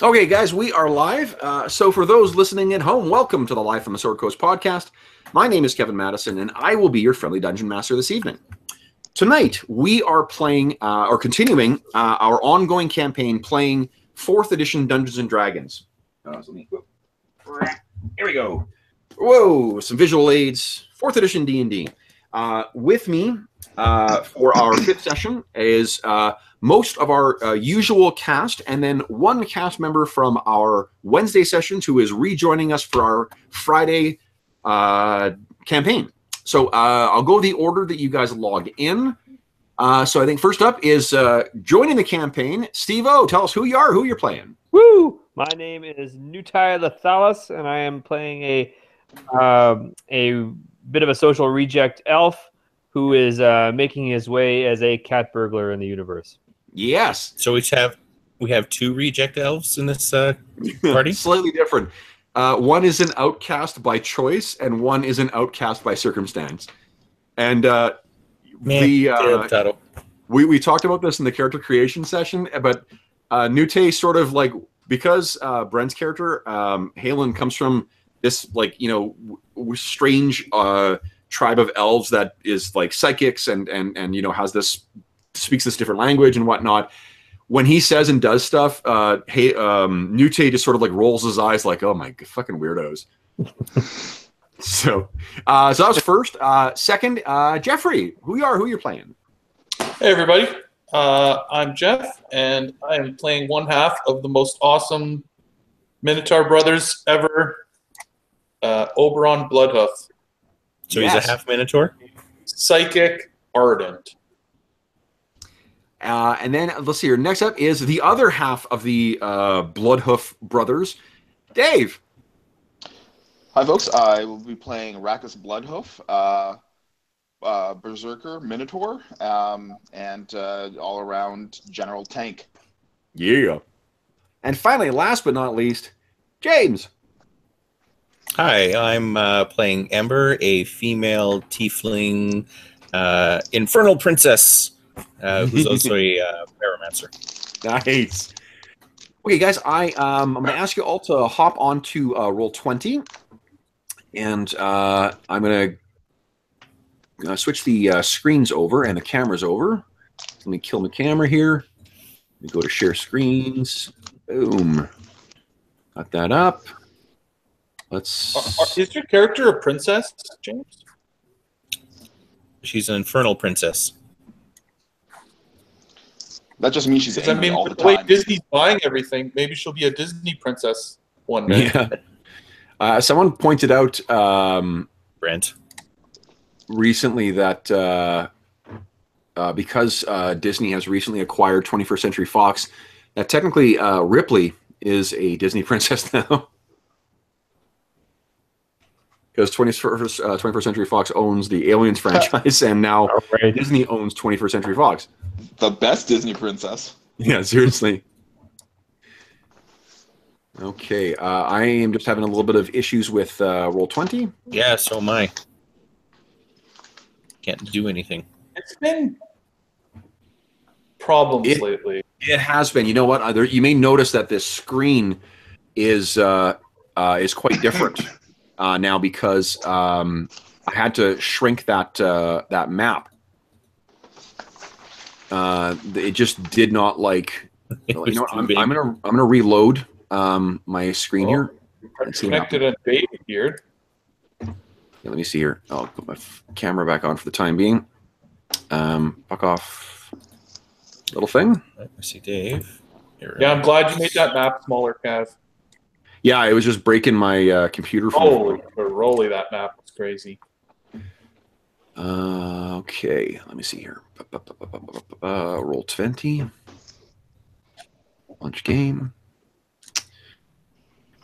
Okay, guys, we are live. So for those listening at home, welcome to the Live from the Sword Coast podcast. My name is Kevin Madison, and I will be your friendly dungeon master this evening. Tonight, we are playing, or continuing, our ongoing campaign, playing 4th edition Dungeons & Dragons. Here we go. Whoa, some visual aids. 4th edition D&D. With me for our 5th session is most of our usual cast, and then one cast member from our Wednesday sessions who is rejoining us for our Friday campaign. So I'll go the order that you guys log in. So I think first up is joining the campaign, Steve-O. Tell us who you are, who you're playing. Woo! My name is Nutai Lathalis, and I am playing a bit of a social reject elf who is making his way as a cat burglar in the universe. Yes. So we have 2 reject elves in this party? Slightly different. One is an outcast by choice, and one is an outcast by circumstance. And we talked about this in the character creation session, but Nute sort of like, because Brent's character, Halen, comes from this strange tribe of elves that is like psychics and speaks this different language and whatnot. When he says and does stuff, Nute just sort of like rolls his eyes like, oh my fucking weirdos. So that was first. Second, Jeffrey, who you're playing? Hey everybody, I'm Jeff, and I am playing one half of the most awesome Minotaur brothers ever, Oberon Bloodhoof. So yes. He's a half Minotaur? Psychic Ardent. And then let's see here. Next up is the other half of the Bloodhoof brothers, Dave. Hi, folks. I will be playing Rackus Bloodhoof, Berserker Minotaur, and all-around general tank. Yeah. And finally, last but not least, James. Hi, I'm playing Ember, a female tiefling infernal princess. Who's also a pyromancer. Nice. Okay, guys, I'm going to ask you all to hop onto Roll20, and I'm going to switch the screens over and the cameras over. Let me kill my camera here. Let me go to share screens. Boom. Got that up. Let's. Is your character a princess, James? She's an infernal princess. That just means she's angry all the time. Wait, Disney's buying everything. Maybe she'll be a Disney princess one day. Yeah. Someone pointed out, Brent, recently that because Disney has recently acquired 21st Century Fox, that technically Ripley is a Disney princess now. Because 21st Century Fox owns the Aliens franchise, and now Disney owns 21st Century Fox. The best Disney princess. Yeah, seriously. Okay, I am just having a little bit of issues with Roll20. Yeah, so am I. Can't do anything. It's been problems lately. It has been. You know what? You may notice that this screen is quite different now because I had to shrink that map. It just did not like. You know what? I'm gonna reload my screen here. Connected a date here. Yeah, let me see here. I'll put my camera back on for the time being. Fuck off, little thing. I see Dave. Yeah, I'm glad you made that map smaller, Kev. Yeah, it was just breaking my computer. Holy roly, that map was crazy. Okay, let me see here. Roll20. Launch game.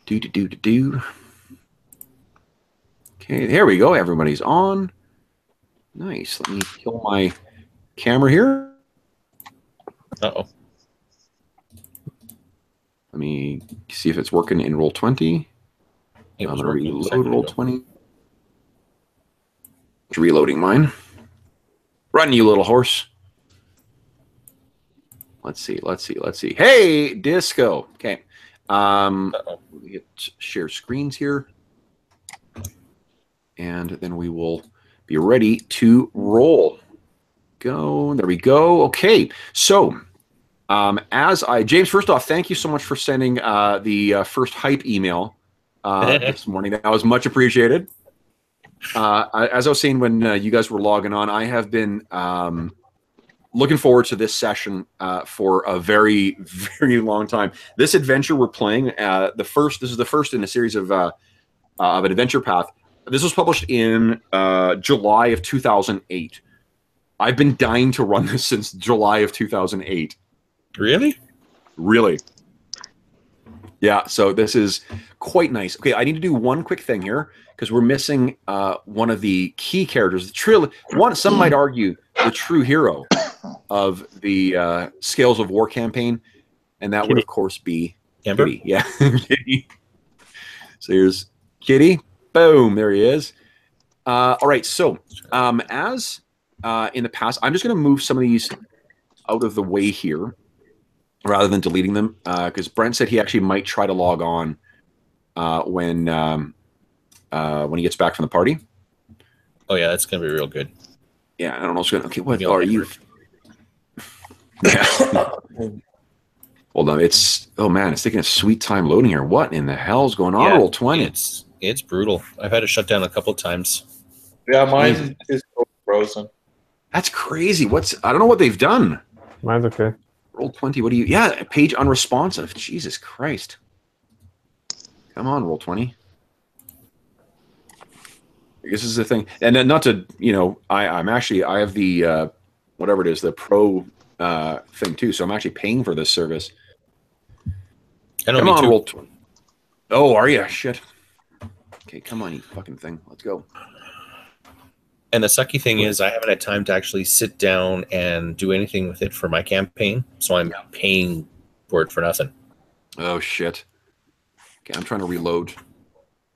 Do. Okay, there we go. Everybody's on. Nice. Let me kill my camera here. Uh-oh. Let me see if it's working in Roll20. I'm going to reload Roll20. It's reloading mine. Run, you little horse. Let's see. Hey, Disco. Okay. We hit share screens here. And then we will be ready to roll. Go. There we go. Okay. So James, first off, thank you so much for sending the first hype email this morning. That was much appreciated. As I was saying when you guys were logging on, I have been looking forward to this session for a very, very long time. This adventure we're playing, this is the first in a series of an adventure path. This was published in July of 2008. I've been dying to run this since July of 2008. Really? Really. Yeah, so this is quite nice. Okay, I need to do one quick thing here because we're missing one of the key characters. Some might argue the true hero of the Scales of War campaign, and that would, of course, be Amber? Kitty. Yeah, Kitty. So here's Kitty. Boom, there he is. All right, so as in the past, I'm just going to move some of these out of the way here rather than deleting them because Brent said he actually might try to log on when he gets back from the party. Oh yeah, that's going to be real good. Yeah, I don't know what's going to... Okay, what are you... Yeah. Hold on, oh man, it's taking a sweet time loading here. What in the hell's going on? Roll 20. It's brutal. I've had to shut down a couple times. Yeah, mine is frozen. That's crazy. I don't know what they've done. Mine's okay. Roll 20. What do you? Yeah, page unresponsive. Jesus Christ. Come on, roll 20. I guess this is the thing, and then not to I have the whatever it is, the pro thing too. So I'm actually paying for this service. I know. Come on, roll 20. Oh, are you? Shit. Okay, come on, you fucking thing. Let's go. And the sucky thing is I haven't had time to actually sit down and do anything with it for my campaign, so I'm paying for it for nothing. Oh, shit. Okay, I'm trying to reload.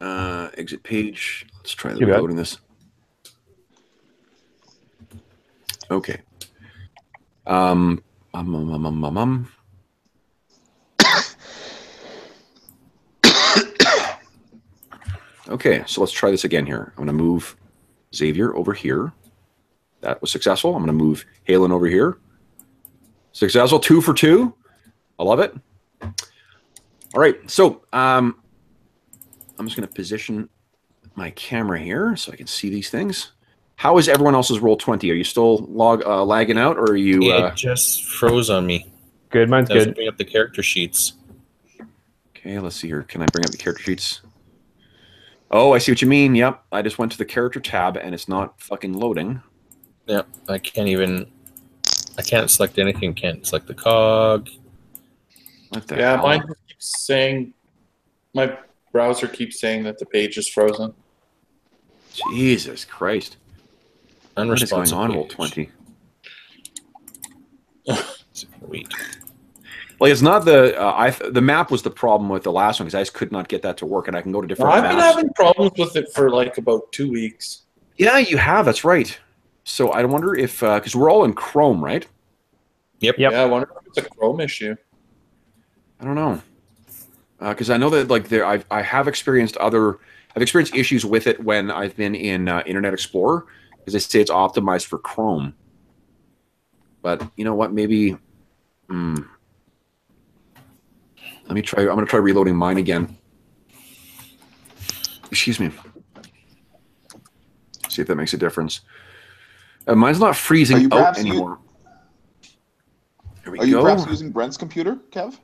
Exit page. Let's try reloading this. Okay. Okay, so let's try this again here. I'm going to move Xavier over here. That was successful. I'm going to move Halen over here. Successful. 2 for 2. I love it. All right, so I'm just going to position my camera here so I can see these things. How is everyone else's roll 20? Are you still lagging out, or are you... It just froze on me. Good, mine's I was good. bring up the character sheets. Okay, let's see here. Can I bring up the character sheets? Oh, I see what you mean. Yep, I just went to the character tab, and it's not fucking loading. Yep, I can't select anything. Can't select the cog. What the hell? Mine keeps saying... My browser keeps saying that the page is frozen. Jesus Christ. What is going on, roll 20? Wait. Like, it's not the map was the problem with the last one because I just could not get that to work, and I can go to different maps. I've been having problems with it for like about 2 weeks. Yeah, you have. That's right. So I wonder if because we're all in Chrome, right? Yep. Yeah, I wonder if it's a Chrome issue. I don't know because I know that I have experienced issues with it when I've been in Internet Explorer because they say it's optimized for Chrome. But you know what? Maybe. Let me try. I'm going to try reloading mine again. Excuse me. See if that makes a difference. Mine's not freezing out anymore. Are you perhaps using Brent's computer, Kev?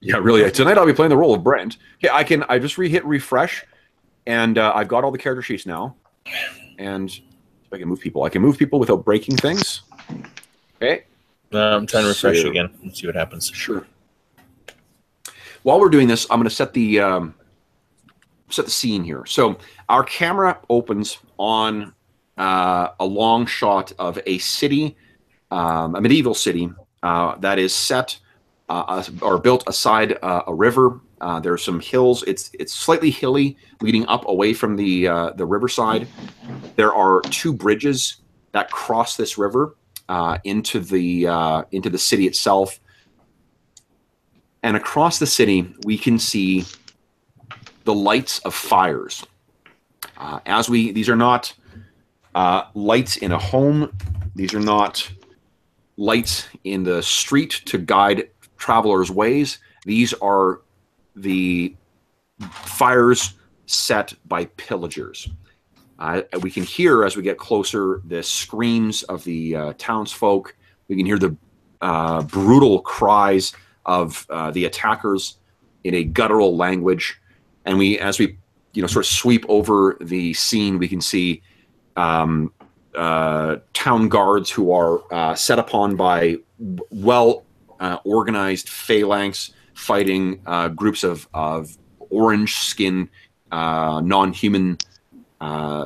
Yeah, really. Tonight I'll be playing the role of Brent. Okay, I just hit refresh, and I've got all the character sheets now. And if I can move people, without breaking things. Okay. I'm trying to refresh again and see what happens. Sure. While we're doing this, I'm going to set the scene here. So our camera opens on a long shot of a city, a medieval city that is set or built aside a river. There's some hills. It's slightly hilly, leading up away from the riverside. There are 2 bridges that cross this river into the city itself. And across the city, we can see the lights of fires. These are not lights in a home. These are not lights in the street to guide travelers' ways. These are the fires set by pillagers. We can hear, as we get closer, the screams of the townsfolk. We can hear the brutal cries of the attackers in a guttural language. And as we sort of sweep over the scene, we can see town guards who are set upon by organized phalanx fighting groups of orange skin non-human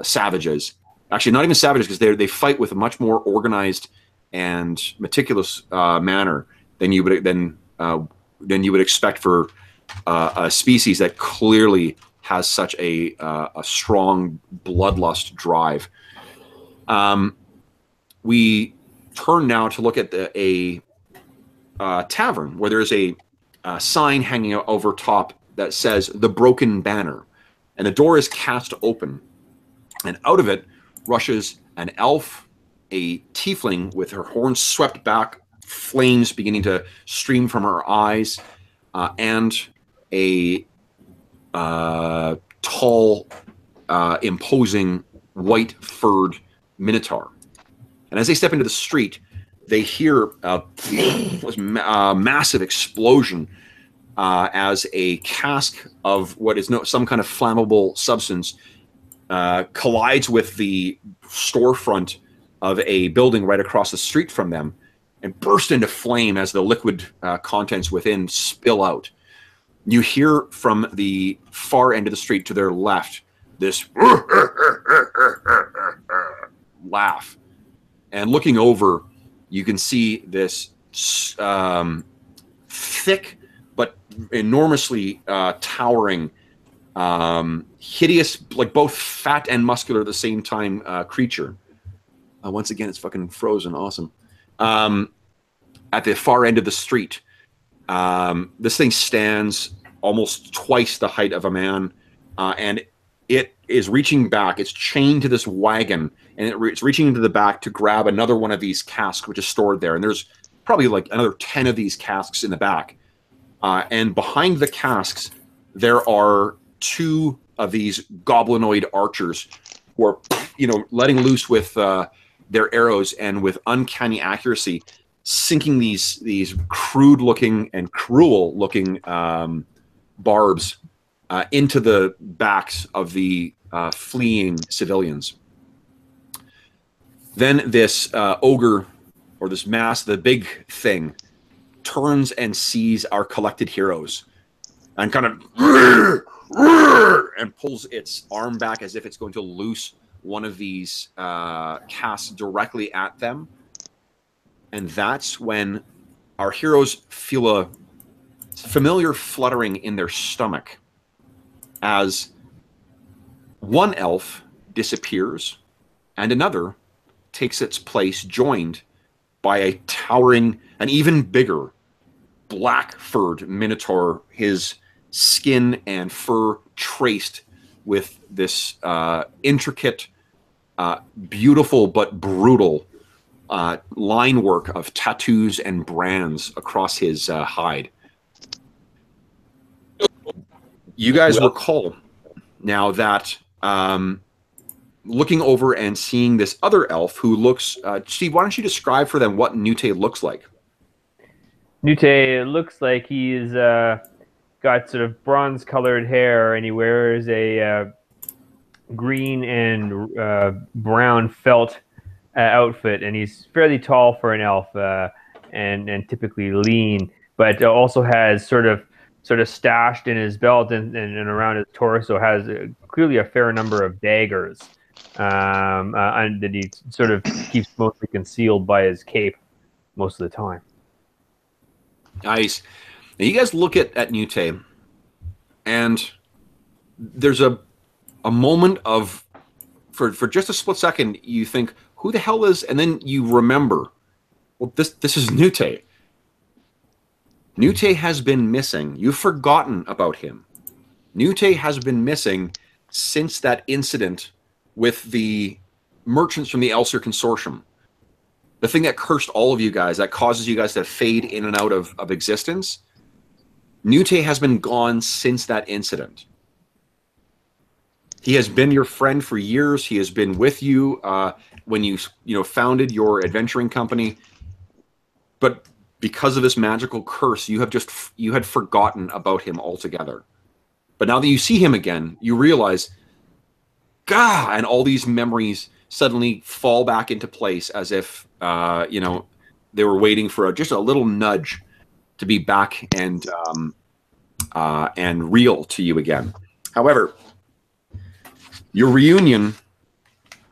savages. Actually, not even savages, because they fight with a much more organized and meticulous manner than you would expect for a species that clearly has such a strong bloodlust drive. We turn now to look at a tavern where there is a sign hanging out over top that says "The Broken Banner," and the door is cast open, and out of it rushes an elf, a tiefling with her horns swept back, flames beginning to stream from her eyes, and a tall, imposing, white-furred minotaur. And as they step into the street, they hear a massive explosion as a cask of what is some kind of flammable substance collides with the storefront of a building right across the street from them and bursts into flame as the liquid contents within spill out. You hear from the far end of the street to their left this laugh. And looking over, you can see this thick but enormously towering, hideous, like both fat and muscular at the same time creature. Once again, it's fucking frozen. Awesome. At the far end of the street, this thing stands almost twice the height of a man, and it is reaching back. It's chained to this wagon, and it's reaching into the back to grab another one of these casks, which is stored there. And there's probably like another 10 of these casks in the back. And behind the casks, there are 2 of these goblinoid archers who are, letting loose with their arrows and with uncanny accuracy, sinking these crude-looking and cruel-looking barbs into the backs of the fleeing civilians. Then this ogre, or this mass, the big thing, turns and sees our collected heroes and kind of and pulls its arm back as if it's going to loose one of these casts directly at them. And that's when our heroes feel a familiar fluttering in their stomach as one elf disappears and another takes its place, joined by a towering, an even bigger, black-furred minotaur, his skin and fur traced with this intricate, beautiful but brutal line work of tattoos and brands across his hide. You guys recall now that looking over and seeing this other elf who looks... Steve, why don't you describe for them what Nute looks like? Nute looks like he's got sort of bronze-colored hair, and he wears a green and brown felt outfit, and he's fairly tall for an elf, and typically lean, but also has sort of stashed in his belt and around his torso has clearly a fair number of daggers, and that he sort of keeps mostly concealed by his cape most of the time. Nice. Now you guys look at Nute, and there's a moment of, for just a split second, you think, who the hell is, and then you remember, well, this is Nute. Nute has been missing. You've forgotten about him. Nute has been missing since that incident with the merchants from the Elser Consortium. The thing that cursed all of you guys, that causes you guys to fade in and out of existence. Nute has been gone since that incident. He has been your friend for years. He has been with you when you founded your adventuring company. But because of this magical curse, you had forgotten about him altogether. But now that you see him again, you realize, Gah! And all these memories suddenly fall back into place as if they were waiting for just a little nudge to be back and real to you again. However, your reunion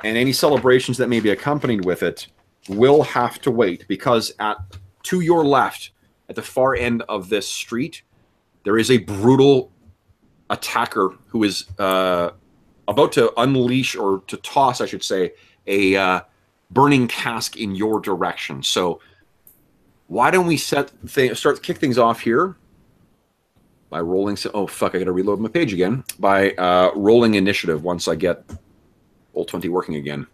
and any celebrations that may be accompanied with it will have to wait, because to your left, at the far end of this street, there is a brutal attacker who is about to unleash, or to toss, I should say, a burning cask in your direction. So why don't we start to kick things off here by rolling. Oh fuck! I got to reload my page again by rolling initiative once I get Roll20 working again.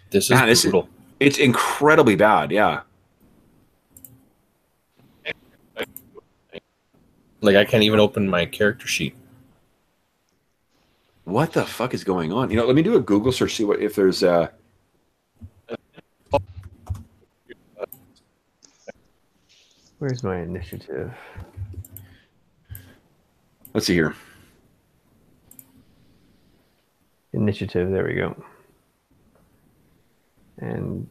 This is brutal. It's incredibly bad. Yeah. Like, I can't even open my character sheet. What the fuck is going on? Let me do a Google search, see if there's Where's my initiative? Let's see here. Initiative, there we go. And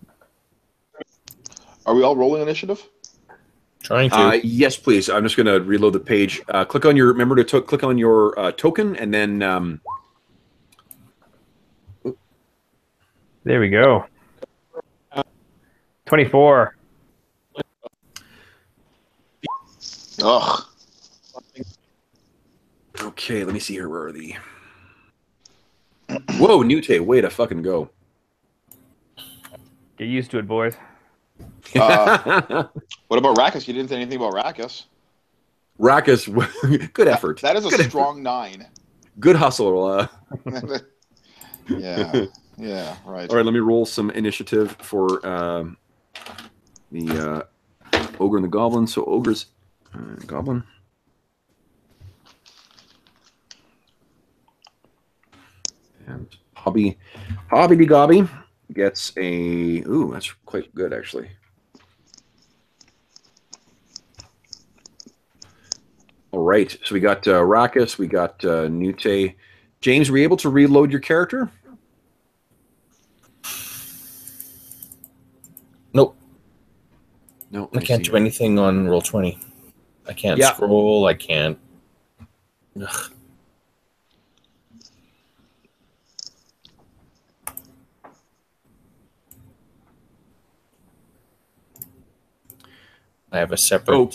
are we all rolling initiative? Trying to. Yes, please. I'm just going to reload the page. Click on your. Remember to click on your token, and then. There we go. 24. Ugh. Okay, let me see here. Where are the? Whoa, Nute, way to fucking go. Get used to it, boys. What about Rackus? You didn't say anything about Rackus. Rackus, good effort. That is a good strong effort. 9. Good hustle. Yeah, right. All right, let me roll some initiative for the ogre and the goblin. So ogre's goblin. And Hobby de Gobby gets a... Ooh, that's quite good, actually. All right, so we got Rackus, we got Nute. James, were you able to reload your character? Nope. No, I can't do anything on Roll20. I can't scroll, I can't... Ugh. I have a separate... Oh,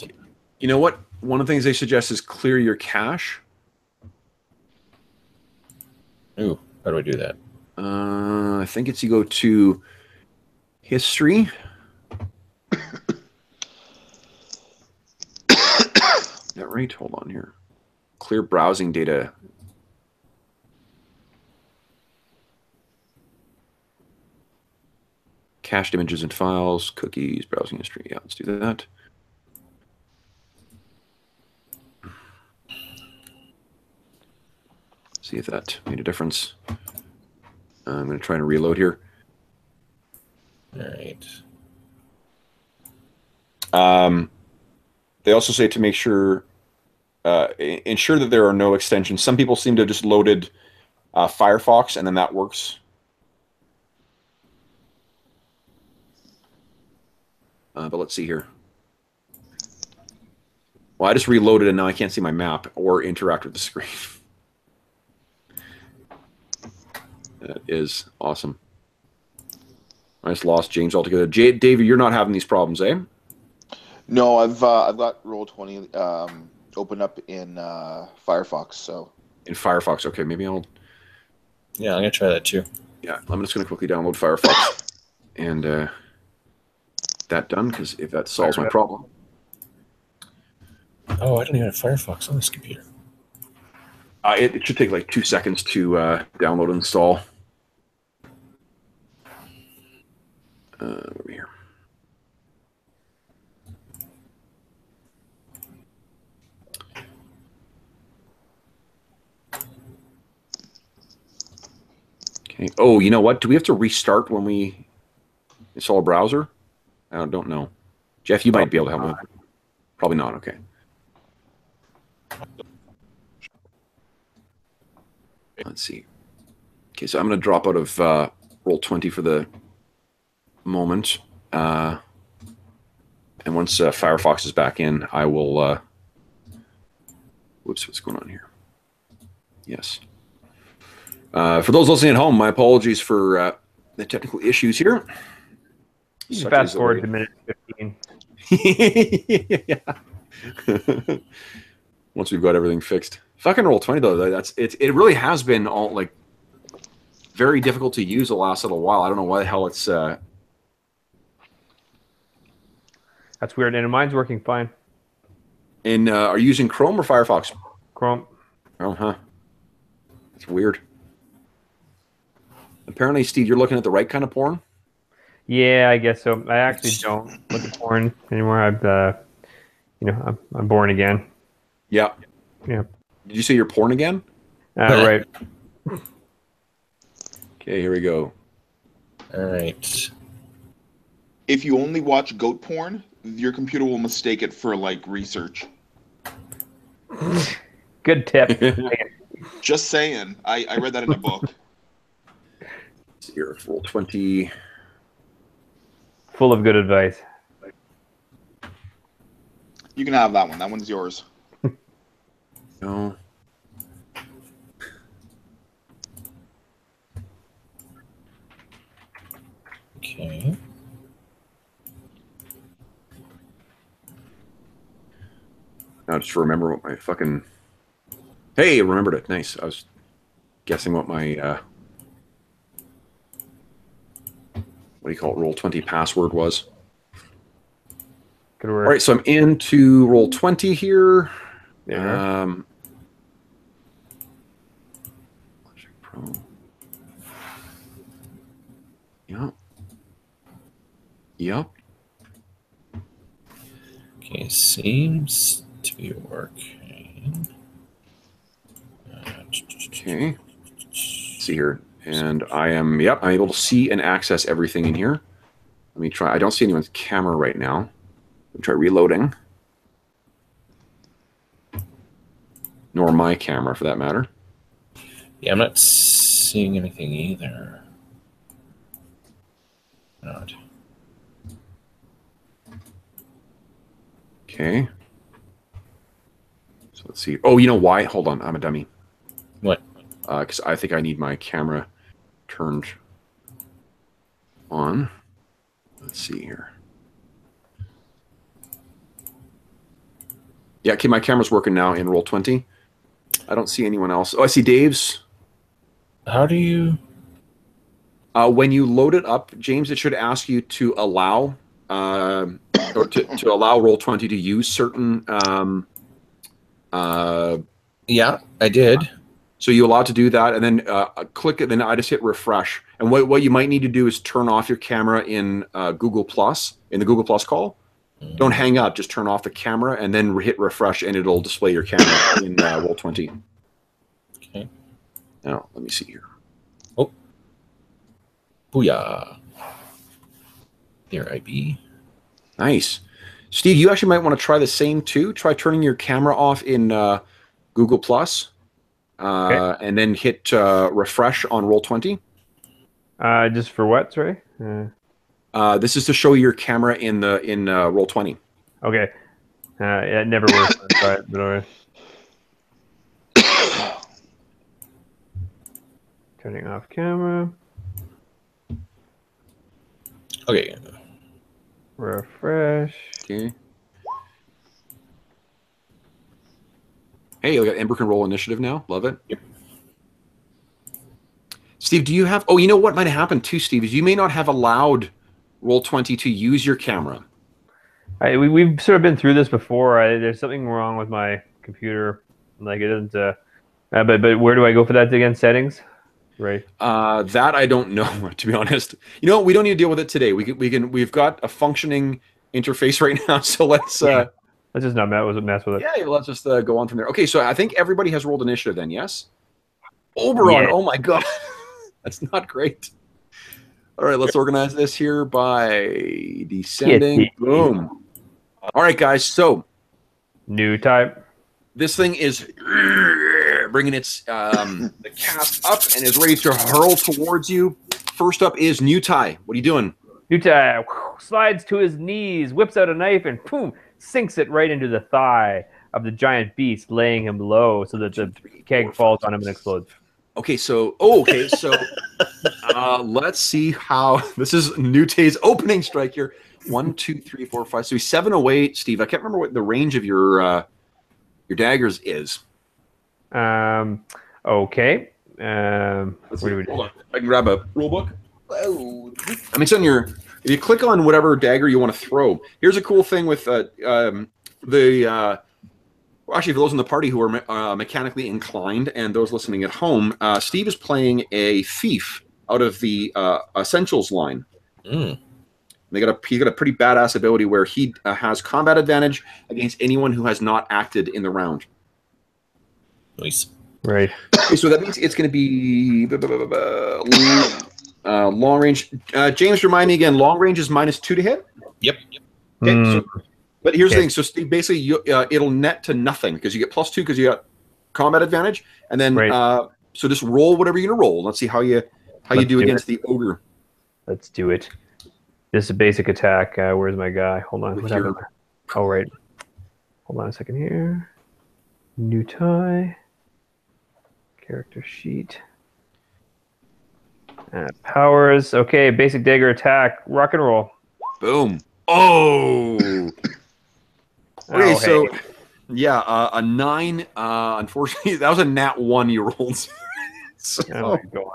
you know what? One of the things they suggest is clear your cache. Ooh, how do I do that? I think it's you go to history. Is that right? Hold on here. Clear browsing data. Cached images and files, cookies, browsing history. Yeah, let's do that. See if that made a difference. I'm going to try and reload here. All right. They also say to make sure, ensure that there are no extensions. Some people seem to have just loaded Firefox, and then that works. But let's see here. Well, I just reloaded, and now I can't see my map or interact with the screen. That is awesome. I just lost James altogether. David, you're not having these problems, eh? No, I've got Roll20 open up in Firefox. So in Firefox, okay. Maybe I'll. Yeah, I'm gonna try that too. Yeah, I'm just gonna quickly download Firefox and that done, because if that solves my problem. Oh, I don't even have Firefox on this computer. It should take like 2 seconds to download and install. Over here. Okay. Oh, you know what? Do we have to restart when we install a browser? I don't know. Jeff, you might be able to help me. Probably not. Okay. Let's see. Okay, so I'm going to drop out of Roll20 for the moment. And once Firefox is back in, I will... whoops, what's going on here? Yes. For those listening at home, my apologies for the technical issues here. You fast forward to minute 15. Yeah. Once we've got everything fixed. Fucking Roll20 though, that's it really has been all like very difficult to use the last little while. I don't know why the hell it's That's weird, and mine's working fine. And are you using Chrome or Firefox? Chrome. Oh, huh. That's weird. Apparently, Steve, you're looking at the right kind of porn? Yeah, I guess so. I actually don't look at porn anymore. I'm born again. Yeah. Yeah. Did you say you're porn again? Right. Okay, here we go. All right. If you only watch goat porn, your computer will mistake it for like research. Good tip. Just saying. I read that in a book. Here, Roll20. Full of good advice. You can have that one. That one's yours. No. Okay. Now just remember what my fucking... Hey, I remembered it. Nice. I was guessing what my... what do you call it? Roll20 password was. Good work. All right, so I'm into Roll20 here. Yeah. Pro. Yep. Yep. Okay, seems to be working. Okay. Let's see here. And I am, yep, I'm able to see and access everything in here. Let me try. I don't see anyone's camera right now. Let me try reloading. Nor my camera, for that matter. Yeah, I'm not seeing anything either. Not. Okay. So let's see. Oh, you know why? Hold on. I'm a dummy. What? Because I think I need my camera turned on. Let's see here. Yeah, okay, my camera's working now in Roll20. I don't see anyone else. Oh, I see Dave's. How do you... When you load it up, James, it should ask you to allow or to allow Roll20 to use certain... Yeah, I did. So you allowed to do that, and then click it. Then I just hit refresh. And what you might need to do is turn off your camera in Google Plus, in the Google Plus call. Don't hang up. Just turn off the camera, and then hit refresh, and it'll display your camera in Roll20. Okay. Now let me see here. Oh, booyah! There I be. Nice, Steve. You actually might want to try the same too. Try turning your camera off in Google Plus. Okay. And then hit refresh on Roll20. Just for what? Sorry. This is to show your camera in Roll20. Okay. It never works. Try it, but all right. Turning off camera. Okay. Refresh. Okay. Hey, we got Ember can roll initiative now. Love it. Yep. Steve, do you have... Oh, you know what might have happened too, Steve, is you may not have allowed Roll20 to use your camera. We've sort of been through this before. There's something wrong with my computer. Like it doesn't. But where do I go for that again? Settings, right? That I don't know, to be honest. You know, we don't need to deal with it today. We've got a functioning interface right now, so let's just not mess with it. Yeah, let's just go on from there. Okay, so I think everybody has rolled initiative then, yes? Oberon, Yeah. oh my god. That's not great. All right, let's organize this here by descending. Yeah. Boom. All right, guys, so New type. this thing is bringing its the cast up and is ready to hurl towards you. First up is Nutai. What are you doing? Nutai slides to his knees, whips out a knife, and boom, sinks it right into the thigh of the giant beast, laying him low so that the keg falls on him and explodes. Okay, so let's see how this is Nutai's opening strike here. 1, 2, 3, 4, 5. So he's 7 away, Steve. I can't remember what the range of your daggers is. Okay. Where do we do? I can grab a rule book. Oh, I mean, it's on your. If you click on whatever dagger you want to throw, here's a cool thing with actually, for those in the party who are mechanically inclined and those listening at home, Steve is playing a thief out of the Essentials line. Mm. He got a pretty badass ability where he has combat advantage against anyone who has not acted in the round. Nice. Right. Okay, so that means it's going to be long range. James, remind me again. Long range is -2 to hit. Yep. Okay. So, but here's the thing. So Steve, basically, it'll net to nothing because you get +2 because you got combat advantage, and then so just roll whatever you're gonna roll. Let's see how you do against the ogre. Let's do it. This is a basic attack. Where's my guy? Hold on. What happened? Oh, right. Hold on a second here. Nutai. Character sheet. Powers. Okay, basic dagger attack. Rock and roll. Boom. Oh. Okay, so yeah, a 9. Unfortunately, that was a nat 1 you rolled. So, oh my god.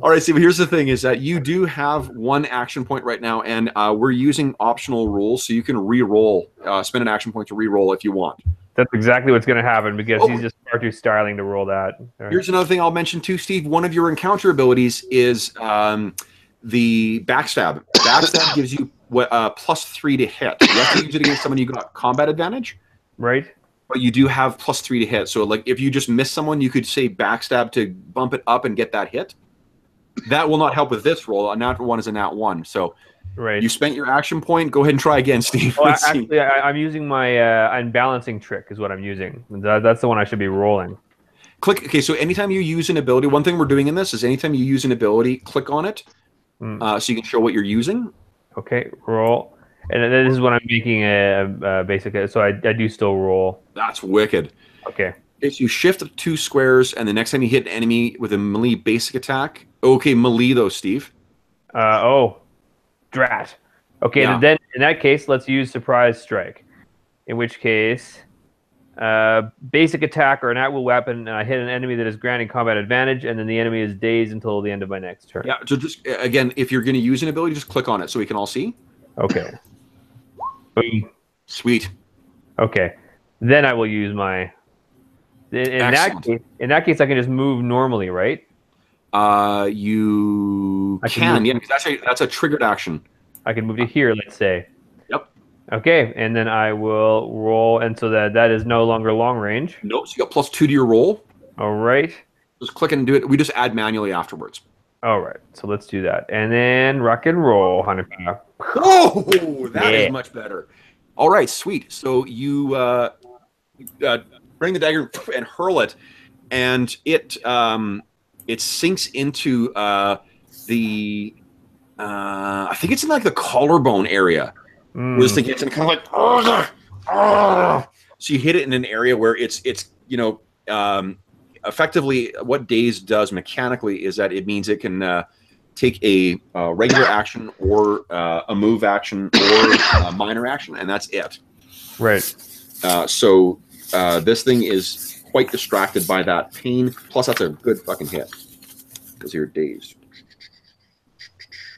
All right, Steve, here's the thing is that you do have 1 action point right now, and we're using optional rules, so you can re-roll, spend an action point to re-roll if you want. That's exactly what's going to happen because he's just far too styling to roll that. Right. Here's another thing I'll mention too, Steve. One of your encounter abilities is the backstab. Backstab gives you +3 to hit. You have to use it against someone you got combat advantage. Right. But you do have +3 to hit. So like if you just miss someone, you could say backstab to bump it up and get that hit. That will not help with this roll. A nat 1 is a nat 1. So you spent your action point. Go ahead and try again, Steve. Well, actually, I'm using my unbalancing trick is what I'm using. That's the one I should be rolling. Click. Okay, so anytime you use an ability, one thing we're doing in this is anytime you use an ability, click on it so you can show what you're using. Okay, roll. And this is when I'm making a basic. So I do still roll. That's wicked. Okay. So you shift 2 squares, and the next time you hit an enemy with a melee basic attack. Okay, melee though, Steve. Drat. Okay, then in that case, let's use surprise strike. In which case, basic attack or an at-will weapon, and I hit an enemy that is granting combat advantage, and then the enemy is dazed until the end of my next turn. Yeah, so just, again, if you're going to use an ability, just click on it so we can all see. Okay. Boom. Sweet. Okay. Then I will use my... In that case, I can just move normally, right? You can, yeah, because that's a triggered action. I can move to here, let's say. Yep. Okay, and then I will roll, and so that is no longer long range. Nope, so you got +2 to your roll. All right. Just click and do it. We just add manually afterwards. All right, so let's do that. And then rock and roll, Hanukkah. Oh, that is much better. All right, sweet. So you bring the dagger and hurl it, and it sinks into the I think it's in like the collarbone area. Where this thing gets in kind of like so you hit it in an area where it's effectively what Daze does mechanically is that it means it can take a regular action or a move action or a minor action, and that's it. Right. So this thing is quite distracted by that pain. Plus, that's a good fucking hit because you're dazed.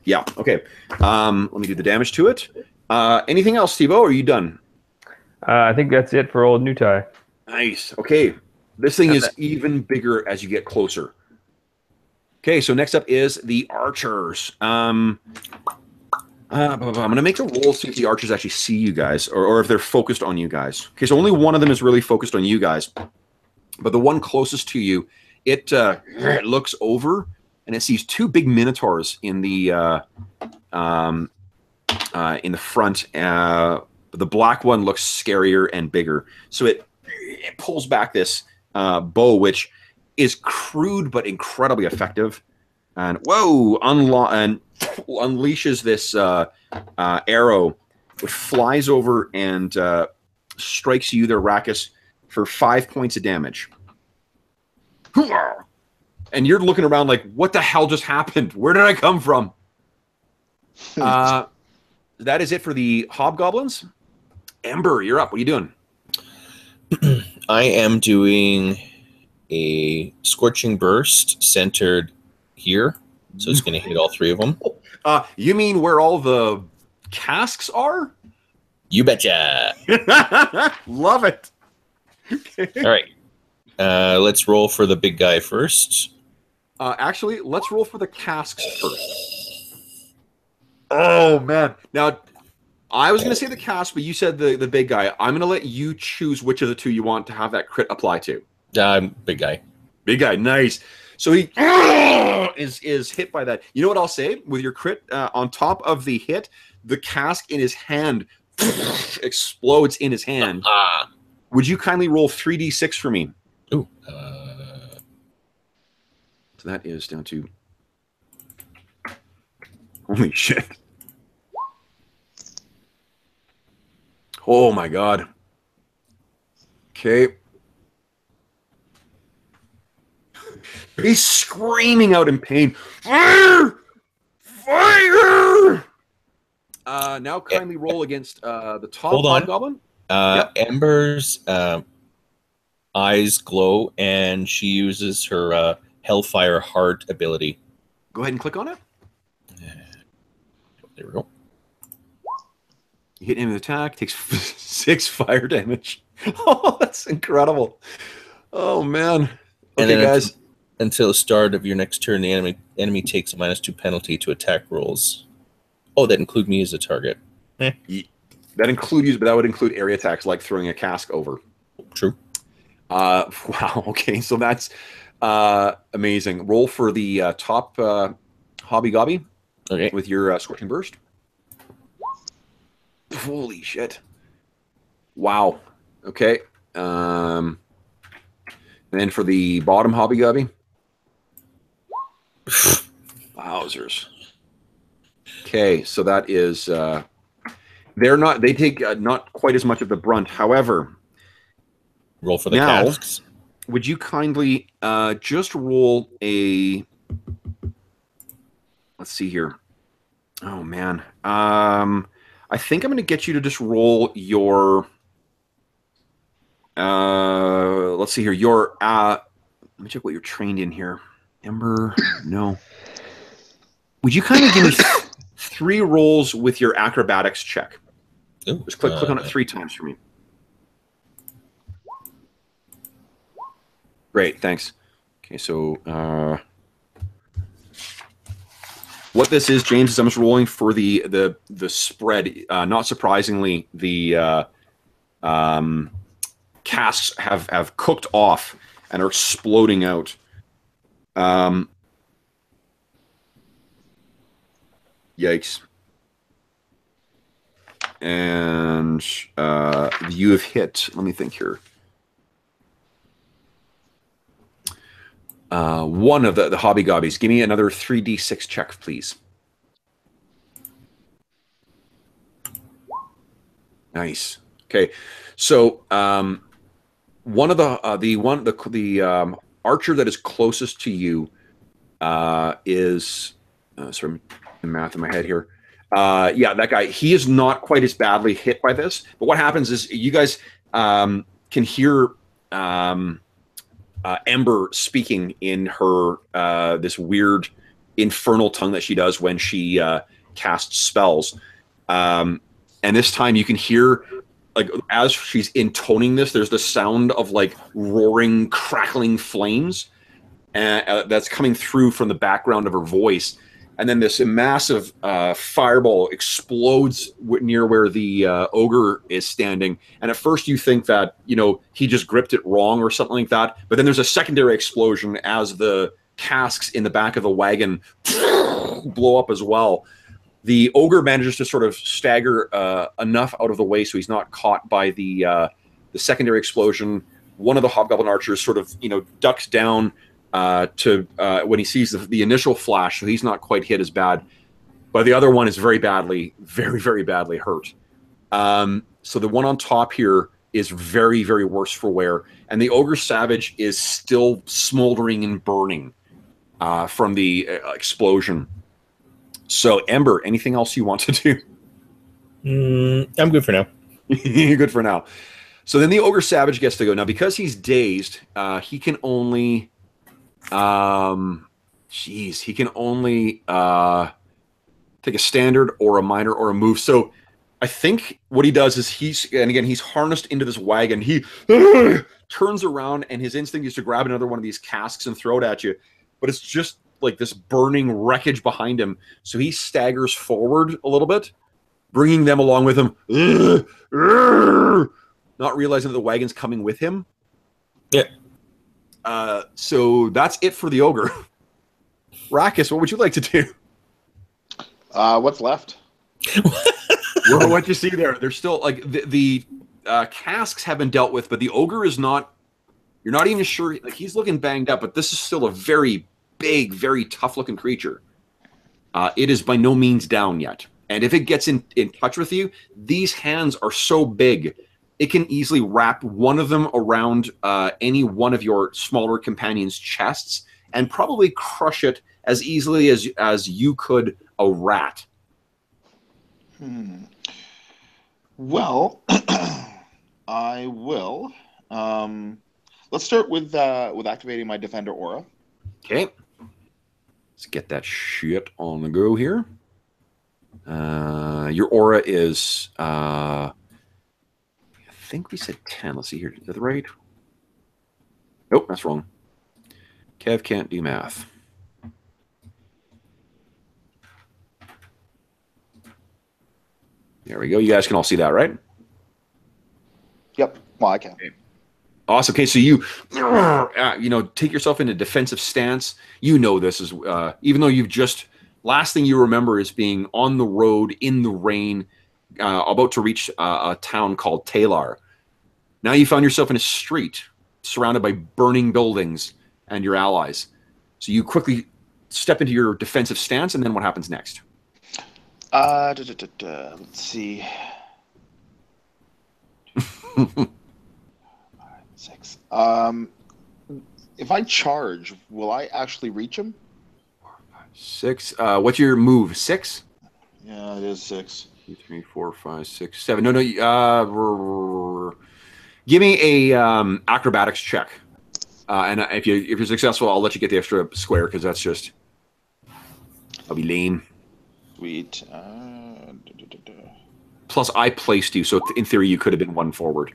Yeah. Okay. Let me do the damage to it. Anything else, Steve-O, or are you done? I think that's it for old Nutai. Nice. Okay. This thing is even bigger as you get closer. Okay, so next up is the archers. I'm going to make a roll, see if the archers actually see you guys, or if they're focused on you guys. Okay, so only one of them is really focused on you guys. But the one closest to you, it looks over, and it sees two big minotaurs in the front. The black one looks scarier and bigger. So it pulls back this bow, which is crude but incredibly effective. And whoa, and unleashes this arrow, which flies over and strikes you, there, Rackus, for 5 points of damage. And you're looking around like, what the hell just happened? Where did I come from? That is it for the hobgoblins. Ember, you're up. What are you doing? I am doing a scorching burst centered here, so it's going to hit all three of them. You mean where all the casks are? You betcha. Love it. Okay. All right. Let's roll for the big guy first. Actually, let's roll for the casks first. Oh, man. Now, I was going to say the cask, but you said the big guy. I'm going to let you choose which of the two you want to have that crit apply to. Big guy. Big guy, nice. So he is hit by that. You know what I'll say? With your crit, on top of the hit, the cask in his hand explodes in his hand. Would you kindly roll 3d6 for me? Ooh. So that is down to... Holy shit. Oh my god. Okay. He's screaming out in pain. Fire! Fire! Now kindly roll against the top hobgoblin. Yep. Ember's eyes glow, and she uses her Hellfire Heart ability. Go ahead and click on it. There we go. You hit him with attack, takes 6 fire damage. Oh, that's incredible. Oh, man. Okay, guys. Until the start of your next turn, the enemy takes a -2 penalty to attack rolls. Oh, that include me as a target. That include you, but that would include area attacks like throwing a cask over. True. Wow. Okay, so that's amazing. Roll for the top Hobby Gobby. Okay. With your Scorching Burst. Holy shit. Wow. Okay. And then for the bottom Hobby Gobby. Wowzers. Okay, so that is they take not quite as much of the brunt. However, roll for the casks. Would you kindly just roll a... Let's see here. Oh, man. I think I'm going to get you to just roll your... let's see here. Your... let me check what you're trained in here. Ember, no. Would you kind of give me 3 rolls with your acrobatics check? Ooh, just click on it 3 times for me. Great, thanks. Okay, so... what this is, James, is I'm just rolling for the spread. Not surprisingly, the casks have cooked off and are exploding out. Yikes. And you have hit, let me think here. One of the Hobby Gobbies. Give me another 3d6 check, please. Nice. Okay, so one of the archer that is closest to you is sorry, the math in my head here. Yeah, that guy. He is not quite as badly hit by this. But what happens is you guys can hear Ember speaking in her this weird infernal tongue that she does when she casts spells. And And this time you can hear, like, as she's intoning this, there's the sound of like roaring, crackling flames that's coming through from the background of her voice. And then this massive fireball explodes near where the ogre is standing. And at first you think that, you know, he just gripped it wrong or something like that. But then there's a secondary explosion as the casks in the back of the wagon blow up as well. The ogre manages to sort of stagger enough out of the way so he's not caught by the secondary explosion. One of the hobgoblin archers sort of, you know, ducks down when he sees the initial flash, so he's not quite hit as bad. But the other one is very badly hurt. So the one on top here is very, very worse for wear. And the ogre savage is still smoldering and burning from the explosion. So, Ember, anything else you want to do? I'm good for now. You're good for now. So then the ogre savage gets to go. Now, because he's dazed, he can only... he can only take a standard or a minor or a move. So I think what he does is he's harnessed into this wagon. He turns around and his instinct is to grab another one of these casks and throw it at you. But it's just like this burning wreckage behind him. So he staggers forward a little bit, bringing them along with him, not realizing that the wagon's coming with him. Yeah. So that's it for the ogre. Rackus, what would you like to do? What's left? Well, what you see there, there's still like the casks have been dealt with, but the ogre is not. You're not even sure. Like, he's looking banged up, but this is still a very big, very tough-looking creature. It is by no means down yet, and if it gets in touch with you, these hands are so big. It can easily wrap one of them around any one of your smaller companions' chests and probably crush it as easily as you could a rat. Well, I will. Let's start with activating my Defender aura. Okay. Let's get that shit on the go here. Your aura is... I think we said 10. Let's see here. Is that right? Nope, that's wrong. Kev can't do math. There we go. You guys can all see that, right? Yep. Well, I can. Okay. Awesome. Okay, so you take yourself in a defensive stance. You know this is even though you've just last thing you remember is being on the road in the rain, about to reach a town called Talar. Now you found yourself in a street surrounded by burning buildings and your allies. So you quickly step into your defensive stance, and then what happens next? Let's see. 6. If I charge, will I actually reach him? 4, 5, 6. What's your move? 6? Yeah, it is 6. 2, 3, 4, 5, 6, 7. No. Give me a acrobatics check, and if you're successful, I'll let you get the extra square because that's just I'll be lame. Sweet. Plus, I placed you, so in theory, you could have been one forward.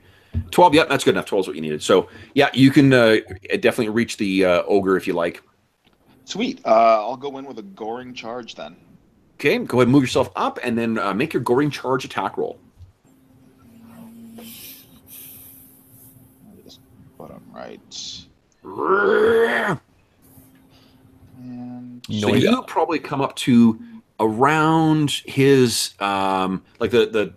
12. Yep, that's good enough. 12 is what you needed. So yeah, you can definitely reach the ogre if you like. Sweet. I'll go in with a goring charge then. Okay, go ahead and move yourself up, and then make your goring charge attack roll. Just put him right. And So you probably come up to around his like the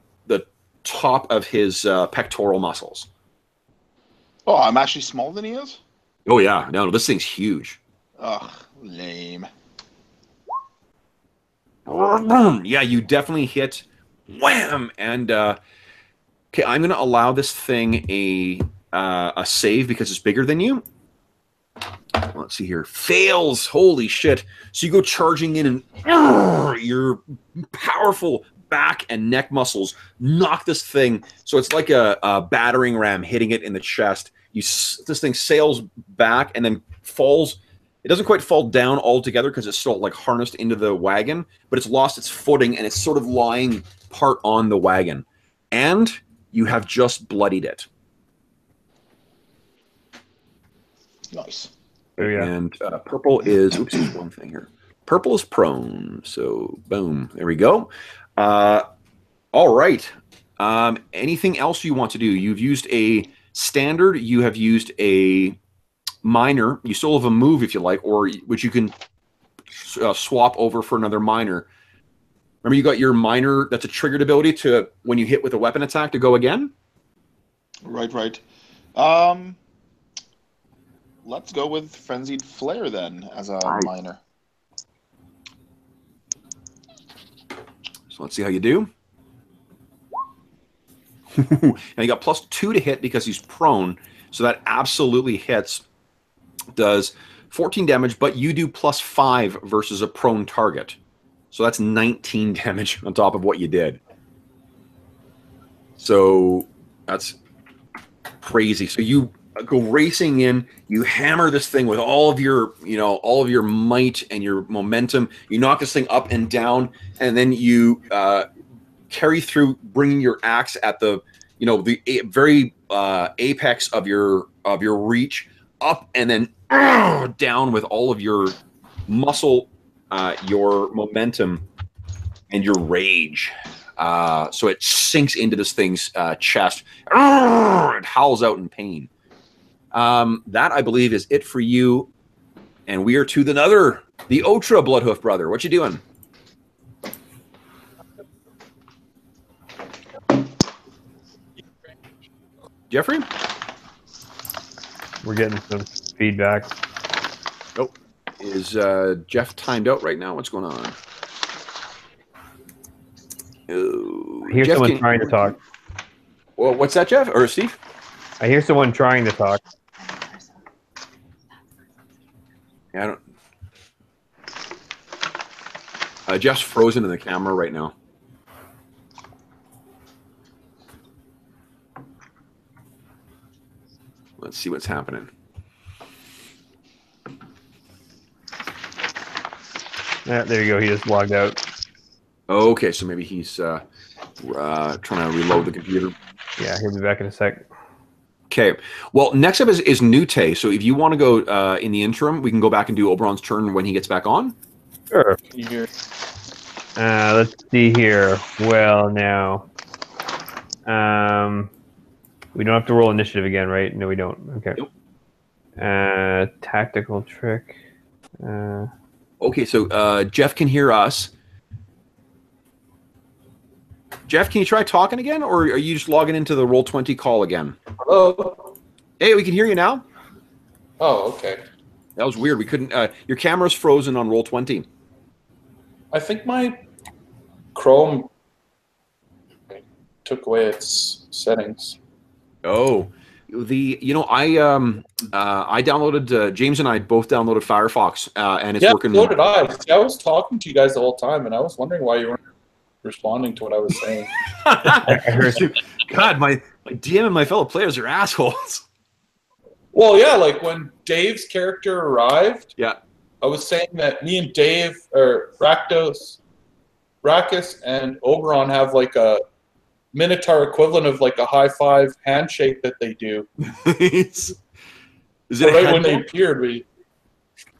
top of his pectoral muscles. oh, I'm actually smaller than he is? Oh yeah, no, this thing's huge. Ugh, lame. Yeah, you definitely hit wham, and okay, I'm gonna allow this thing a save because it's bigger than you. Let's see here. Fails. Holy shit. So you go charging in and your powerful back and neck muscles knock this thing. So it's like a battering ram hitting it in the chest. This thing sails back and then falls It doesn't quite fall down altogether because it's still like harnessed into the wagon, but it's lost its footing and it's sort of lying part on the wagon. And you have just bloodied it. Nice. Oh, yeah. And purple is, oops, there's one thing here. Purple is prone. So boom, there we go. All right. Anything else you want to do? You've used a standard. You have used a minor. You still have a move if you like, or which you can swap over for another minor. Remember, you got your minor. That's a triggered ability to when you hit with a weapon attack to go again. Right. Let's go with Frenzied Flare then as a minor. So let's see how you do. And you got +2 to hit because he's prone, so that absolutely hits. Does 14 damage, but you do +5 versus a prone target. So that's 19 damage on top of what you did. So that's crazy. So you go racing in, you hammer this thing with all of your, all of your might and your momentum. You knock this thing up and down, and then you carry through, bringing your axe at the, the very apex of your reach, up and then down with all of your muscle, your momentum, and your rage. So it sinks into this thing's chest. It howls out in pain. That, I believe, is it for you. And we are to the Ultra Bloodhoof brother. What you doing? Jeffrey? We're getting some feedback. Oh, is Jeff timed out right now? What's going on? I hear someone trying to talk. Well, what's that, Jeff? Or Steve? I hear someone trying to talk. Yeah, I don't. Jeff's frozen in the camera right now. Let's see what's happening. Yeah, there you go. He just logged out. Okay, so maybe he's trying to reload the computer. Yeah, he'll be back in a sec. Okay. Well, next up is Nute. So if you want to go in the interim, we can go back and do Oberon's turn when he gets back on. Sure. Let's see here. Well, now. We don't have to roll initiative again, right? No, we don't. Okay. Nope. Tactical trick. Okay, so Jeff can hear us. Jeff, can you try talking again, or are you just logging into the Roll20 call again? Hello? Hey, we can hear you now. Oh, okay. That was weird. We couldn't. Your camera's frozen on Roll20. I think my Chrome took away its settings. Oh, I downloaded. James and I both downloaded Firefox, and it's working. Yeah, so did I. See, I was talking to you guys the whole time, and I was wondering why you weren't responding to what I was saying. I heard you. God, my DM and my fellow players are assholes. Well, yeah, like when Dave's character arrived, yeah, I was saying that me and Dave, or Rakdos, and Oberon have like a Minotaur equivalent of like a high five handshake that they do. Is it right when they appeared? Maybe.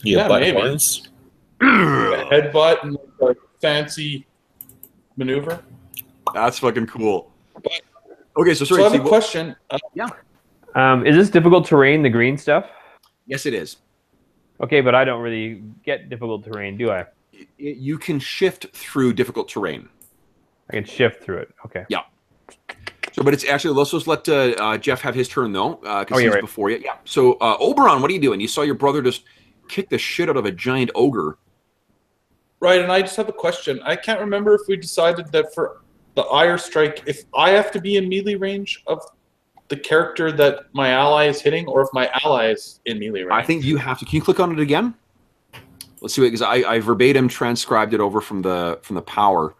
Horns? A headbutt and like a fancy maneuver. That's fucking cool. Okay, so sorry. So I have a question. Yeah. Is this difficult terrain, the green stuff? Yes, it is. Okay, but I don't really get difficult terrain, do I? You can shift through difficult terrain. I can shift through it. Okay. Yeah. So, but it's actually, let's just let Jeff have his turn, though, because he's before you. Yeah. So, Oberon, what are you doing? You saw your brother just kick the shit out of a giant ogre. Right, and I just have a question. I can't remember if we decided that for the Ire Strike, if I have to be in melee range of the character that my ally is hitting, or if my ally is in melee range. I think you have to. Can you click on it again? Let's see, because I verbatim transcribed it over from the power.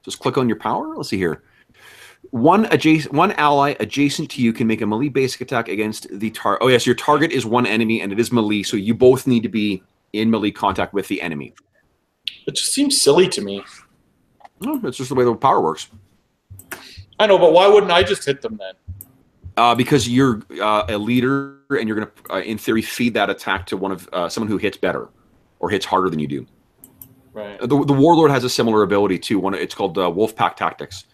Just click on your power. Let's see here. One ally adjacent to you can make a melee basic attack against the target. Oh yes, your target is one enemy, and it is melee, so you both need to be in melee contact with the enemy. It just seems silly to me. No, that's just the way the power works. I know, but why wouldn't I just hit them then? Because you're a leader, and you're going to, in theory, feed that attack to one of someone who hits better or hits harder than you do. Right. The warlord has a similar ability too. It's called wolf pack tactics,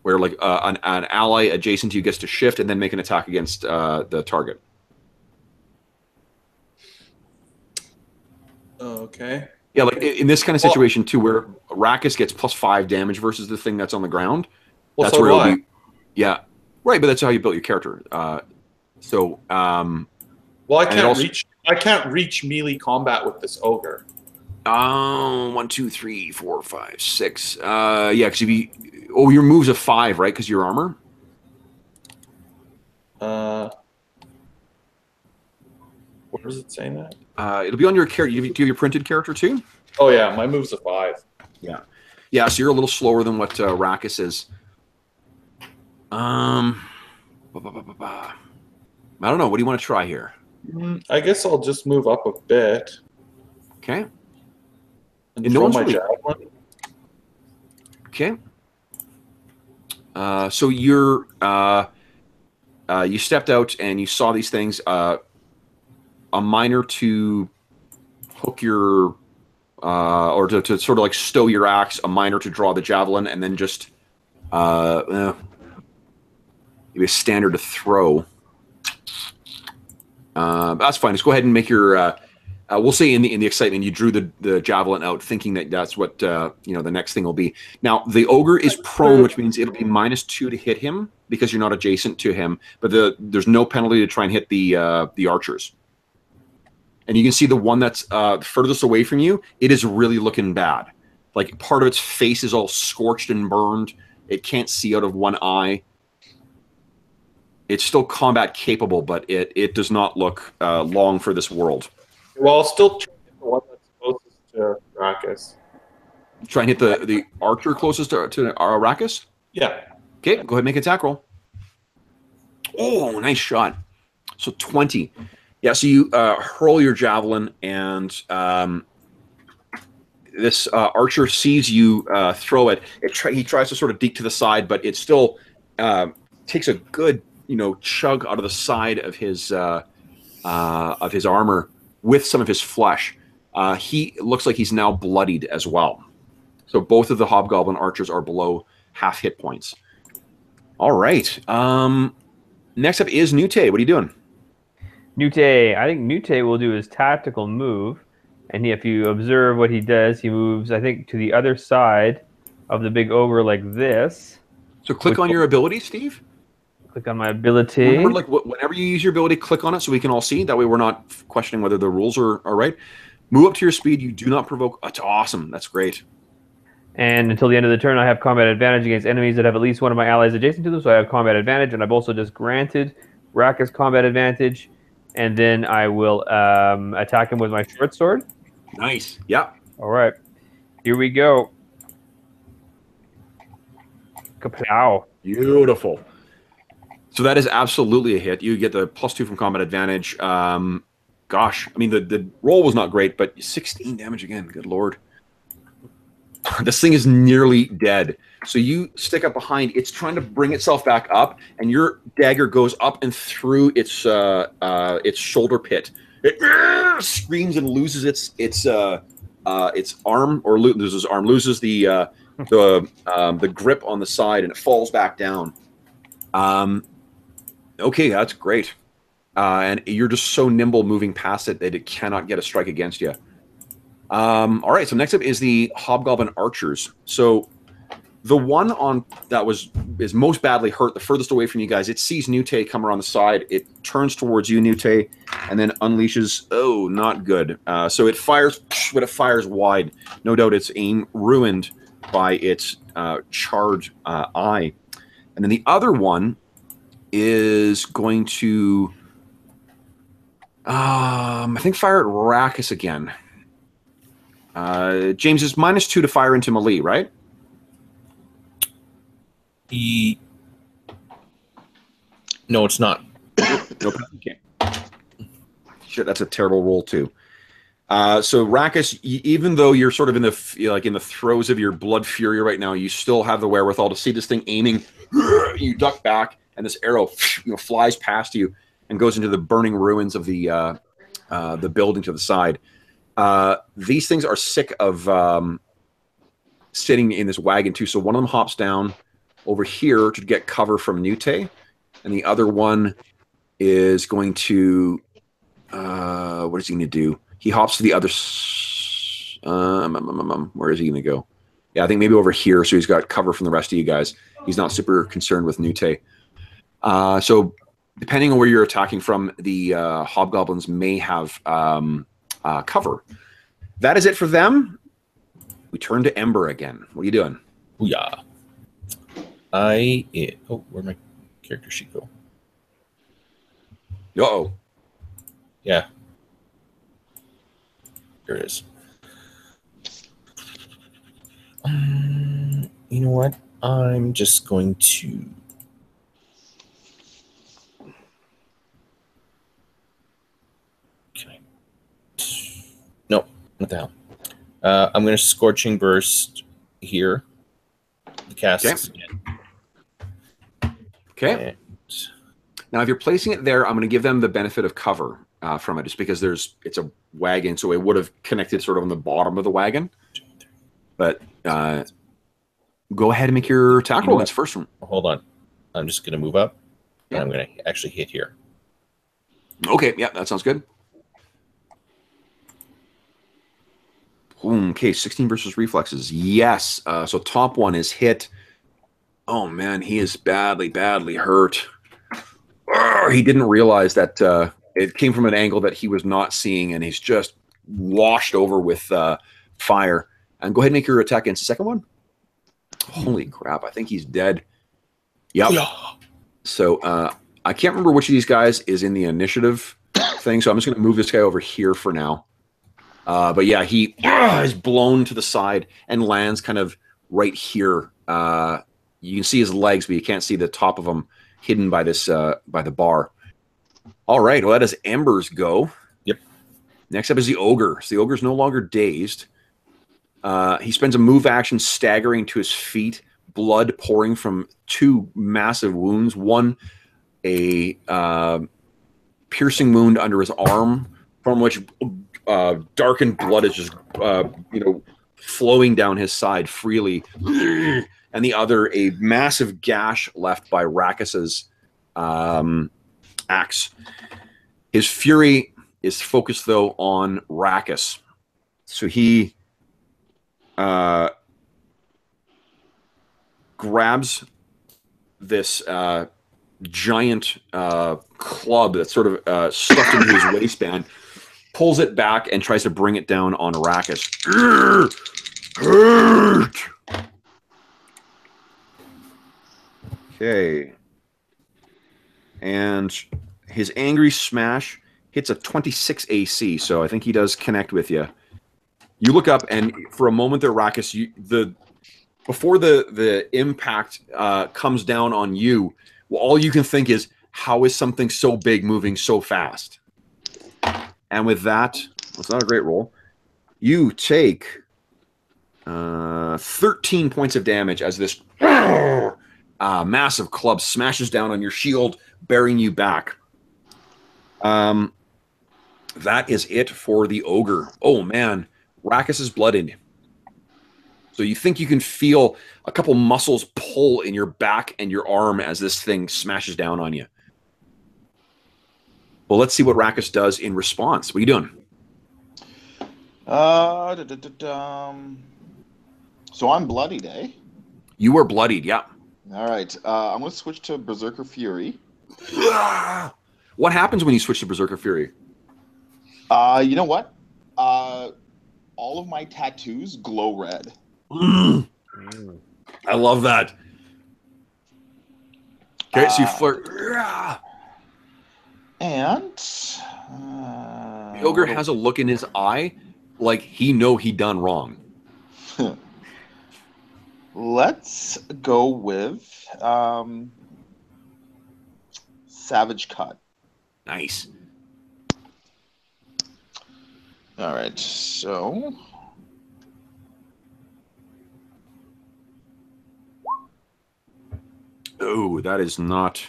where like an ally adjacent to you gets to shift and then make an attack against the target. Okay. Yeah, like in this kind of situation too, where Arrakis gets +5 damage versus the thing that's on the ground. Well, that's so where do it'll I. be. Yeah, right. But that's how you built your character. Well, I can't reach melee combat with this ogre. 1, 2, 3, 4, 5, 6. Yeah, because if you, your move's a 5, right? Because your armor. Where does it say that? It'll be on your character. Do you have your printed character too? Oh yeah, my move's a 5. Yeah, yeah. So you're a little slower than what Arrakis is. I don't know. What do you want to try here? I guess I'll just move up a bit. Okay. And throw my javelin. Okay. So you're you stepped out and you saw these things. A minor to hook your or to sort of like stow your axe. A minor to draw the javelin, and then just maybe a standard to throw. That's fine. Just go ahead and make your. We'll say in the excitement you drew the javelin out, thinking that that's what the next thing will be. Now the ogre is prone, which means it'll be -2 to hit him because you're not adjacent to him. But there's no penalty to try and hit the archers. And you can see the one that's furthest away from you. It is really looking bad. Like part of its face is all scorched and burned. It can't see out of one eye. It's still combat capable, but it does not look long for this world. Well, I'll still try to hit the one that's closest to Arrakis. Try and hit the archer closest to Arrakis? Yeah. Okay, go ahead and make an attack roll. Oh, nice shot. So 20. Yeah, so you hurl your javelin, and this archer sees you throw it. He tries to sort of deke to the side, but it still takes a good chug out of the side of his armor with some of his flesh. He looks like he's now bloodied as well. So both of the hobgoblin archers are below half hit points. All right. Next up is Nute. What are you doing? Nute. I think Nute will do his tactical move. And if you observe what he does, he moves, I think, to the other side of the big ogre like this. So click on your ability, Steve. Click on my ability. Remember, like whenever you use your ability, click on it so we can all see. That way we're not questioning whether the rules are right. Move up to your speed. You do not provoke. That's awesome. That's great. And until the end of the turn, I have combat advantage against enemies that have at least one of my allies adjacent to them. So I have combat advantage, and I've also just granted Raka's combat advantage. And then I will attack him with my short sword. Nice. Yeah. All right. Here we go. Kapow. Beautiful. So that is absolutely a hit. You get the +2 from combat advantage. Gosh, I mean, the roll was not great, but 16 damage again. Good Lord. This thing is nearly dead. So you stick up behind. It's trying to bring itself back up, and your dagger goes up and through its shoulder pit. It screams and loses its arm, or loses the grip on the side, and it falls back down. Okay, that's great. And you're just so nimble moving past it that it cannot get a strike against you. All right, so next up is the hobgoblin archers. So the one that is most badly hurt, the furthest away from you guys, it sees Nute come around the side. It turns towards you, Nute, and then unleashes. Oh, not good. So it fires, but it fires wide. No doubt its aim ruined by its charred eye. And then the other one is going to, I think, fire at Arrakis again. James, is -2 to fire into melee, right? No, it's not. Nope, you can't. Shit, that's a terrible roll too. So Rackus, even though you're sort of in the throes of your blood fury right now, you still have the wherewithal to see this thing aiming. You duck back, and this arrow flies past you and goes into the burning ruins of the building to the side. These things are sick of sitting in this wagon too. So one of them hops down over here to get cover from Nute, and the other one is going to what is he going to do? He hops to the other. Where is he going to go? Yeah, I think maybe over here. So he's got cover from the rest of you guys. He's not super concerned with Nute. So depending on where you're attacking from, the hobgoblins may have cover. That is it for them. We turn to Ember again. What are you doing? Booyah. Where'd my character sheet go? Uh-oh. Yeah. Here it is. You know what? I'm just going to... No, what the hell? I'm going to Scorching Burst here. Cast again. Okay. Now, if you're placing it there, I'm going to give them the benefit of cover from it, just because it's a wagon, so it would have connected sort of on the bottom of the wagon. But go ahead and make your attack roll. That's first one. Hold on. I'm just going to move up, and I'm going to actually hit here. Okay, yeah, that sounds good. Okay, 16 versus reflexes. Yes. So top one is hit. Oh, man, he is badly, badly hurt. He didn't realize that it came from an angle that he was not seeing, and he's just washed over with fire. And go ahead and make your attack against the second one. Holy crap, I think he's dead. Yep. Yeah. So I can't remember which of these guys is in the initiative thing, so I'm just going to move this guy over here for now. But yeah, he is blown to the side and lands kind of right here. You can see his legs, but you can't see the top of them hidden by this by the bar. All right, well, that is Ember's go. Yep. Next up is the Ogre. So the Ogre's no longer dazed. He spends a move action staggering to his feet, blood pouring from two massive wounds. One, a piercing wound under his arm, from which darkened blood is just flowing down his side freely. And the other, a massive gash left by Rackus's axe. His fury is focused, though, on Rackus. So he grabs this giant club that's sort of stuffed into his waistband, pulls it back, and tries to bring it down on Rackus. Hurt! Okay. And his angry smash hits a 26 AC, so I think he does connect with you. You look up, and for a moment there, Rackus, before the impact comes down on you, well, all you can think is, how is something so big moving so fast? And with that, it's not a great roll. You take 13 points of damage as this massive club smashes down on your shield, bearing you back. That is it for the Ogre. Oh, man. Rackus is blooded. So you think you can feel a couple muscles pull in your back and your arm as this thing smashes down on you. Well, let's see what Rackus does in response. What are you doing? So I'm bloodied, eh? You are bloodied, yeah. All right. I'm going to switch to Berserker Fury. What happens when you switch to Berserker Fury? You know what? All of my tattoos glow red. I love that. Okay, so you flirt. And the Ogre has a look in his eye like he done wrong. Let's go with Savage Cut. Nice. All right, so Oh, that is not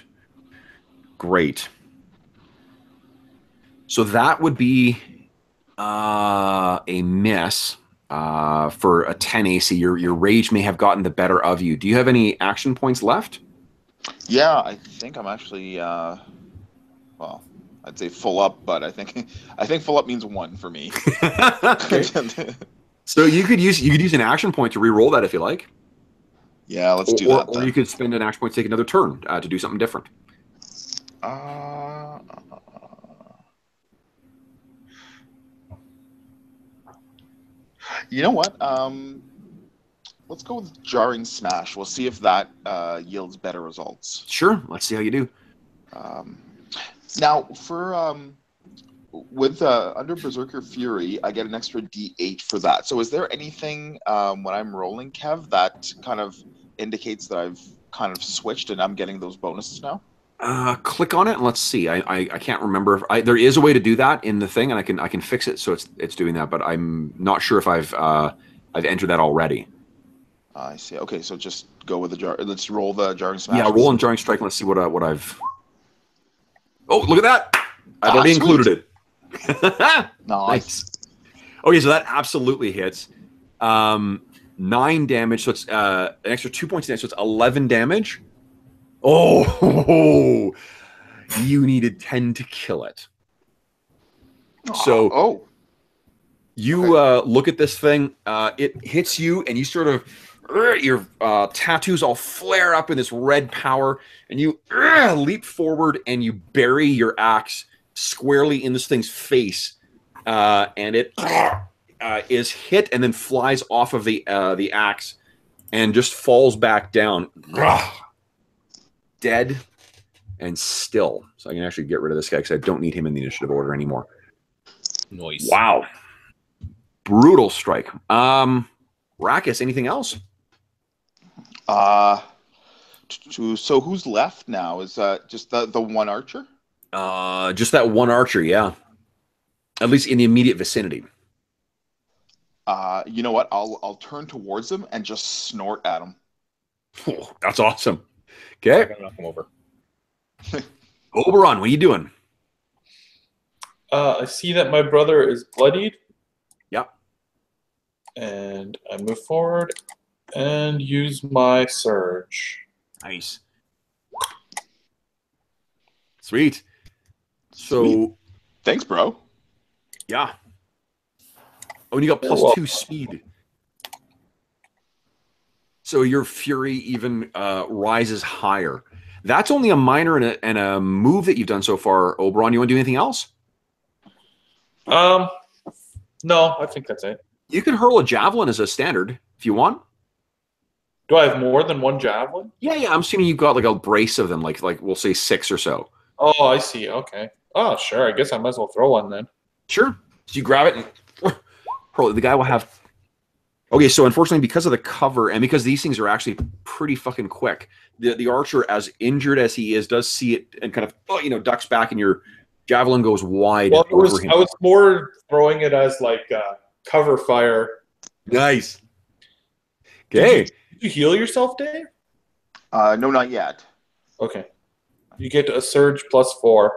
great. So that would be a miss for a 10 AC. Your rage may have gotten the better of you. Do you have any action points left? yeah, I think I'm actually well, I'd say full up, but I think full up means 1 for me. Okay. So you could use an action point to re-roll that if you like. Yeah, let's do that. Or you could spend an action point to take another turn to do something different. You know what? Let's go with Jarring Smash. We'll see if that yields better results. Sure. Let's see how you do. Now, for with under Berserker Fury, I get an extra D8 for that. So, is there anything when I'm rolling, Kev, that kind of indicates that I've kind of switched and I'm getting those bonuses now? Click on it and let's see. I can't remember. There is a way to do that in the thing, and I can fix it so it's doing that. But I'm not sure if I've entered that already. I see. Okay, so just go with the jar. Let's roll the Jarring Smash. Yeah, roll and Jarring Strike. And let's see what I've. Oh, look at that! I've already sweet. included it. Nice. Okay, so that absolutely hits. 9 damage, so it's an extra 2 points damage, so it's 11 damage. Oh, you needed 10 to kill it. So you look at this thing. It hits you, and you sort of your tattoos all flare up in this red power, and you leap forward and you bury your axe squarely in this thing's face, and it is hit and then flies off of the axe and just falls back down, dead and still. So I can actually get rid of this guy because I don't need him in the initiative order anymore. Noise. Wow. Brutal strike. Rackus, anything else? So who's left now? Is just the one archer? Just that one archer, yeah. At least in the immediate vicinity. You know what? I'll turn towards him and just snort at him. Oh, that's awesome. Okay. I'm gonna knock him over. Oberon, what are you doing? I see that my brother is bloodied. Yep. And I move forward and use my surge. Nice. Sweet. So, Sweet. Thanks, bro. Yeah. Oh, and you got plus 2 speed. So your fury even rises higher. That's only a minor and a move that you've done so far, Oberon. You want to do anything else? No, I think that's it. You can hurl a javelin as a standard if you want. Do I have more than one javelin? Yeah. I'm assuming you've got like a brace of them, like we'll say 6 or so. Oh, I see. Okay. Oh, sure. I guess I might as well throw one then. Sure. So you grab it and hurl it. The guy will have. Okay, so unfortunately, because of the cover and because these things are actually pretty fucking quick, the archer, as injured as he is, does see it and kind of ducks back, and your javelin goes wide over him. I was more throwing it as like cover fire. Nice. Okay. Did you heal yourself, Dave? No, not yet. Okay. You get a surge +4.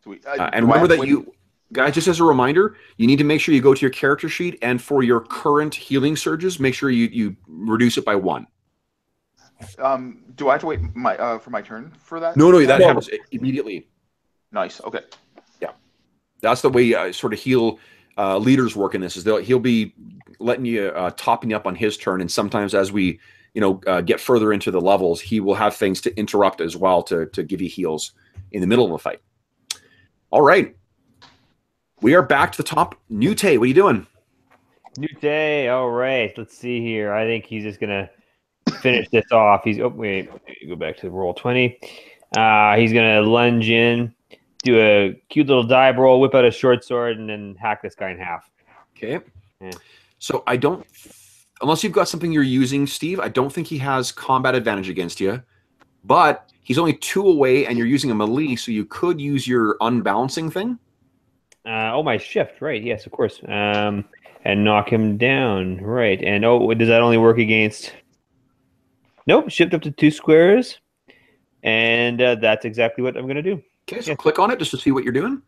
Sweet. And remember that you guys, just as a reminder, you need to make sure you go to your character sheet, and for your current healing surges, make sure you reduce it by 1. Do I have to wait for my turn for that? No, that happens immediately. Nice. Okay. Yeah, that's the way sort of heal leaders work in this. Is he'll be letting you topping you up on his turn, and sometimes as we get further into the levels, he will have things to interrupt as well to give you heals in the middle of a fight. All right. We are back to the top. Nute, what are you doing? Nute, all right. Let's see here. I think he's just going to finish this off. Wait, go back to roll 20. He's going to lunge in, do a cute little dive roll, whip out a short sword, and then hack this guy in half. Okay. Yeah. So I don't unless you've got something you're using, Steve, I don't think he has combat advantage against you. But he's only 2 away, and you're using a melee, so you could use your unbalancing thing. Oh, my shift, right? Yes, of course. And knock him down, right? And oh, does that only work against? Nope. Shift up to 2 squares, and that's exactly what I'm going to do. Okay, so click on it just to see what you're doing.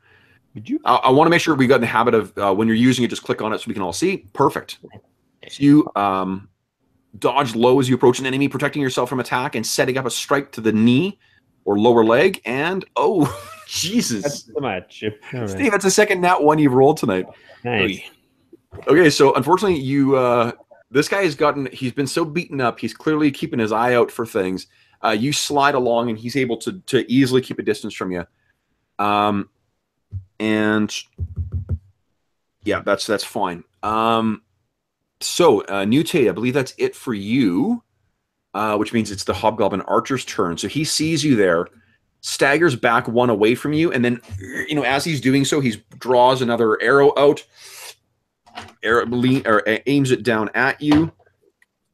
I want to make sure we got in the habit of when you're using it, just click on it so we can all see. Perfect. So you dodge low as you approach an enemy, protecting yourself from attack and setting up a strike to the knee or lower leg. And oh, Jesus. That's too much. Right. Steve, it's the second nat 1 you've rolled tonight. Nice. Okay, so unfortunately, this guy he's been so beaten up, he's clearly keeping his eye out for things. You slide along, and he's able to easily keep a distance from you. And yeah, that's fine. So, Newtate, I believe that's it for you, which means it's the Hobgoblin Archer's turn. So he sees you there, staggers back 1 away from you, and then, as he's doing so, he draws another arrow out, aims it down at you.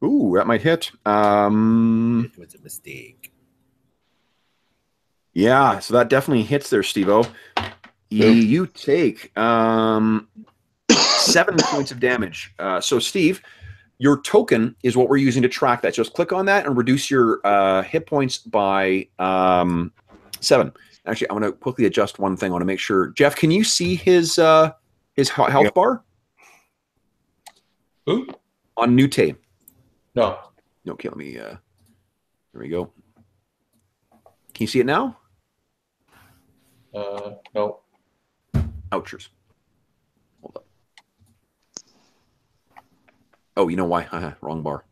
Ooh, that might hit. It was a mistake. Yeah, so that definitely hits there, Steve-O. You take 7 points of damage. So, Steve, your token is what we're using to track that. Just click on that and reduce your hit points by 7. Actually, I'm going to quickly adjust one thing. I want to make sure. Jeff, can you see his health bar? Who? On Newtate. No. Okay, let me. There we go. Can you see it now? No. Ouchers. Hold up. Oh, you know why? Wrong bar.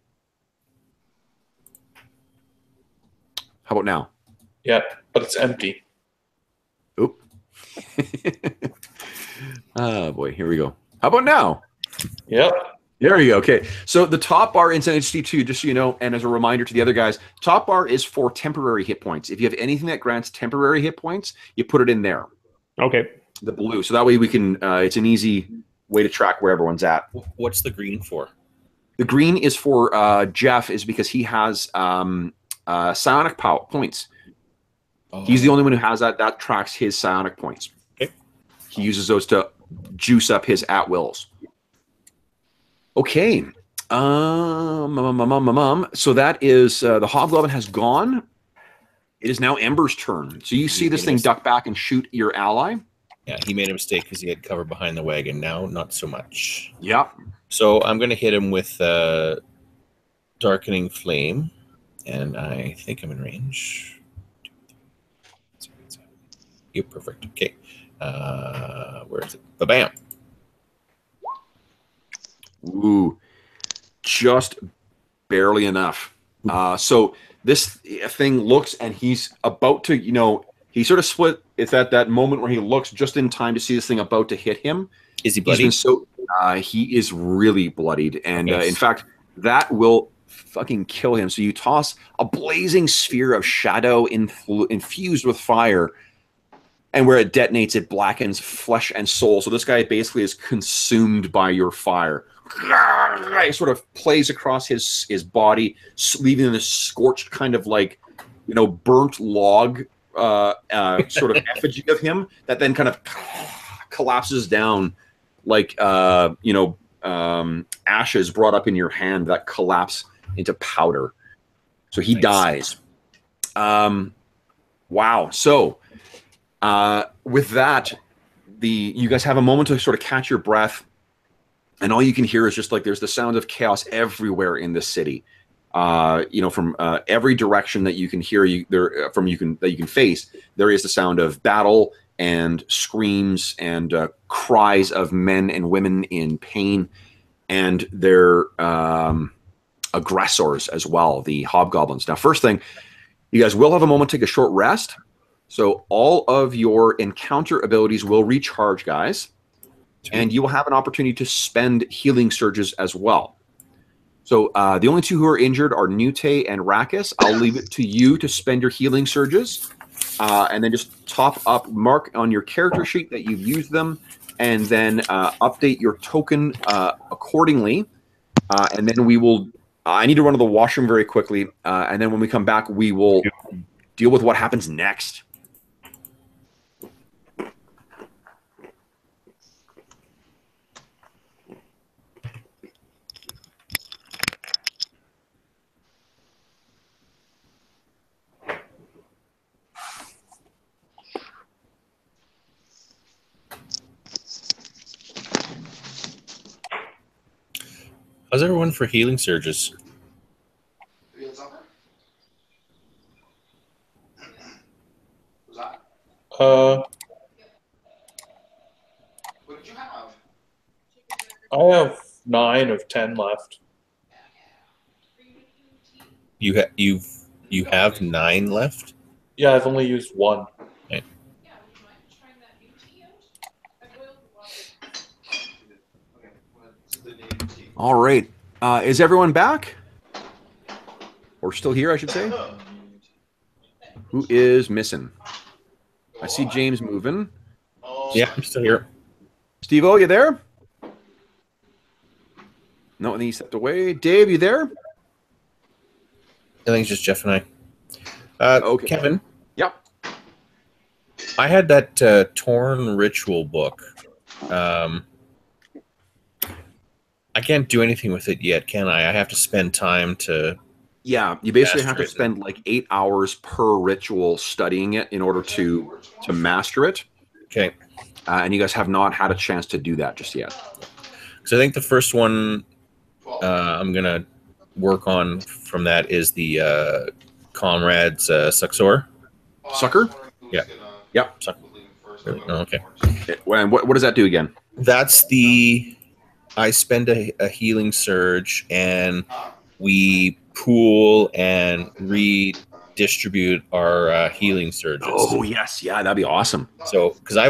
How about now? Yeah, but it's empty. Oop. Oh, boy. Here we go. How about now? Yep. There you go. Okay. So the top bar in HD2, just so you know, and as a reminder to the other guys, top bar is for temporary hit points. If you have anything that grants temporary hit points, you put it in there. Okay. The blue. So that way we can, it's an easy way to track where everyone's at. What's the green for? The green is for Jeff, is because he has psionic points. Oh. He's the only one who has that. That tracks his psionic points. Okay. He uses those to juice up his at-wills. Okay. So that is the Hobgoblin has gone. It is now Ember's turn. So you see this thing duck back and shoot your ally. Yeah, he made a mistake because he had cover behind the wagon. Now, not so much. Yep. So I'm going to hit him with Darkening Flame, and I think I'm in range. 2, 3, 7. Yep, perfect. Okay. Where is it? Ba-bam. Ooh, just barely enough. So this thing looks, and he's about to, he sort of split. It's at that moment where he looks just in time to see this thing about to hit him. Is he bloody? He is really bloodied, and in fact, that will fucking kill him. So you toss a blazing sphere of shadow infused with fire, and where it detonates, it blackens flesh and soul. So this guy basically is consumed by your fire. It sort of plays across his body, leaving this scorched kind of like, burnt log sort of effigy of him that then kind of collapses down like, ashes brought up in your hand that collapse into powder. So he dies. Wow. So with that, you guys have a moment to sort of catch your breath. And all you can hear is just like there's the sound of chaos everywhere in the city. From every direction that you can hear, that you can face, there is the sound of battle and screams and cries of men and women in pain, and their aggressors as well, the hobgoblins. Now, first thing, you guys will have a moment to take a short rest. So all of your encounter abilities will recharge, guys. And you will have an opportunity to spend healing surges as well. So the only 2 who are injured are Newtate and Rakis. I'll leave it to you to spend your healing surges. And then just mark on your character sheet that you've used them. And then update your token accordingly. and then we will. I need to run to the washroom very quickly, and then when we come back, we will deal with what happens next. How's everyone for healing surges? What did you have? I have 9 of 10 left. You have 9 left? Yeah, I've only used 1. Okay. All right. Is everyone back? Or still here, I should say? Who is missing? I see James moving. Yeah, I'm still here. Steve-O, you there? No, and he stepped away. Dave, you there? I think it's just Jeff and I. Okay. Kevin? Yep. I had that Torn Ritual book. I can't do anything with it yet, can I? I have to spend time to... Yeah, you basically have master to it. spend like 8 hours per ritual studying it in order to master it. Okay. And you guys have not had a chance to do that just yet. So I think the first one I'm going to work on from that is the Comrades Suxor. Sucker? Yeah. Yep. Oh, okay. What does that do again? That's the... I spend a healing surge, and we pool and redistribute our healing surges. Oh, yes. Yeah, that'd be awesome. So, because I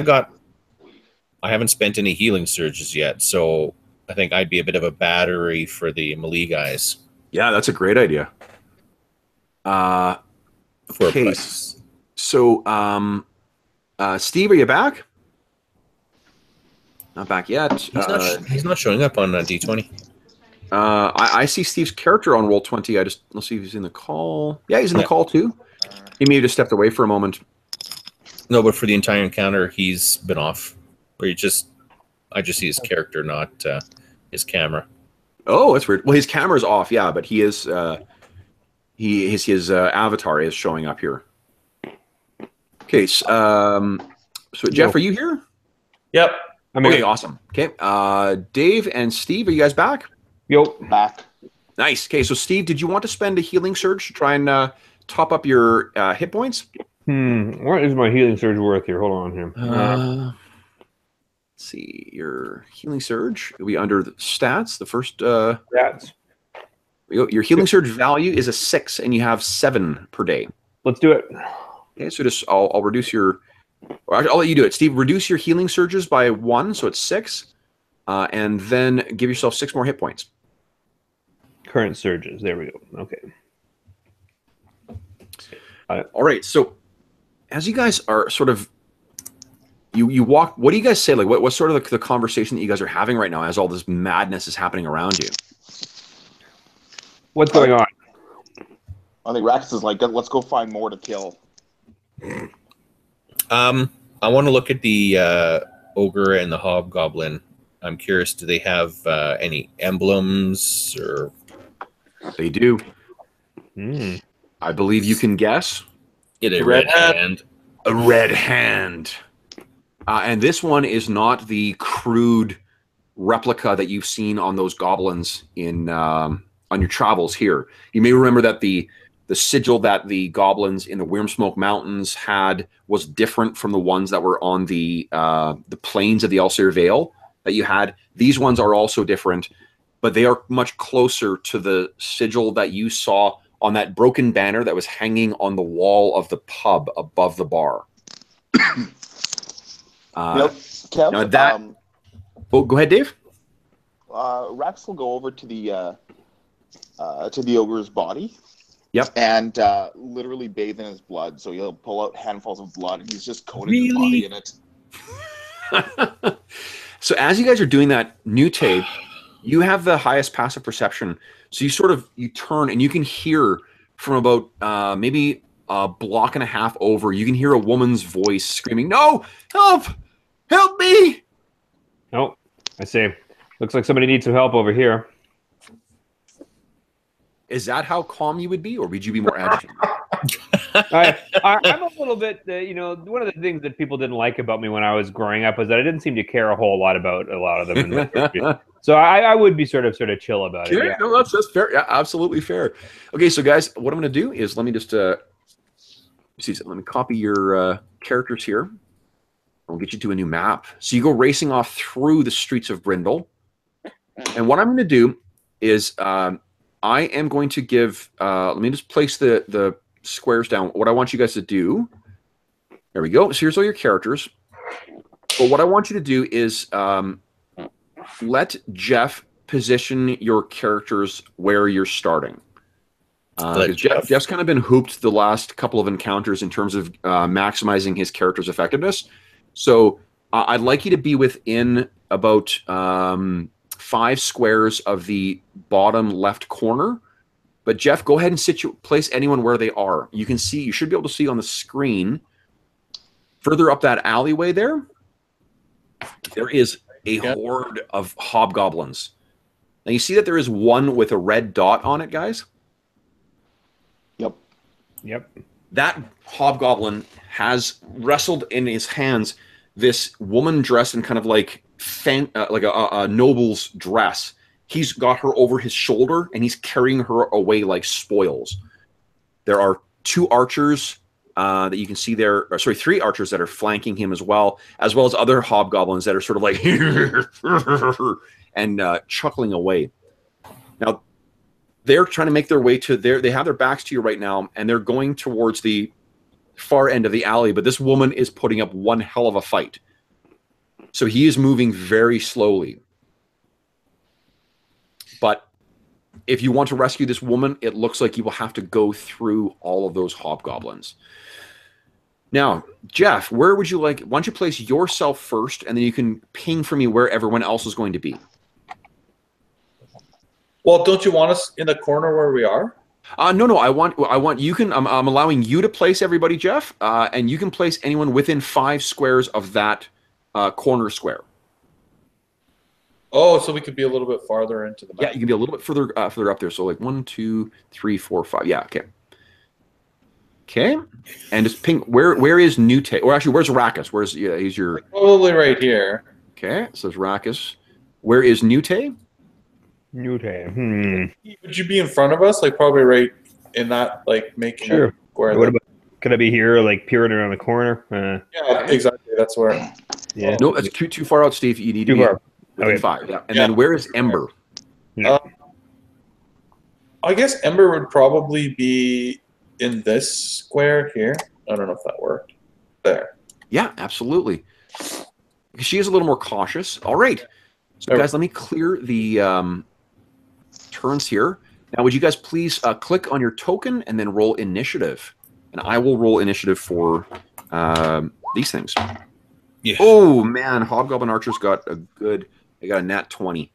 haven't spent any healing surges yet, so I think I'd be a bit of a battery for the melee guys. Yeah, that's a great idea. Okay. So, Steve, are you back? Not back yet. He's not showing up on D20. I see Steve's character on Roll20. Let's see if he's in the call. Yeah, he's in the call too. He may have just stepped away for a moment. No, but for the entire encounter, he's been off. Or I just see his character, not his camera. Oh, that's weird. Well, his camera's off, yeah, but he is. His avatar is showing up here. Okay, so Jeff, are you here? Yep. Okay, awesome. Okay, Dave and Steve, are you guys back? Yo. Back. Nice. Okay, so Steve, did you want to spend a healing surge to try and top up your hit points? What is my healing surge worth here? Hold on here. Let's see. Your healing surge will be under the stats. The first stats. Your healing surge value is a 6, and you have 7 per day. Let's do it. Okay, so I'll reduce your. I'll let you do it, Steve. Reduce your healing surges by 1, so it's 6, and then give yourself 6 more hit points. Current surges. There we go. Okay. All right. So, as you guys are sort of, you walk. What do you guys say? Like, what's sort of the conversation that you guys are having right now as all this madness is happening around you? What's going on? I think Rax is like, let's go find more to kill. I want to look at the ogre and the hobgoblin. I'm curious, do they have any emblems or? They do. I believe you can guess. A red hand. A red hand. And this one is not the crude replica that you've seen on those goblins in on your travels here. You may remember that the sigil that the goblins in the Wyrmsmoke Mountains had was different from the ones that were on the plains of the Elsyr Vale that you had. These ones are also different, but they are much closer to the sigil that you saw on that broken banner that was hanging on the wall of the pub above the bar. Kev, now that, go ahead, Dave. Rax will go over to the ogre's body. Yep. And literally bathe in his blood. So he'll pull out handfuls of blood, and he's just coating his body in it. So as you guys are doing that, Nute, You have the highest passive perception, so you turn and you can hear from about maybe a block and a half over. You can hear a woman's voice screaming, "No, help! Help me!" Oh, I see. Looks like somebody needs some help over here. Is that how calm you would be, or would you be more agitated? I'm a little bit, one of the things that people didn't like about me when I was growing up was that I didn't seem to care a whole lot about a lot of them. So I would be sort of chill about it. Yeah. No, that's fair. Yeah, absolutely fair. Okay, so guys, what I'm going to do is let me just let me copy your characters here. I'll get you to a new map. So you go racing off through the streets of Brindol, and what I'm going to do is I am going to give. Let me just place the squares down. What I want you guys to do. There we go. So here's all your characters. But what I want you to do is let Jeff position your characters where you're starting. Jeff's kind of been hooped the last couple of encounters in terms of maximizing his character's effectiveness. So I'd like you to be within about 5 squares of the bottom left corner. But Jeff, go ahead and place anyone where they are. You should be able to see on the screen further up that alleyway there. There is a horde of hobgoblins. Now you see that there is one with a red dot on it, guys? Yep. That hobgoblin has wrestled in his hands this woman dressed in kind of like a noble's dress. He's got her over his shoulder, and he's carrying her away like spoils. There are 2 archers that you can see there. 3 archers that are flanking him as well as other hobgoblins that are sort of like and chuckling away. Now, they're trying to make their way to they have their backs to you right now, and they're going towards the far end of the alley, but this woman is putting up one hell of a fight. So he is moving very slowly. But if you want to rescue this woman, it looks like you will have to go through all of those hobgoblins. Now, Jeff, where would you like? Why don't you place yourself first, and then you can ping for me where everyone else is going to be. Well, don't you want us in the corner where we are? No. I want you can. I'm allowing you to place everybody, Jeff, and you can place anyone within 5 squares of that corner square. Oh, so we could be a little bit farther into the map. Yeah, you can be a little bit further up there. So like 1, 2, 3, 4, 5. Yeah, okay. Okay, and just ping. Where is Nute? Or actually, where's Rakus? He's your probably right here. Okay, so it's Rakus. Where is Nute? Nute. Would you be in front of us? Like probably right in that making sure. Where what about? Could I be here, like peering around the corner? Yeah, exactly. That's where. Yeah. No, that's too far out, Steve. You need to be within 5. Yeah. And then where is Ember? I guess Ember would probably be in this square here. I don't know if that worked. There. Yeah, absolutely. She is a little more cautious. All right. So, guys, let me clear the turns here. Now, would you guys please click on your token and then roll initiative? And I will roll initiative for these things. Yeah. Oh, man. Hobgoblin Archer's got they got a nat 20.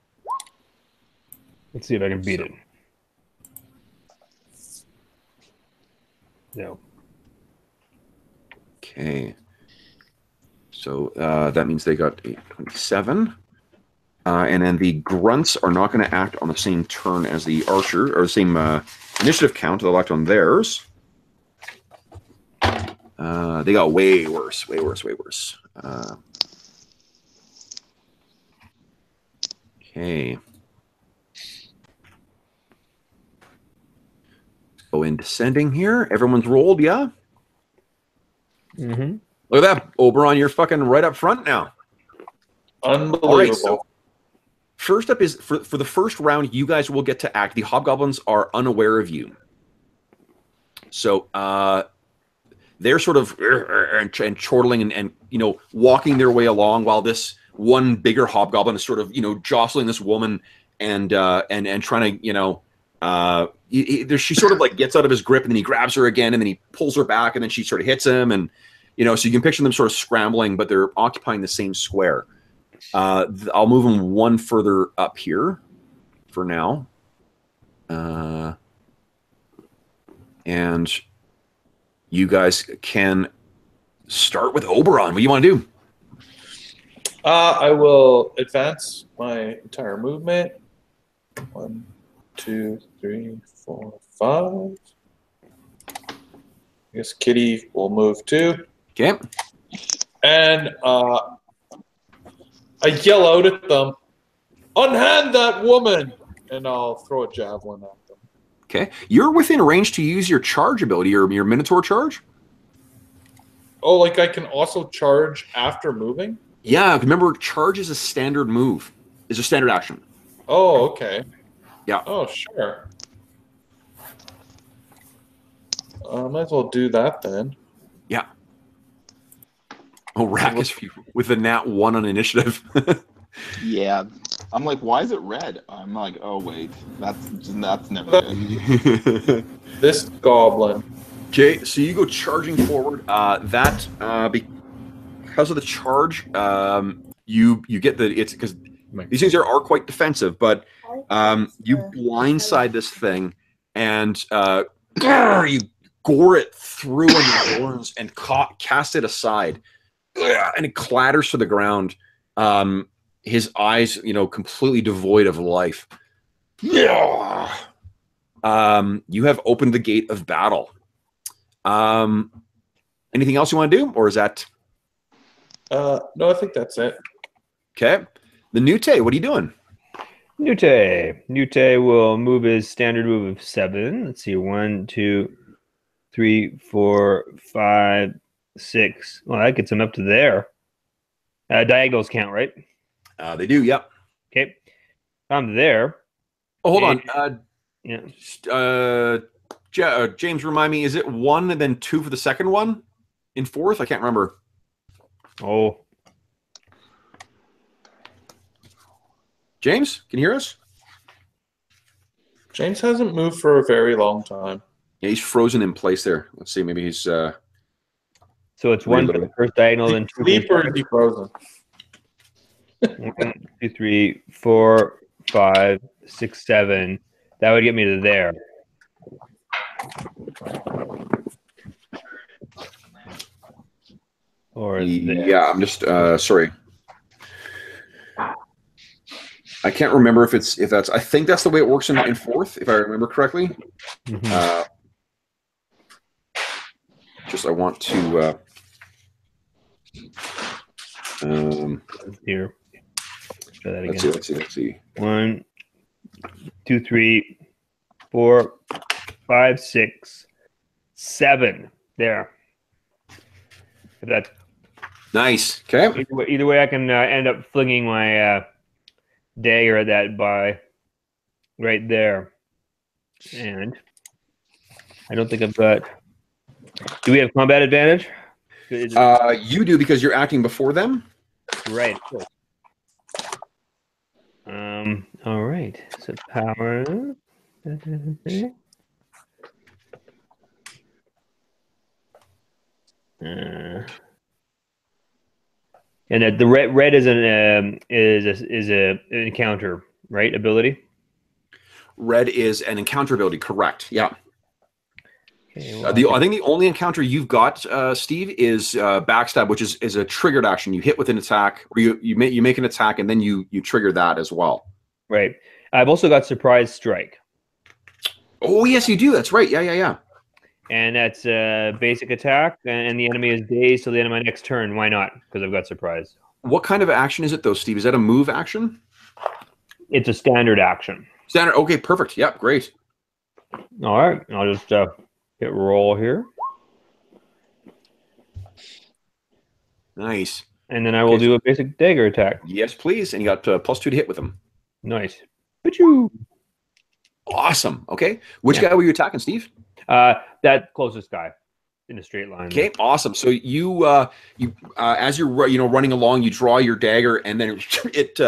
Let's see if I can beat it. No. Okay. So that means they got 27. And then the grunts are not going to act on the same turn as the archer, or the same initiative count. They'll act on theirs. They got way worse. Okay. Go in descending here. Everyone's rolled, yeah? Mm-hmm. Look at that, Oberon. You're fucking right up front now. Unbelievable. All right, so first up is, for the first round, you guys will get to act. The hobgoblins are unaware of you. So they're sort of and chortling and walking their way along while this one bigger hobgoblin is sort of jostling this woman and trying to she sort of like gets out of his grip, and then he grabs her again, and then he pulls her back, and then she sort of hits him, and so you can picture them sort of scrambling, but they're occupying the same square. I'll move them one further up here. for now. And you guys can start with Oberon. What do you want to do? I will advance my entire movement. 1, 2, 3, 4, 5. I guess Kitty will move too. Okay. And I yell out at them, "Unhand that woman!" And I'll throw a javelin at them. Okay. You're within range to use your charge ability, your Minotaur charge. Oh, like I can also charge after moving? Yeah, remember, charge is a standard move. Is a standard action. Oh, okay. Yeah. Oh, sure. Might as well do that then. Yeah. Oh, Rakus with the nat 1 on initiative. Yeah. I'm like, why is it red? I'm like, oh wait, that's never good. This goblin. Okay, so you go charging forward. Because of the charge, you get it's because these things are quite defensive, but you blindside this thing and you gore it through on your horns and cast it aside, and it clatters to the ground. His eyes, completely devoid of life. You have opened the gate of battle. Anything else you want to do, or is that? No, I think that's it. Okay. The Nute, what are you doing? Nute will move his standard move of 7. Let's see, 1, 2, 3, 4, 5, 6. Well, that gets him up to there. Diagonals count, right? They do, yep. Okay. I'm there. Oh, hold on. Yeah. James, remind me, is it 1 and then 2 for the second one? In 4th? I can't remember. Oh. James, can you hear us? James hasn't moved for a very long time. Yeah, he's frozen in place there. Let's see, maybe he's... So it's 1 for the first diagonal, then 2 Sleep or defrozen? 1, 2, 3, 4, 5, 6, 7. That would get me to there. Or there. Yeah, I'm just sorry. I can't remember if that's. I think that's the way it works in 4th, if I remember correctly. Mm-hmm. I want to. Here. Try that again. Let's see. 1, 2, 3, 4, 5, 6, 7. There. That. Nice. Okay. Either way, I can end up flinging my dagger at that by right there. And I don't think I've got. Do we have combat advantage? You do because you're acting before them. Right. All right. So power. And that the red is an encounter, right? Ability. Red is an encounter ability, correct? Yeah. Okay, well, I think the only encounter you've got, Steve, is backstab, which is a triggered action. You hit with an attack, or you make an attack, and then you trigger that as well. Right. I've also got surprise strike. Oh yes, you do. That's right. Yeah. And that's a basic attack, and the enemy is dazed till the end of my next turn. Why not? Because I've got surprise. What kind of action is it, though, Steve? Is that a move action? It's a standard action. Standard. Okay, perfect. Yep, great. All right. I'll just hit roll here. Nice. And then I will do a basic dagger attack. Yes, please. And you got +2 to hit with them. Nice. Achoo. Awesome. Okay. Which guy were you attacking, Steve? That closest guy in a straight line. Okay, awesome. So you as you're running along, you draw your dagger, and then it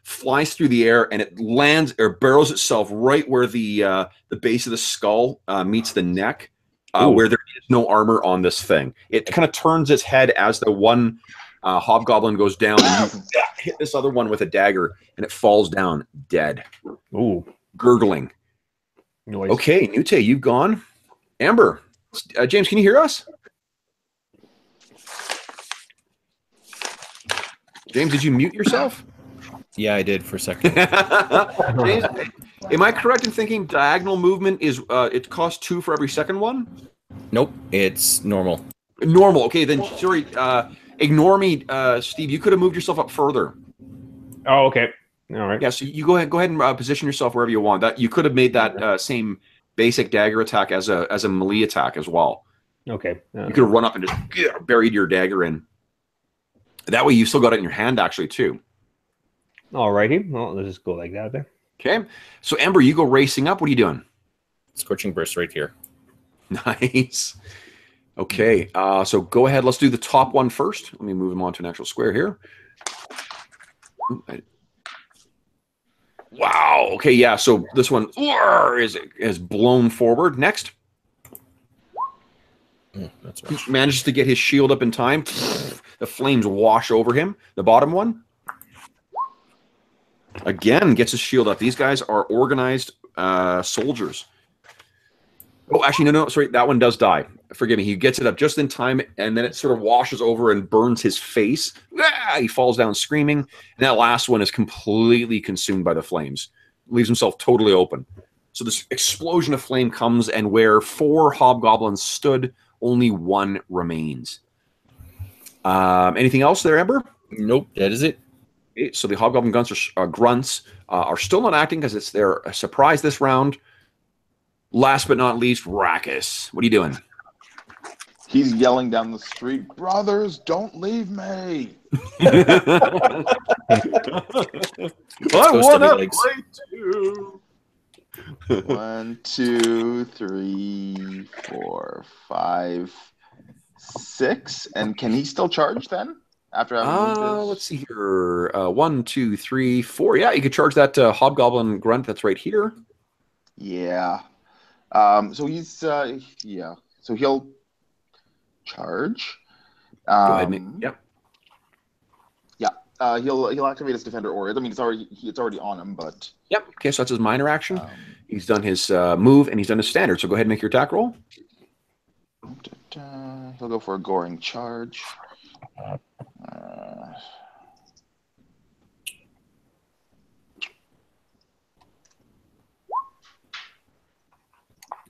flies through the air, and it lands or barrels itself right where the base of the skull meets the neck, where there is no armor on this thing. It kind of turns its head as the one hobgoblin goes down, and you hit this other one with a dagger, and it falls down dead. Ooh. gurgling. Noise. Okay, Nute, you've gone. Amber, James, can you hear us? James, did you mute yourself? Yeah, I did for a second. James, am I correct in thinking diagonal movement is it costs 2 for every second one? Nope, it's normal. Normal. Okay, then sorry. Ignore me, Steve. You could have moved yourself up further. Oh, okay. All right. Yeah. So you go ahead and position yourself wherever you want. That you could have made that same basic dagger attack as a melee attack as well. Okay. You could have run up and just buried your dagger in. That way, you still got it in your hand actually too. Alrighty. Well, let's just go like that then. Okay. So Ember, you go racing up. What are you doing? Scorching burst right here. Nice. Okay. So go ahead. Let's do the top one first. Let me move him onto an actual square here. Ooh, wow. Okay. Yeah. So this one is blown forward. Next. That's right. He manages to get his shield up in time. The flames wash over him. The bottom one. Again, gets his shield up. These guys are organized soldiers. Oh, actually, no. Sorry, that one does die. Forgive me. He gets it up just in time, and then it sort of washes over and burns his face. Ah, he falls down screaming. And that last one is completely consumed by the flames. Leaves himself totally open. So this explosion of flame comes, and where 4 hobgoblins stood, only 1 remains. Anything else there, Ember? Nope, that is it. Okay, so the hobgoblin grunts are still not acting because it's their surprise this round. Last but not least, Rackus. What are you doing? He's yelling down the street, "Brothers, don't leave me!" I want to play too. 1, 2, 3, 4, 5, 6. And can he still charge then? After having moved his... Let's see here. 1, 2, 3, 4. Yeah, you could charge that hobgoblin grunt that's right here. Yeah. So he's yeah. So he'll charge. Go ahead, mate. Yep. Yeah. He'll activate his defender aura. I mean, it's already on him, but yep. Okay, so that's his minor action. He's done his move and he's done his standard. So go ahead and make your attack roll. He'll go for a goring charge.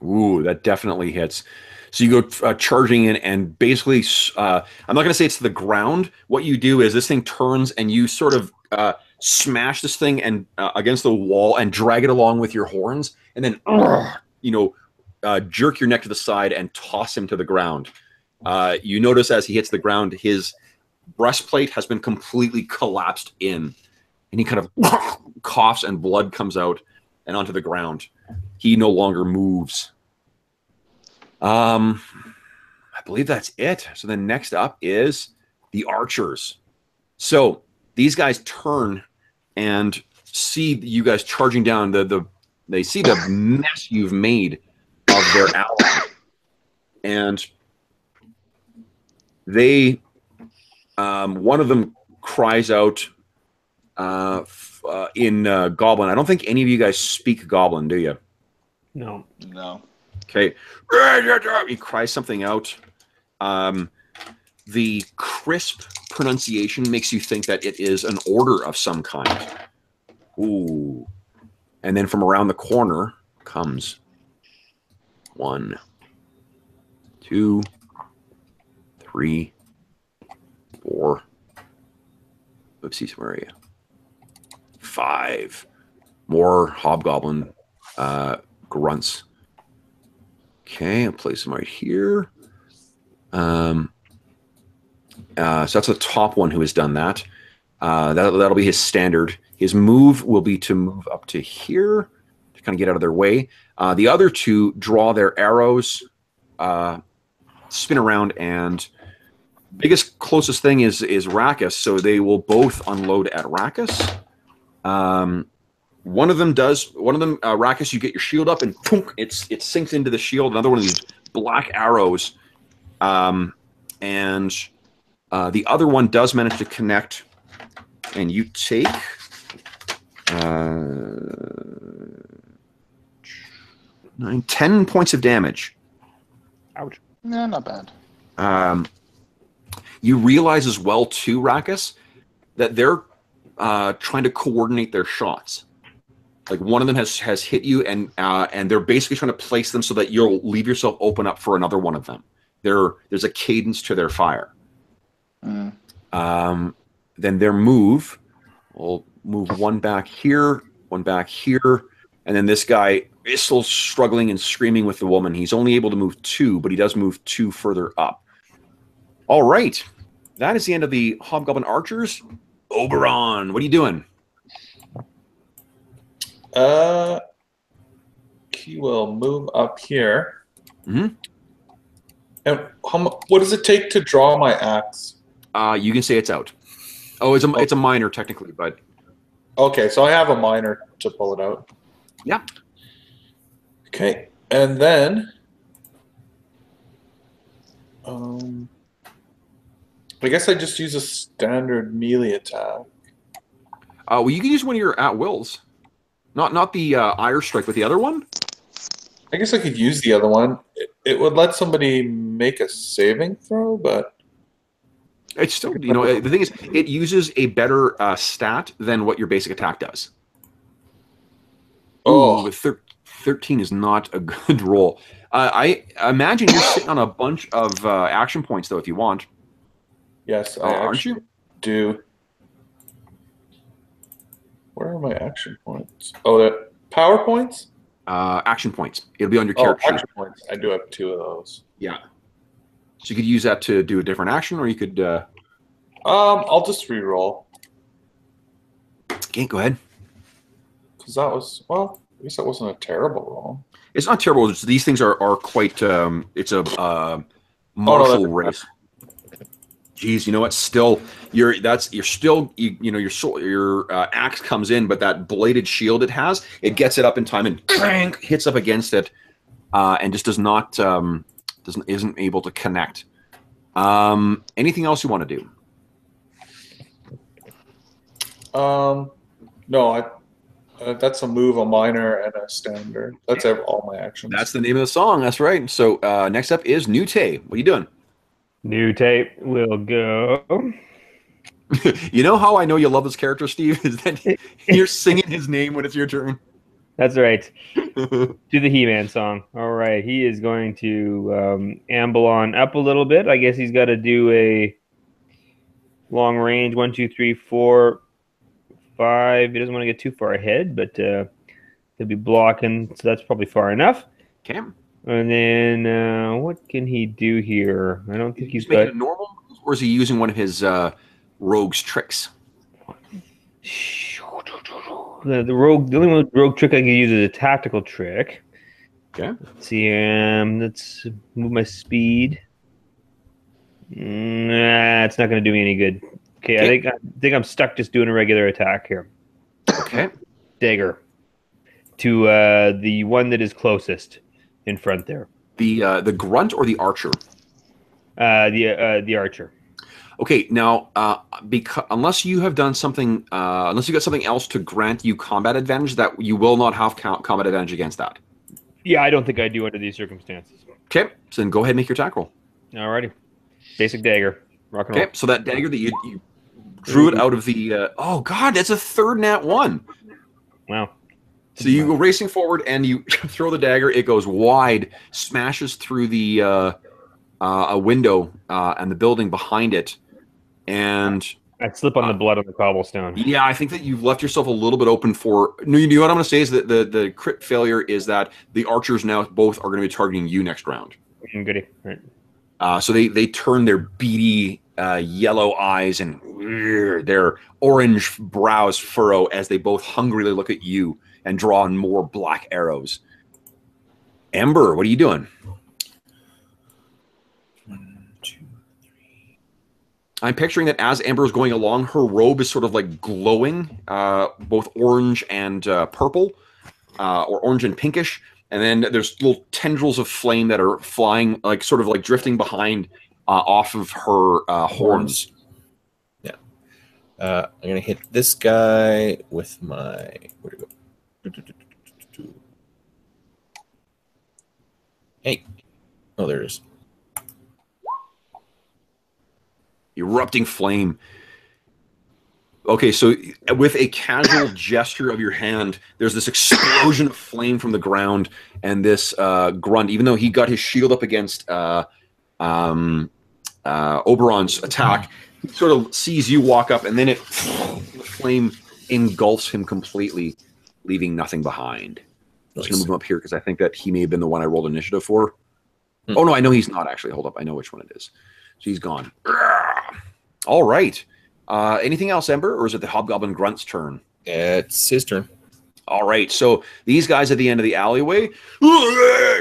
Ooh, that definitely hits. So you go charging in, and basically, I'm not going to say it's to the ground. What you do is this thing turns, and you sort of smash this thing and against the wall and drag it along with your horns, and then jerk your neck to the side and toss him to the ground. You notice as he hits the ground, his breastplate has been completely collapsed in, and he kind of coughs and blood comes out and onto the ground. He no longer moves. I believe that's it. So then next up is the archers. So these guys turn and see you guys charging down. They see the mess you've made of their ally, and they one of them cries out in Goblin. I don't think any of you guys speak Goblin, do you? No. Okay. He cries something out. The crisp pronunciation makes you think that it is an order of some kind. Ooh. And then from around the corner comes 1, 2, 3, 4. Oopsies, where are you? 5. More hobgoblin grunts. Okay, I'll place them right here. So that's the top one who has done that. That'll be his standard. His move will be to move up to here to kind of get out of their way. The other 2 draw their arrows, spin around, and closest thing is Rackus, so they will both unload at Rackus. One of them, Rackus, you get your shield up and boom, it sinks into the shield. Another one of these black arrows. And the other one does manage to connect, and you take 9, 10 points of damage. Ouch. No, not bad. You realize as well, too, Rakus, that they're trying to coordinate their shots. Like one of them has hit you, and they're basically trying to place them so that you'll leave yourself open up for another one of them. There's a cadence to their fire. Mm. Then their move, we'll move one back here, and then this guy is still struggling and screaming with the woman. He's only able to move 2, but he does move 2 further up. All right. That is the end of the Hobgoblin Archers. Oberon, what are you doing? He will move up here. Mm-hmm. And what does it take to draw my axe? You can say it's out. Oh, it's a minor technically, but okay, so I have a minor to pull it out. Yeah. Okay, and then I guess I just use a standard melee attack. Well, you can use one of your at-wills. Not the Ire Strike, but the other one? I guess I could use the other one. It would let somebody make a saving throw, but... It's still, the thing is, it uses a better stat than what your basic attack does. Oh. Ooh, 13 is not a good roll. I imagine you're sitting on a bunch of action points, though, if you want. Yes, I aren't you? Do. Where are my action points? Oh, the power points? Action points. It'll be on your character sheet. Action points. I do have 2 of those. Yeah. So you could use that to do a different action, or you could... I'll just re-roll. Okay, go ahead. Because that was... Well, I guess that wasn't a terrible roll. It's not terrible. These things are quite... it's a martial race. Jeez, you know what? Still, your axe comes in, but that bladed shield it has, it gets it up in time and bang, hits up against it, and just does not isn't able to connect. Anything else you want to do? No, that's a move, a minor, and a standard. That's all my actions. That's the name of the song. That's right. So next up is Nute. What are you doing? Nute will go. You know how I know you love this character, Steve? Is that you're singing his name when it's your turn. That's right. To the He-Man song. All right. He is going to amble on up a little bit. I guess he's got to do a long range. 1, 2, 3, 4, 5. He doesn't want to get too far ahead, but he'll be blocking, so that's probably far enough. Okay. And then what can he do here? I don't think he's got... making a normal move, or is he using one of his rogue's tricks? The only rogue trick I can use is a tactical trick. Okay. Let's see. Let's move my speed. Nah, it's not going to do me any good. Okay, I think I'm stuck just doing a regular attack here. Okay. Dagger to the one that is closest in front there. The grunt or the archer? The archer. Okay, now unless you have done something, unless you got something else to grant you combat advantage, that you will not have combat advantage against that. Yeah, I don't think I do under these circumstances. Okay, so then go ahead and make your attack roll. Alrighty, basic dagger. Rock and roll. Okay, so that dagger that you drew it out of the. Oh God, that's a third nat 1. Wow. So you go racing forward and you throw the dagger. It goes wide, smashes through the a window and the building behind it. And I slip on the blood on the cobblestone. Yeah, I think that you've left yourself a little bit open for. No, you know what I'm going to say is that the crit failure is that the archers now both are going to be targeting you next round. Goody. Right. So they turn their beady yellow eyes and their orange brows furrow as they both hungrily look at you and draw on more black arrows. Ember, what are you doing? I'm picturing that as Amber is going along, her robe is sort of like glowing, both orange and purple, or orange and pinkish. And then there's little tendrils of flame that are flying, like sort of like drifting behind off of her horns. Yeah. I'm going to hit this guy with my... Where'd it go? Hey. Oh, there it is. Erupting flame. Okay, so with a casual gesture of your hand, there's this explosion of flame from the ground, and this grunt, even though he got his shield up against Oberon's attack, he sort of sees you walk up, and then the flame engulfs him completely, leaving nothing behind. I'm just going to move him up here because I think that he may have been the one I rolled initiative for. Oh, no, I know he's not, actually. Hold up. I know which one it is. So he's gone. All right. Anything else, Ember, or is it the Hobgoblin Grunt's turn? It's his turn. All right. So these guys at the end of the alleyway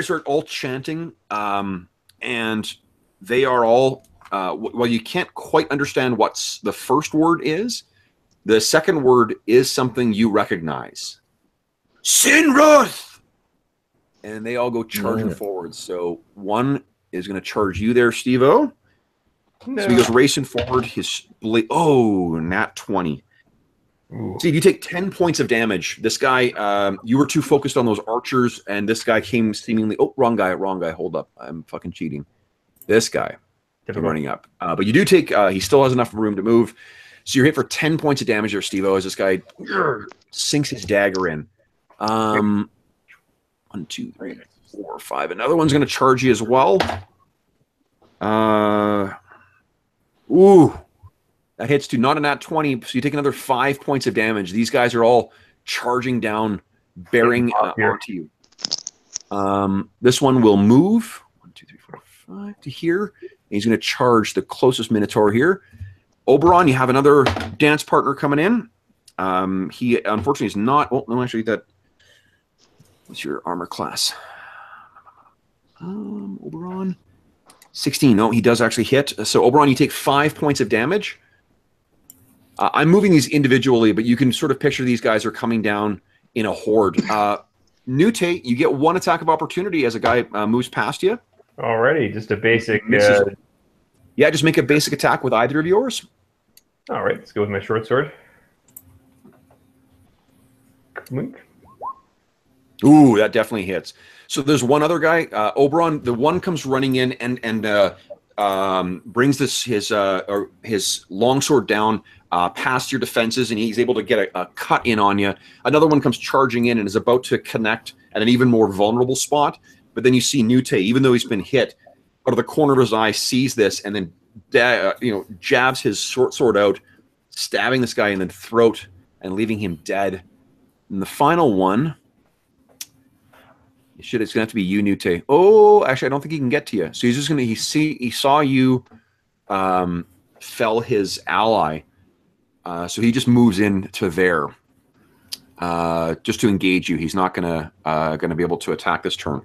start all chanting, and they are all, well, you can't quite understand what the first word is. The second word is something you recognize. Sinroth! And they all go charging forward. So one is going to charge you there, Steve-O. No. So he goes racing forward. His blade. Oh, nat 20. Ooh. Steve, you take 10 points of damage. This guy, you were too focused on those archers, and this guy came seemingly. Oh, wrong guy. Hold up. I'm fucking cheating. This guy came running up. But you do take. He still has enough room to move. So you're hit for 10 points of damage there, Steve-O, as this guy sinks his dagger in. 1, 2, 3, 4, 5. Another one's going to charge you as well. Ooh, that hits to not a nat 20, so you take another 5 points of damage. These guys are all charging down, bearing onto you. This one will move 1, 2, 3, 4, 5 to here. And he's going to charge the closest Minotaur here. Oberon, you have another dance partner coming in. He unfortunately is not. Oh no, actually, that. What's your armor class? Oberon. 16. No, he does actually hit. So, Oberon, you take 5 points of damage. I'm moving these individually, but you can sort of picture these guys are coming down in a horde. Nute, you get 1 attack of opportunity as a guy moves past you. Alrighty, just a basic... Yeah, just make a basic attack with either of yours. All right, let's go with my short sword. Ooh, that definitely hits. So there's one other guy, Oberon. The one comes running in and brings his longsword down past your defenses, and he's able to get a cut in on you. Another one comes charging in and is about to connect at an even more vulnerable spot. But then you see Nute, even though he's been hit, out of the corner of his eye, sees this and then jabs his short sword out, stabbing this guy in the throat and leaving him dead. And the final one. It's going to have to be you, Nute. Oh, actually, I don't think he can get to you. So he's just going to, he saw you fell his ally. So he just moves in to there just to engage you. He's not going to be able to attack this turn.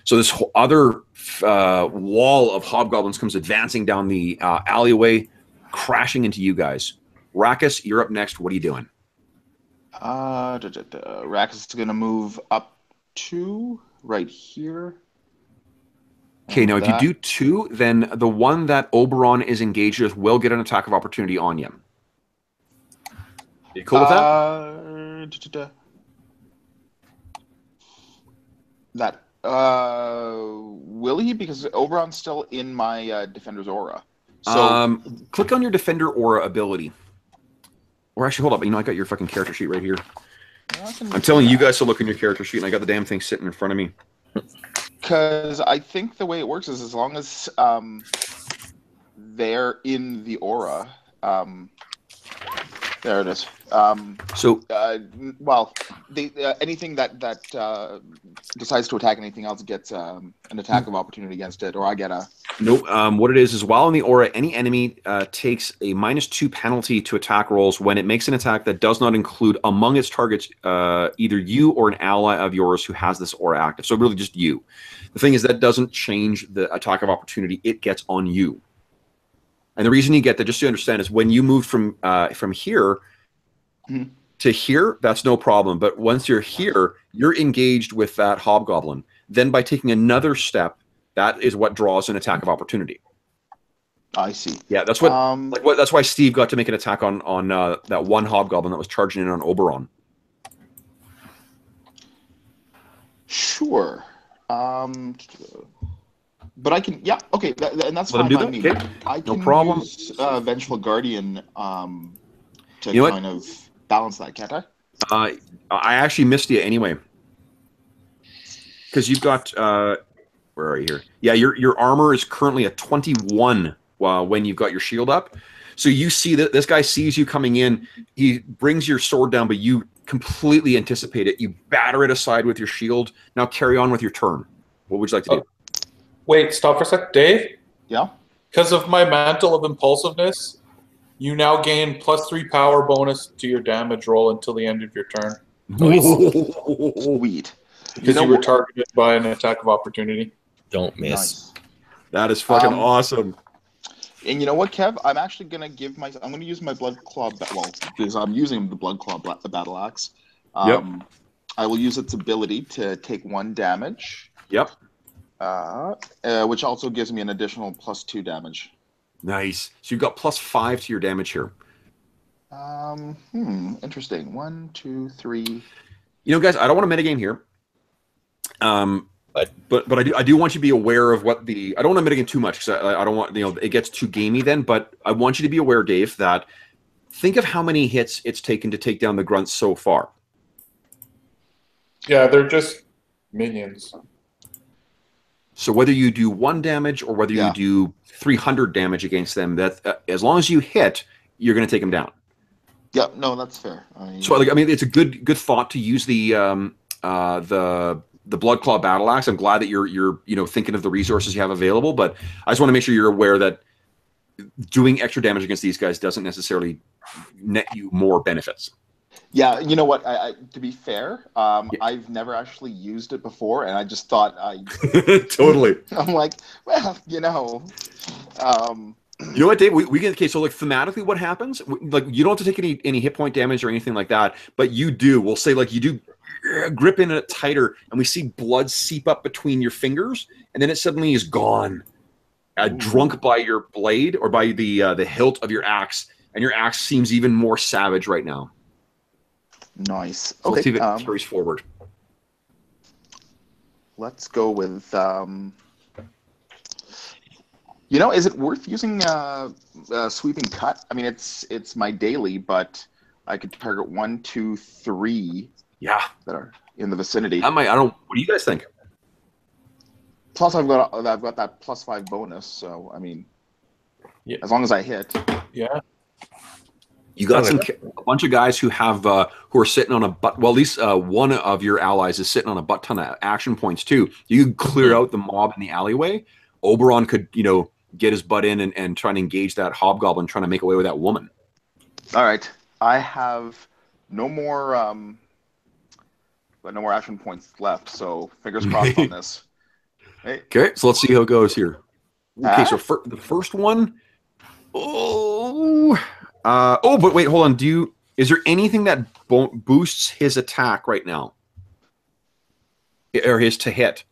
So this other wall of hobgoblins comes advancing down the alleyway, crashing into you guys. Rakus, you're up next. What are you doing? Rakus is going to move up to right here. Okay, now if you do 2, then the one that Oberon is engaged with will get an attack of opportunity on you. You cool with that? Will he? Because Oberon's still in my Defender's aura. So click on your Defender aura ability. Or actually, hold up. You know, I got your fucking character sheet right here. I'm telling you guys to look in your character sheet, and I got the damn thing sitting in front of me. Because I think the way it works is as long as they're in the aura. There it is. Well, anything that decides to attack anything else gets an attack of opportunity against it, or I get a... Nope. What it is while in the aura, any enemy takes a -2 penalty to attack rolls when it makes an attack that does not include among its targets either you or an ally of yours who has this aura active. So really just you. The thing is that doesn't change the attack of opportunity. It gets on you. And the reason you get that, just so you understand, is when you move from here to here, that's no problem. But once you're here, you're engaged with that hobgoblin. Then by taking another step, that is what draws an attack of opportunity. I see. Yeah, that's what. That's why Steve got to make an attack on that one hobgoblin that was charging in on Oberon. Sure. But I can, yeah, okay, and that's Let him fine do by that? me. Okay. I No can problem. use Vengeful Guardian to You know kind of balance that, can't I? I actually missed you anyway. Because you've got, where are you here? Yeah, your armor is currently at 21 when you've got your shield up. So you see that this guy sees you coming in. He brings your sword down, but you completely anticipate it. You batter it aside with your shield. Now carry on with your turn. What would you like to do? Wait, stop for a sec. Dave? Yeah? Because of my Mantle of Impulsiveness, you now gain +3 power bonus to your damage roll until the end of your turn. Nice. Sweet. Because you were targeted by an attack of opportunity. Don't miss. Nice. That is fucking awesome. And you know what, Kev? I'm actually gonna I'm gonna use my Blood Claw. Well, because I'm using the Blood Claw, the battle axe. Yep. I will use its ability to take 1 damage. Yep. Which also gives me an additional +2 damage. Nice. So you've got +5 to your damage here. Interesting. 1, 2, 3. You know, guys, I don't want to metagame here. But I do want you to be aware of what the I don't want to mitigate too much because I don't want it gets too gamey then. But I want you to be aware, Dave, that think of how many hits it's taken to take down the grunts so far. Yeah, they're just minions. So whether you do 1 damage or whether you do 300 damage against them, that as long as you hit, you're going to take them down. Yeah, no, that's fair. So I mean, it's a good thought to use the Blood Claw battle axe. I'm glad that you're thinking of the resources you have available, but I just want to make sure you're aware that doing extra damage against these guys doesn't necessarily net you more benefits. Yeah, you know what? To be fair, I've never actually used it before, and I just thought totally. I'm like, well, You know what, Dave? We get okay. So, like, thematically, what happens? Like, you don't have to take any hit point damage or anything like that, but you do. We'll say, like, you do grip in it tighter, and we see blood seep up between your fingers, and then it suddenly is gone, drunk by your blade or by the hilt of your axe, and your axe seems even more savage right now. Nice. So okay. Let's see if it carries forward. Let's go with. Is it worth using sweeping cut? I mean, it's my daily, but I could target 1, 2, 3. Yeah, that are in the vicinity. I don't. What do you guys think? Plus, I've got that +5 bonus. So I mean, as long as I hit. Yeah. You got a bunch of guys who have who are sitting on well, at least one of your allies is sitting on a butt ton of action points too. You could clear out the mob in the alleyway. Oberon could, get his butt in and try and engage that hobgoblin trying to make away with that woman. All right, I have no more action points left. So fingers crossed on this. Hey. Okay, so let's see how it goes here. Okay, so the first one. But wait, hold on. Is there anything that boosts his attack right now, or his to hit?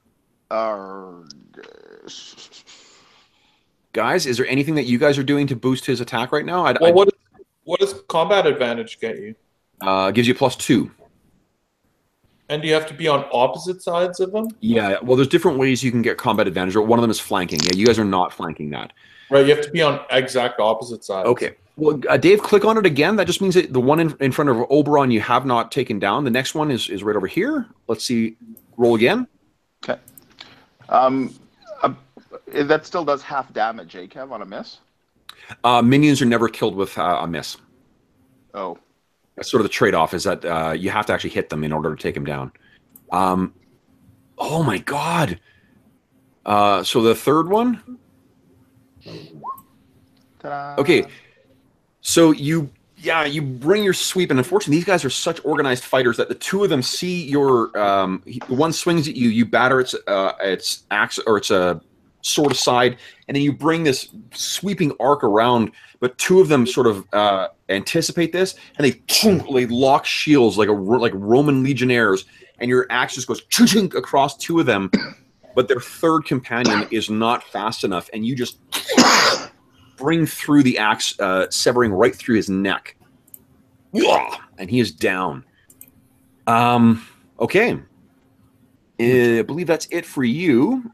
Guys, is there anything that you guys are doing to boost his attack right now? What does combat advantage get you? Gives you +2. And do you have to be on opposite sides of them? Yeah, well, there's different ways you can get combat advantage. One of them is flanking. Yeah, you guys are not flanking that. Right, you have to be on exact opposite sides. Okay. Well, Dave, click on it again. That just means that the one in front of Oberon you have not taken down. The next one is right over here. Let's see. Roll again. Okay. That still does half damage, Kev, on a miss? Minions are never killed with a miss. Oh. That's sort of the trade-off is that you have to actually hit them in order to take them down. Oh, my God. So the third one. Ta-da. Okay. So you bring your sweep, and unfortunately, these guys are such organized fighters that the two of them see your one swings at you, you batter its axe or its sword aside, and then you bring this sweeping arc around. But two of them sort of anticipate this, and they lock shields like Roman legionnaires, and your axe just goes chink across two of them. But their third companion is not fast enough, and you just bring through the axe, severing right through his neck. And he is down. Okay. I believe that's it for you.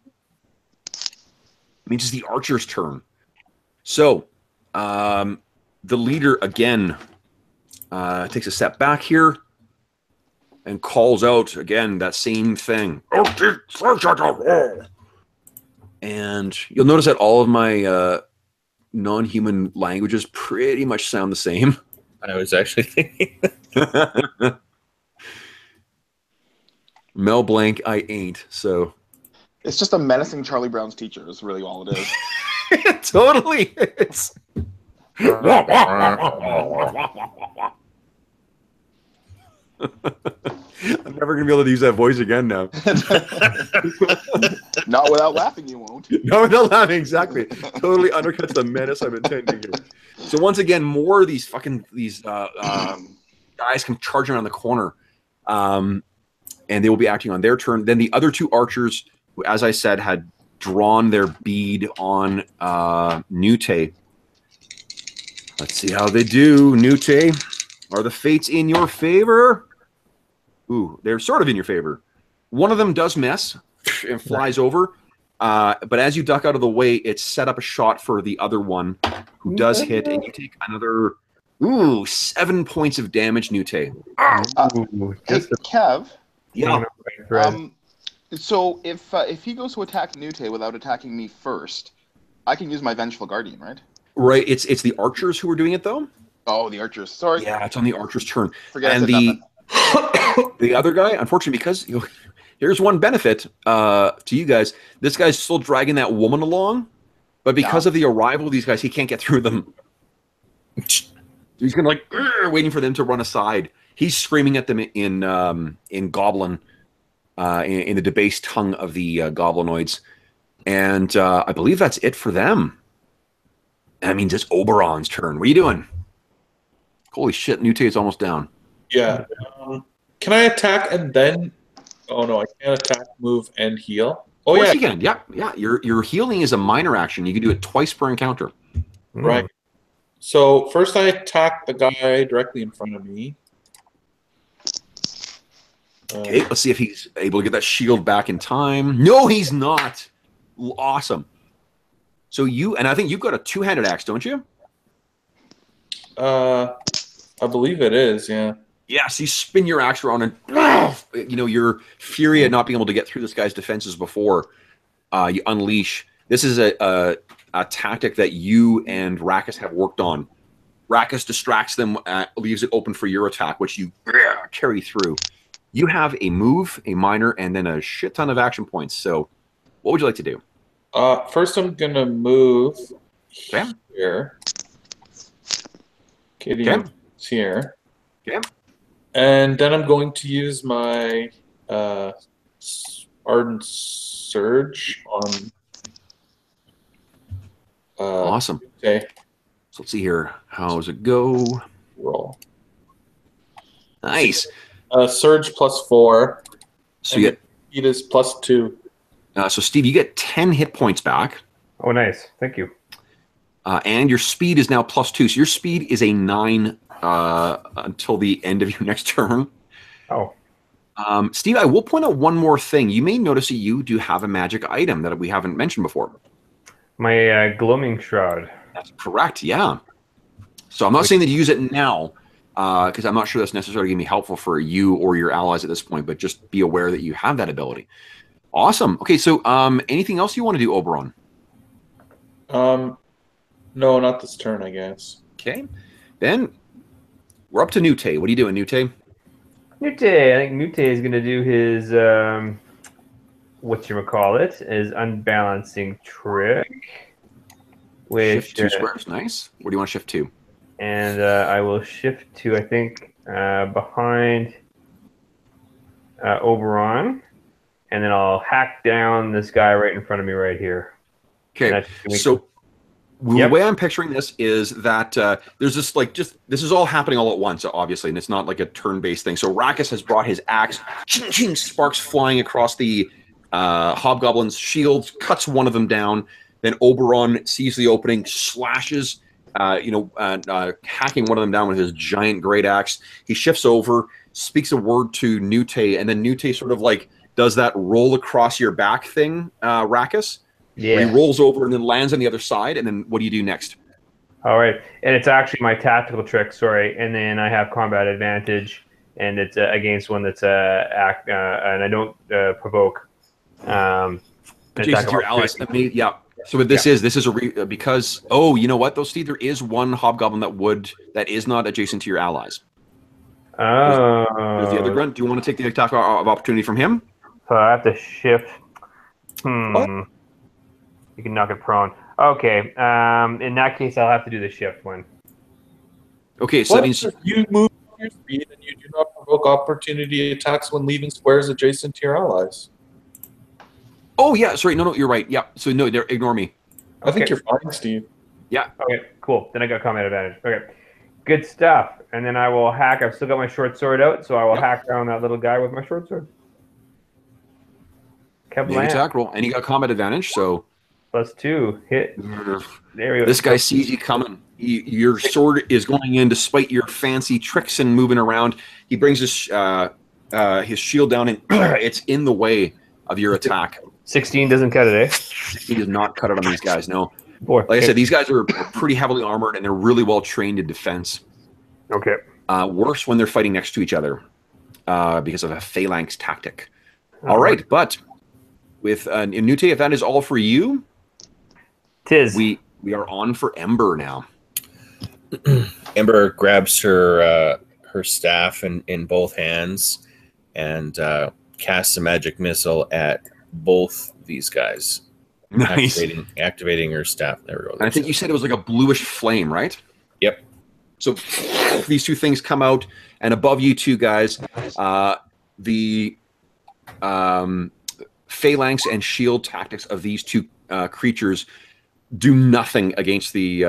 means it's the archer's turn. So, the leader again takes a step back here and calls out again that same thing. And you'll notice that all of my non-human languages pretty much sound the same. I was actually thinking. Mel blanc, I ain't. So it's just a menacing Charlie Brown's teacher. Is really all it is. It totally is. I'm never gonna be able to use that voice again now. Not without laughing, you won't. No, without laughing, exactly. Totally undercuts the menace I'm intending here. So once again, more of these guys come charging around the corner, and they will be acting on their turn. Then the other two archers, who, as I said, had drawn their bead on Nute. Let's see how they do, Nute. Are the fates in your favor? Ooh, they're sort of in your favor. One of them does miss and flies over. But as you duck out of the way, it's set up a shot for the other one who does hit, and you take another 7 points of damage, Nute. Hey, Kev. Yeah. So if he goes to attack Nute without attacking me first, I can use my Vengeful Guardian, right? Right. It's the archers who are doing it, though. Oh, the archers. Sorry. Yeah, it's on the archer's turn. Forget and the other guy, unfortunately, because here's one benefit to you guys. This guy's still dragging that woman along, but because of the arrival of these guys, he can't get through them. He's gonna waiting for them to run aside. He's screaming at them in goblin, in the debased tongue of the goblinoids, and I believe that's it for them. That means it's Oberon's turn. What are you doing? Holy shit, Nute is almost down. Yeah. Can I attack and then... Oh, no, I can't attack, move, and heal. Oh, yeah. You can. Yeah. Your healing is a minor action. You can do it twice per encounter. Right. So first I attack the guy directly in front of me. Okay, let's see if he's able to get that shield back in time. No, he's not. Awesome. So and I think you've got a two-handed axe, don't you? I believe it is, yeah. Yeah, so you spin your axe around and, your fury at not being able to get through this guy's defenses before you unleash. This is a tactic that you and Rakus have worked on. Rakus distracts them, leaves it open for your attack, which you carry through. You have a move, a minor, and then a shit ton of action points. So what would you like to do? First I'm going to move here. Gideon's here. Okay. And then I'm going to use my Ardent Surge on... awesome. Okay. So let's see here. How does it go? Roll. Nice. Surge +4. So you get... Speed is +2. So Steve, you get 10 hit points back. Oh, nice. Thank you. And your speed is now +2. So your speed is a 9 until the end of your next turn. Oh. Steve, I will point out one more thing. You may notice that you do have a magic item that we haven't mentioned before. My gloaming shroud. That's correct, yeah. So I'm not saying that you use it now, because I'm not sure that's necessarily going to be helpful for you or your allies at this point, but just be aware that you have that ability. Awesome. Okay, so anything else you want to do, Oberon? No, not this turn, I guess. Okay. Then we're up to Nute. What are you doing, Nute? Nute, I think Nute is going to do his, his unbalancing trick. Which, shift 2 squares, nice. Where do you want to shift to? And I will shift to, I think, behind Oberon. And then I'll hack down this guy right in front of me right here. Okay, so the way I'm picturing this is that there's this, this is all happening all at once, obviously, and it's not like a turn-based thing. So Rakus has brought his axe, ching, ching, sparks flying across the hobgoblin's shields, cuts one of them down. Then Oberon sees the opening, slashes, hacking one of them down with his giant great axe. He shifts over, speaks a word to Nute, and then Nute sort of does that roll across your back thing, Rakus. Yeah. Where he rolls over and then lands on the other side, and then what do you do next? All right, and it's actually my tactical trick. Sorry, and then I have combat advantage, and it's against one that's and I don't provoke. Adjacent to your allies. Yeah. So what this is a because you know what? Steve, there is one hobgoblin that is not adjacent to your allies. There's the other grunt. Do you want to take the attack of opportunity from him? So I have to shift. What? You can knock it prone. Okay. In that case, I'll have to do the shift one. Okay, so that means you move your speed and you do not provoke opportunity attacks when leaving squares adjacent to your allies. Oh yeah, sorry. No, you're right. Yeah. So no, ignore me. I think you're fine, Steve. Yeah. Okay, cool. Then I got combat advantage. Okay. Good stuff. And then I will hack. I've still got my short sword out, so I will hack down that little guy with my short sword. Make attack roll, and you got combat advantage, so +2 hit. There we go. This guy sees you coming. Your sword is going in despite your fancy tricks and moving around. He brings his shield down, and it's in the way of your attack. 16 doesn't cut it, eh? 16 does not cut it on these guys. No. 4. Like I said, these guys are pretty heavily armored, and they're really well trained in defense. Okay. Worse when they're fighting next to each other because of a phalanx tactic. All right, but with Nute, if that is all for you, tis. We are on for Ember now. Ember grabs her staff in both hands and casts a magic missile at both these guys. Nice. Activating her staff. There we go. And I think you said it was like a bluish flame, right? Yep. So these two things come out, and above you two guys, the phalanx and shield tactics of these two creatures do nothing against the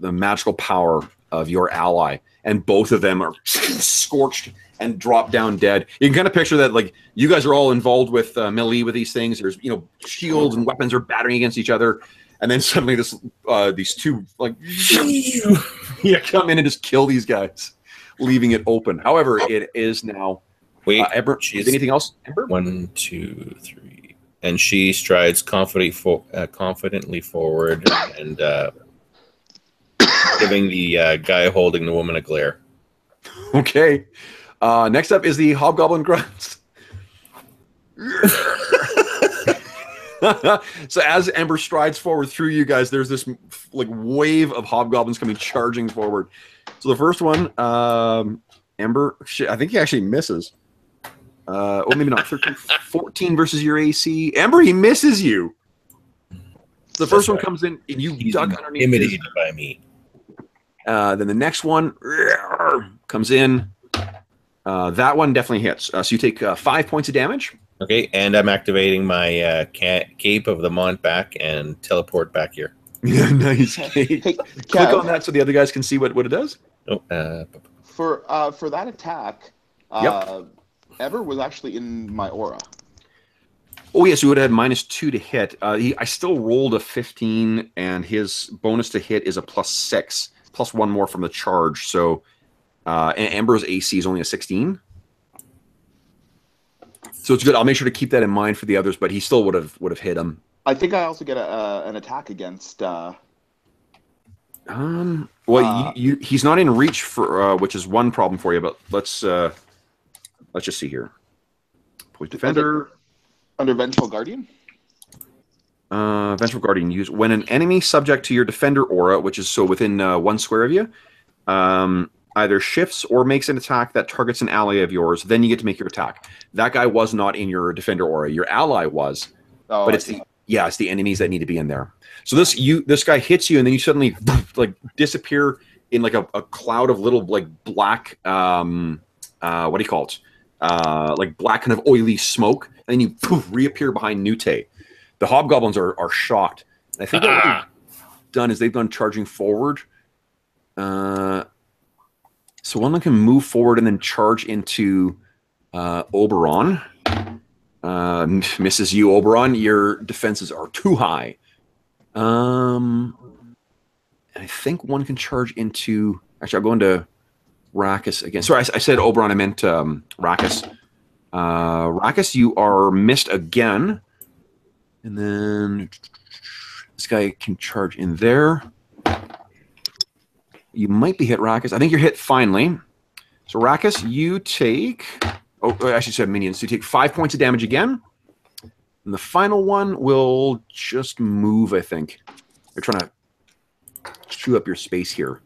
magical power of your ally, and both of them are scorched and drop down dead. You can kind of picture that, like, you guys are all involved with melee with these things. There's shields and weapons are battering against each other, and then suddenly these two come in and just kill these guys, leaving it open. However, it is now. Wait, Ember, is anything else? Ember? 1, 2, 3, and she strides confidently forward and giving the guy holding the woman a glare. Okay. Next up is the hobgoblin grunts. So as Ember strides forward through you guys, there's this like wave of hobgoblins coming charging forward. So the first one, Ember, I think he actually misses. Maybe not. 13, 14 versus your AC. Ember, he misses you. The first one comes in, and you duck underneath. Intimidated by me. Then the next one comes in. That one definitely hits. So you take 5 points of damage. Okay, and I'm activating my Cape of the Mont back and teleport back here. Yeah, nice. Hey, click on that so the other guys can see what it does. Oh, for that attack, Ever was actually in my aura. Oh, yes, you would have had -2 to hit. I still rolled a 15, and his bonus to hit is a +6, plus 1 more from the charge. So and Ember's AC is only a 16. So it's good. I'll make sure to keep that in mind for the others, but he still would have hit him. I think I also get an attack against. He's not in reach for, which is one problem for you. But let's just see here. Point defender under Vengeful Guardian. Vengeful Guardian use when an enemy subject to your defender aura, which is so within 1 square of you, either shifts or makes an attack that targets an ally of yours, then you get to make your attack. That guy was not in your defender aura. Your ally was, but it's the enemies that need to be in there. So this guy hits you, and then you suddenly like disappear in like a cloud of little like black what do you call it? Like black kind of oily smoke, and then you reappear behind Nute. The hobgoblins are shocked. I think what they've done is they've gone charging forward. So one of them can move forward and then charge into Oberon. Misses you, Oberon. Your defenses are too high. I think one can charge into... Actually, I'll go into Rackus again. Sorry, I said Oberon. I meant Rackus. Rackus, you are missed again. And then this guy can charge in there. You might be hit, Rakus. I think you're hit finally. So Rakus, you take... Oh, I actually said minions. So you take 5 points of damage again. And the final one will just move, I think. They're trying to chew up your space here.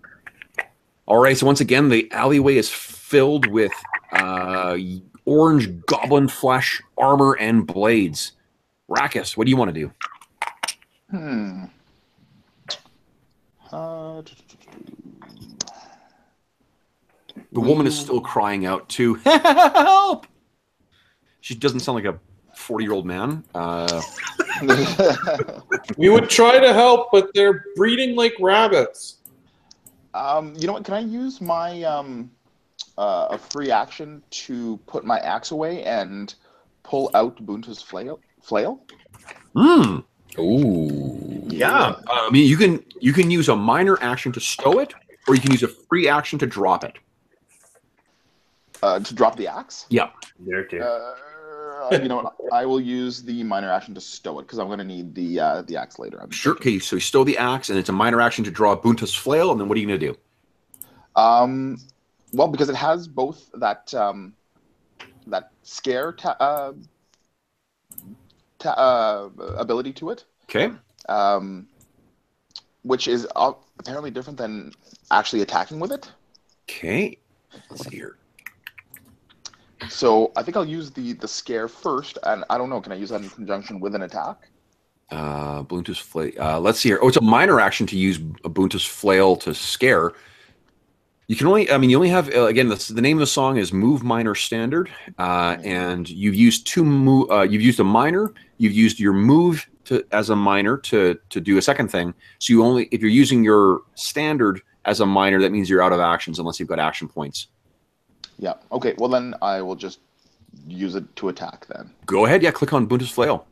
All right, so once again, the alleyway is filled with orange goblin flesh, armor, and blades. Rakus, what do you want to do? The woman is still crying out to help. She doesn't sound like a 40-year-old man. We would try to help, but they're breeding like rabbits. You know what? Can I use my a free action to put my axe away and pull out Bunta's flail? Ooh. Yeah. I mean, you can use a minor action to stow it, or you can use a free action to drop it. To drop the axe? Yeah. There too. You know what? I will use the minor action to stow it because I'm going to need the axe later. Sure. Okay, so you stow the axe, and it's a minor action to draw Bunta's flail, and then what are you going to do? Well, because it has both that that scare ability to it. Okay. Which is apparently different than actually attacking with it. Okay. Let's see here. So I think I'll use the scare first, and I don't know. Can I use that in conjunction with an attack? Bunta's flail. Let's see here. Oh, it's a minor action to use Bunta's flail to scare. You can only. I mean, you only have again. The name of the song is "Move Minor Standard," and you've used two move. You've used a minor. You've used your move as a minor to do a second thing. So you only if you're using your standard as a minor, that means you're out of actions unless you've got action points. Yeah. Okay. Well, then I will just use it to attack. Then go ahead. Yeah. Click on Bunta's flail.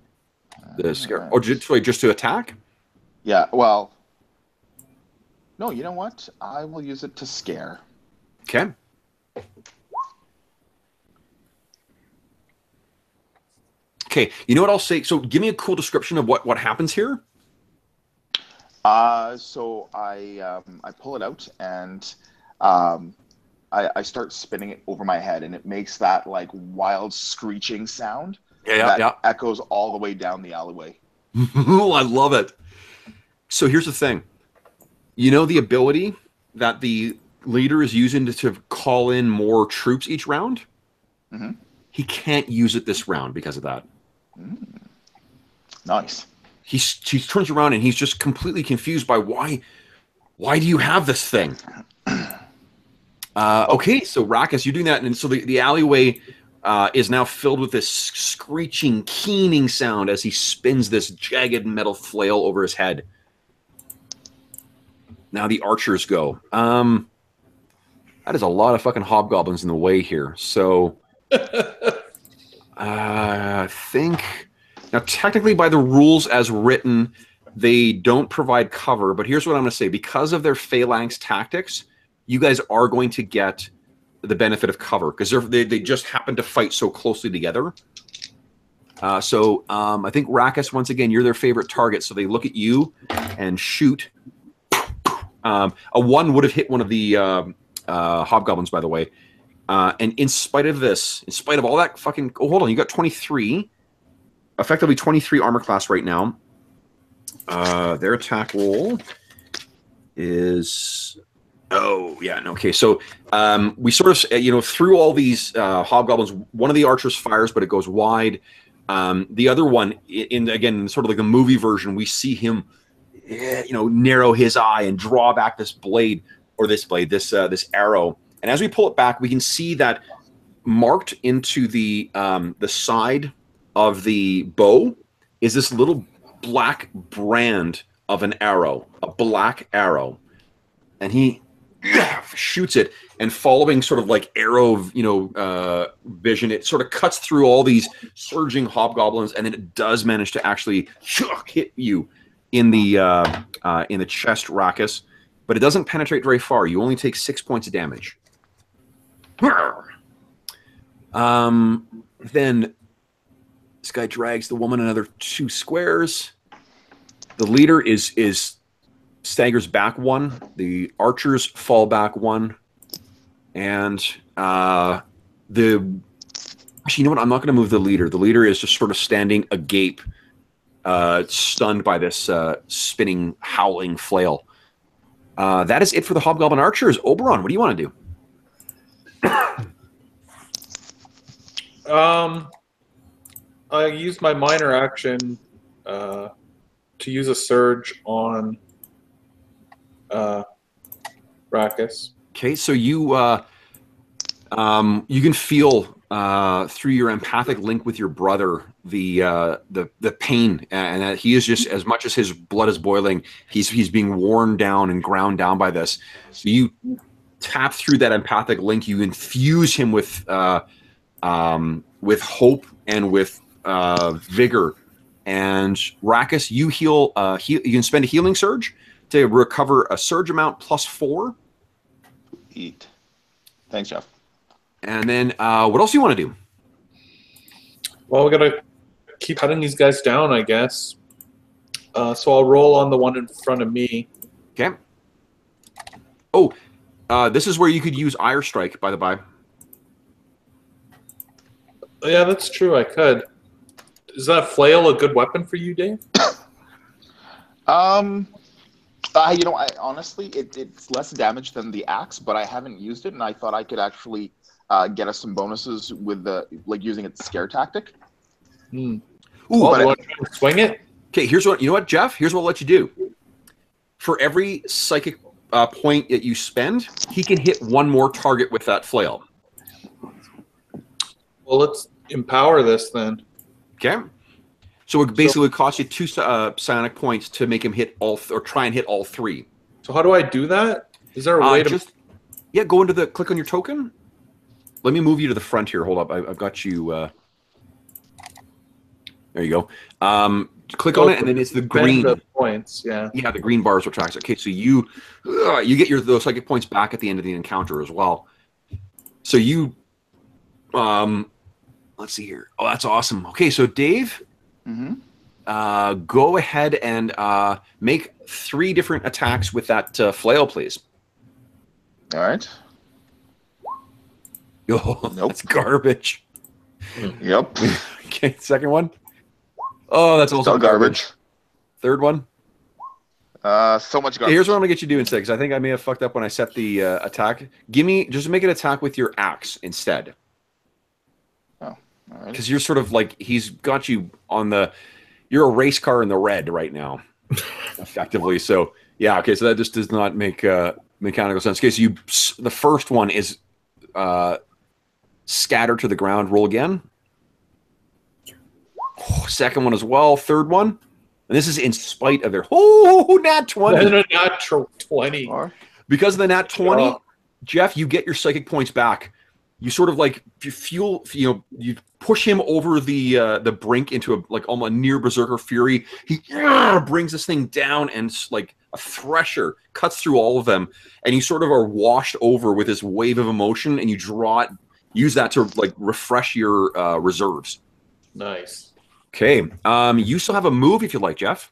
The scare. Right. Or just to attack. Yeah. Well. No. You know what? I will use it to scare. Okay. Okay. You know what I'll say? So give me a cool description of what happens here. So I pull it out and I start spinning it over my head, and it makes that like wild screeching sound that echoes all the way down the alleyway. I love it. So here's the thing. You know the ability that the leader is using to call in more troops each round? Mm-hmm. He can't use it this round because of that. Nice. He turns around and he's just completely confused by why do you have this thing? Okay, so Rakus, you're doing that, and so the alleyway is now filled with this screeching, keening sound as he spins this jagged metal flail over his head. Now the archers go. That is a lot of fucking hobgoblins in the way here. So I think now technically by the rules as written, they don't provide cover. But here's what I'm going to say: because of their phalanx tactics, you guys are going to get the benefit of cover because they just happen to fight so closely together. So I think Rakus, once again, you're their favorite target. So they look at you and shoot. A 1 would have hit one of the hobgoblins, by the way. And in spite of this, in spite of all that fucking... Oh, hold on. You got 23. Effectively 23 armor class right now. Their attack roll is... Oh, yeah. Okay, so we sort of, through all these hobgoblins, one of the archers fires, but it goes wide. The other one, again, sort of like the movie version, we see him... narrow his eye and draw back this arrow. And as we pull it back, we can see that marked into the side of the bow is this little black brand of an arrow, a black arrow. And he shoots it, and following sort of like arrow, vision, it sort of cuts through all these surging hobgoblins, and then it does manage to actually hit you in the chest, Rakus, but it doesn't penetrate very far. You only take 6 points of damage. Then This guy drags the woman another 2 squares. The leader is staggers back 1. The archers fall back 1. And actually, you know what? I'm not going to move the leader. The leader is just sort of standing agape, stunned by this spinning, howling flail. That is it for the Hobgoblin Archers. Oberon, what do you want to do? I used my minor action to use a surge on Rackus. Okay, so you can feel through your empathic link with your brother the pain, and that he is just, as much as his blood is boiling, he's being worn down and ground down by this. So you tap through that empathic link. You infuse him with hope and with vigor. And Rackus, you heal. You can spend a healing surge to recover a surge amount +4. Eat. Thanks, Jeff. And then, what else do you want to do? Well, we gotta keep cutting these guys down, I guess. So I'll roll on the one in front of me. Okay. Oh, this is where you could use Ire Strike, by the by. Yeah, that's true. I could. Is that flail a good weapon for you, Dave? You know, honestly, it's less damage than the axe, but I haven't used it, and I thought I could actually get us some bonuses with using its scare tactic. Ooh, but want to swing it? Okay, here's what, you know what, Jeff? Here's what I'll let you do. For every psychic point that you spend, he can hit 1 more target with that flail. Well, let's empower this then. Okay. So it basically would cost you 2 psionic points to make him hit all, or try and hit all 3. So how do I do that? Is there a way to go into the click on your token? Let me move you to the front here. Hold up. I've got you. There you go. Click on it, and then it's the green. The points, yeah. Yeah, the green bars will track it. Okay, so you get those psychic points back at the end of the encounter as well. So you, let's see here. Oh, that's awesome. Okay, so Dave, go ahead and make 3 different attacks with that flail, please. All right. Oh, nope. That's garbage. Yep. Okay, second one. Oh, that's also garbage. Third one. So much garbage. Okay, here's what I'm gonna get you to do instead, because I think I may have fucked up when I set the attack. Just make an attack with your axe instead. Oh, all right. Because you're sort of like, he's got you on the, you're a race car in the red right now, effectively. So yeah, okay, so that just does not make mechanical sense. Okay, so the first one is scatter to the ground. Roll again. Oh, second one as well. Third one. And this is in spite of their nat 20. And a nat 20. Because of the nat 20, Jeff, you get your psychic points back. You sort of like you push him over the brink into almost near berserker fury. He brings this thing down, and like a thresher cuts through all of them, and you sort of are washed over with this wave of emotion, and you use that to like refresh your reserves. Nice. Okay. You still have a move if you like, Jeff.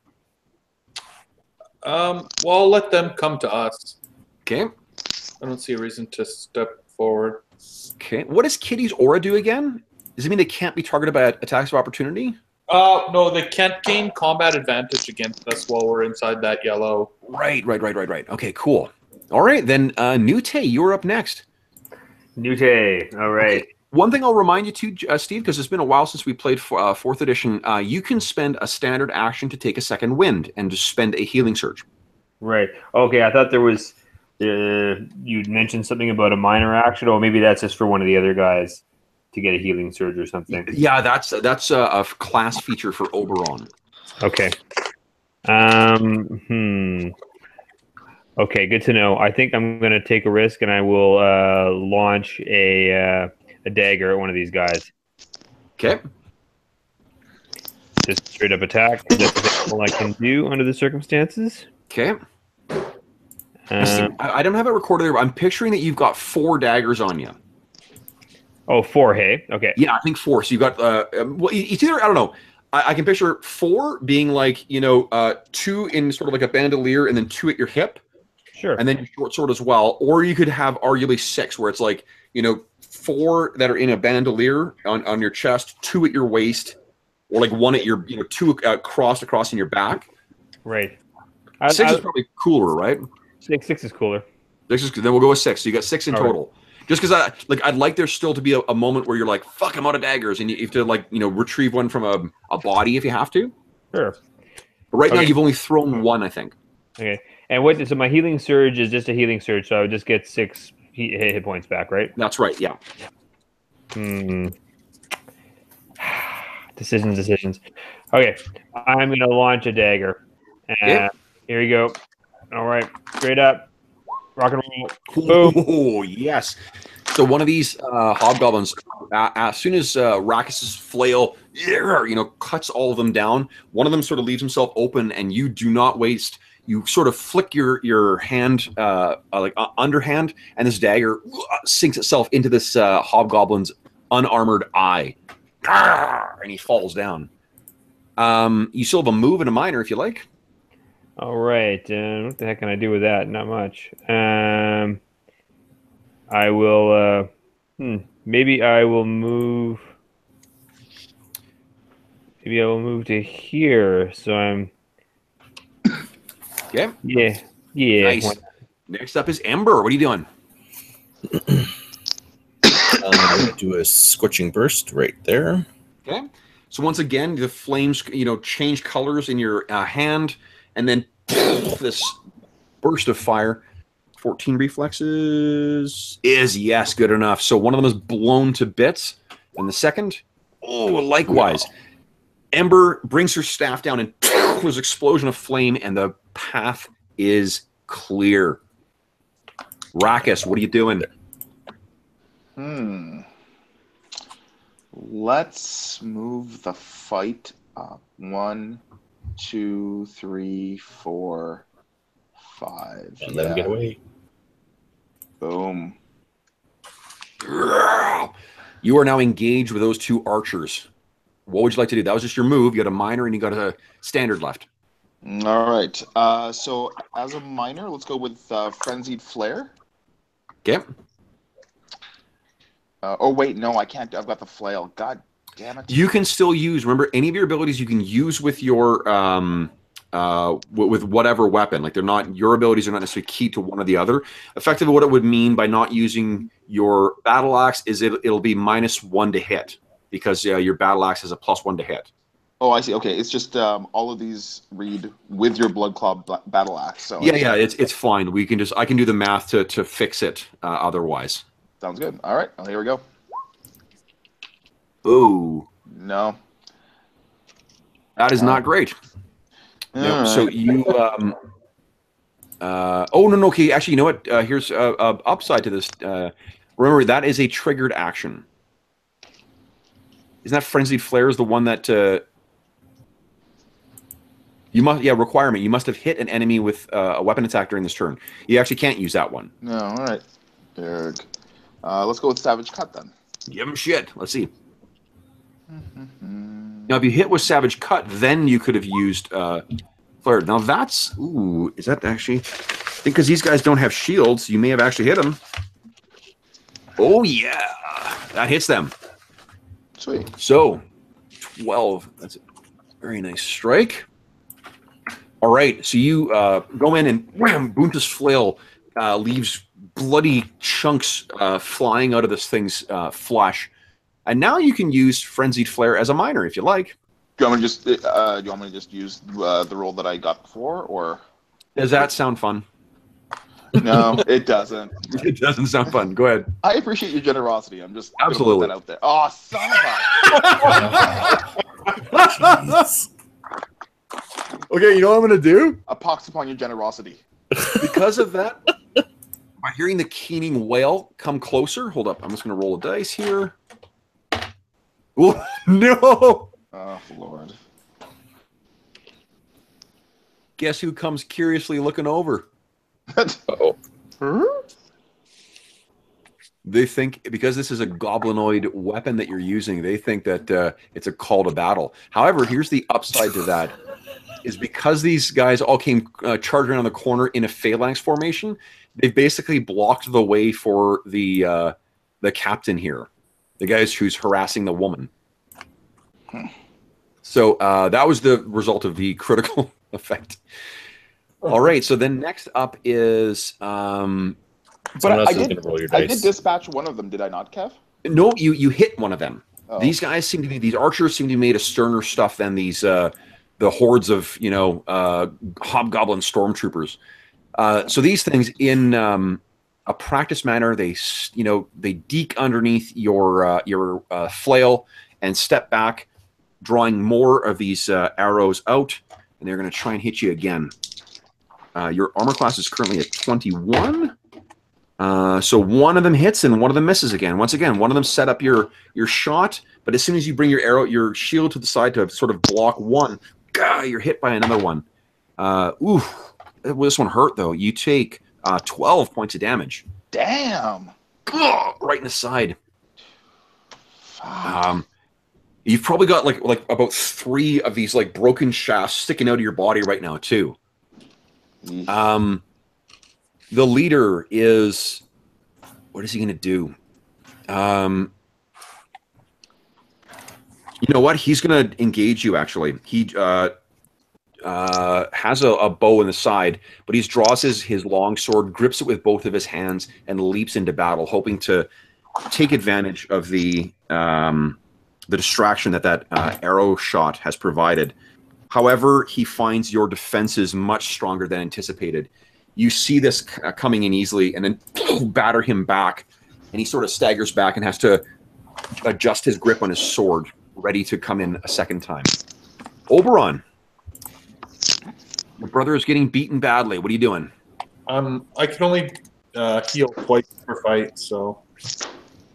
Well, I'll let them come to us. Okay. I don't see a reason to step forward. Okay. What does Kitty's aura do again? Does it mean they can't be targeted by attacks of opportunity? No, they can't gain combat advantage against us while we're inside that yellow. Right. Okay, cool. All right, then Nute, you're up next. Nute, all right. Okay. One thing I'll remind you too, Steve, because it's been a while since we played 4th edition, you can spend a standard action to take a second wind and just spend a healing surge. Right. Okay, I thought there was, you'd mentioned something about a minor action, or maybe that's just for one of the other guys to get a healing surge or something. Yeah, that's a class feature for Oberon. Okay. Okay, good to know. I think I'm going to take a risk, and I will launch a dagger at one of these guys. Okay. Just straight up attack. That's all I can do under the circumstances. Okay. I don't have it recorded there, but I'm picturing that you've got 4 daggers on you. Oh, 4, hey? Okay. Yeah, I think 4. So you got well, it's either, I don't know. I can picture 4 being like, 2 in sort of like a bandolier and then 2 at your hip. Sure. And then your short sword as well. Or you could have arguably 6, where it's like, 4 that are in a bandolier on your chest, 2 at your waist, or like 1 at your, 2 crossed across in your back. Right. 6 is probably cooler, right? 6 is cooler. 6 is, then we'll go with 6. So you got 6 in total. Right. Just because I'd like there still to be a moment where you're like, fuck, I'm out of daggers, and you have to retrieve one from a body if you have to. Sure. But right now you've only thrown 1, I think. Okay. And so my healing surge is just a healing surge, so I would just get 6 hit points back, right? That's right. Yeah. Decisions. Okay, I'm gonna launch a dagger. And here we go. All right, straight up, rock and roll. Boom. Oh yes. So one of these hobgoblins, as soon as Rakis's flail, cuts all of them down, one of them sort of leaves himself open, and you do not waste. You sort of flick your hand, underhand, and this dagger sinks itself into this hobgoblin's unarmored eye, and he falls down. You still have a move and a minor if you like. All right. What the heck can I do with that? Not much. I will. Maybe I will move. Maybe I will move to here. So I'm. Okay. Yeah. Nice. Next up is Ember. What are you doing? I'm going to do a scorching burst right there. Okay. So once again, the flames, change colors in your hand, and then this burst of fire. 14 reflexes is, yes, good enough. So one of them is blown to bits, and the second, likewise. Ember brings her staff down, and there's an explosion of flame, and the path is clear. Rakis, what are you doing? Let's move the fight up. 1, 2, 3, 4, 5. And let him get away. Boom. You are now engaged with those 2 archers. What would you like to do? That was just your move. You got a minor and you got a standard left. All right. So as a minor, let's go with Frenzied Flare. Okay. Oh, wait. No, I can't. I've got the flail. God damn it. You can still use, remember, any of your abilities you can use with your with whatever weapon. Like your abilities are not necessarily key to one or the other. Effectively, what it would mean by not using your battle axe is it'll be -1 to hit because your battle axe has a +1 to hit. Oh, I see. Okay, it's just all of these read with your blood claw battle axe. So yeah, it's fine. I can do the math to fix it otherwise. Sounds good. All right, well, here we go. Ooh, no, that is not great. No, right. So you no. Okay, actually, you know what? Here's a upside to this. Remember, that is a triggered action. Isn't that Frenzied Flare is the one that you must? Yeah, requirement. You must have hit an enemy with a weapon attack during this turn. You actually can't use that one. No. All right. Let's go with Savage Cut then. Give him shit. Let's see. Now, if you hit with Savage Cut, then you could have used Flare. Now that's is that actually? I think because these guys don't have shields, you may have actually hit them. Oh yeah, that hits them. Sweet. So 12. That's a very nice strike. All right, so you go in and wham, Bunta's flail leaves bloody chunks flying out of this thing's flesh. And now you can use Frenzied Flare as a minor if you like. Do you want me to just use the roll that I got before, or does that sound fun? No, it doesn't. It doesn't sound fun. Go ahead. I appreciate your generosity. I'm just absolutely gonna put that out there. Oh, son of a! Okay, you know what I'm gonna do? A pox upon your generosity. Because of that, by hearing the keening wail come closer. Hold up, I'm just gonna roll a dice here. Oh, no! Oh, Lord. Guess who comes curiously looking over? Uh-oh. They think because this is a goblinoid weapon that you're using, they think that it's a call to battle. However, here's the upside to that: is because these guys all came charging around the corner in a phalanx formation, they've basically blocked the way for the captain here, the guys who's harassing the woman. So that was the result of the critical effect. All right, so then next up is. But I did dispatch one of them, did I not, Kev? No, you hit one of them. Oh. These guys seem to be, these archers seem to be made of sterner stuff than these the hordes of hobgoblin stormtroopers. So these things in a practice manner, they deke underneath your flail and step back, drawing more of these arrows out, and they're going to try and hit you again. Your armor class is currently at 21. So one of them hits and one of them misses again. Once again, one of them set up your shot, but as soon as you bring your shield to the side to sort of block one, you're hit by another one. This one hurt though. You take 12 points of damage. Damn. Right in the side. You've probably got like about 3 of these like broken shafts sticking out of your body right now too. The leader is, what is he going to do? You know what? He's going to engage you, actually. He has a bow in the side, but he draws his long sword, grips it with both of his hands, and leaps into battle, hoping to take advantage of the distraction that arrow shot has provided. However, he finds your defenses much stronger than anticipated. You see this coming in easily and then batter him back, and he sort of staggers back and has to adjust his grip on his sword, ready to come in a second time. Oberon, your brother is getting beaten badly. What are you doing? I can only heal twice per fight, so...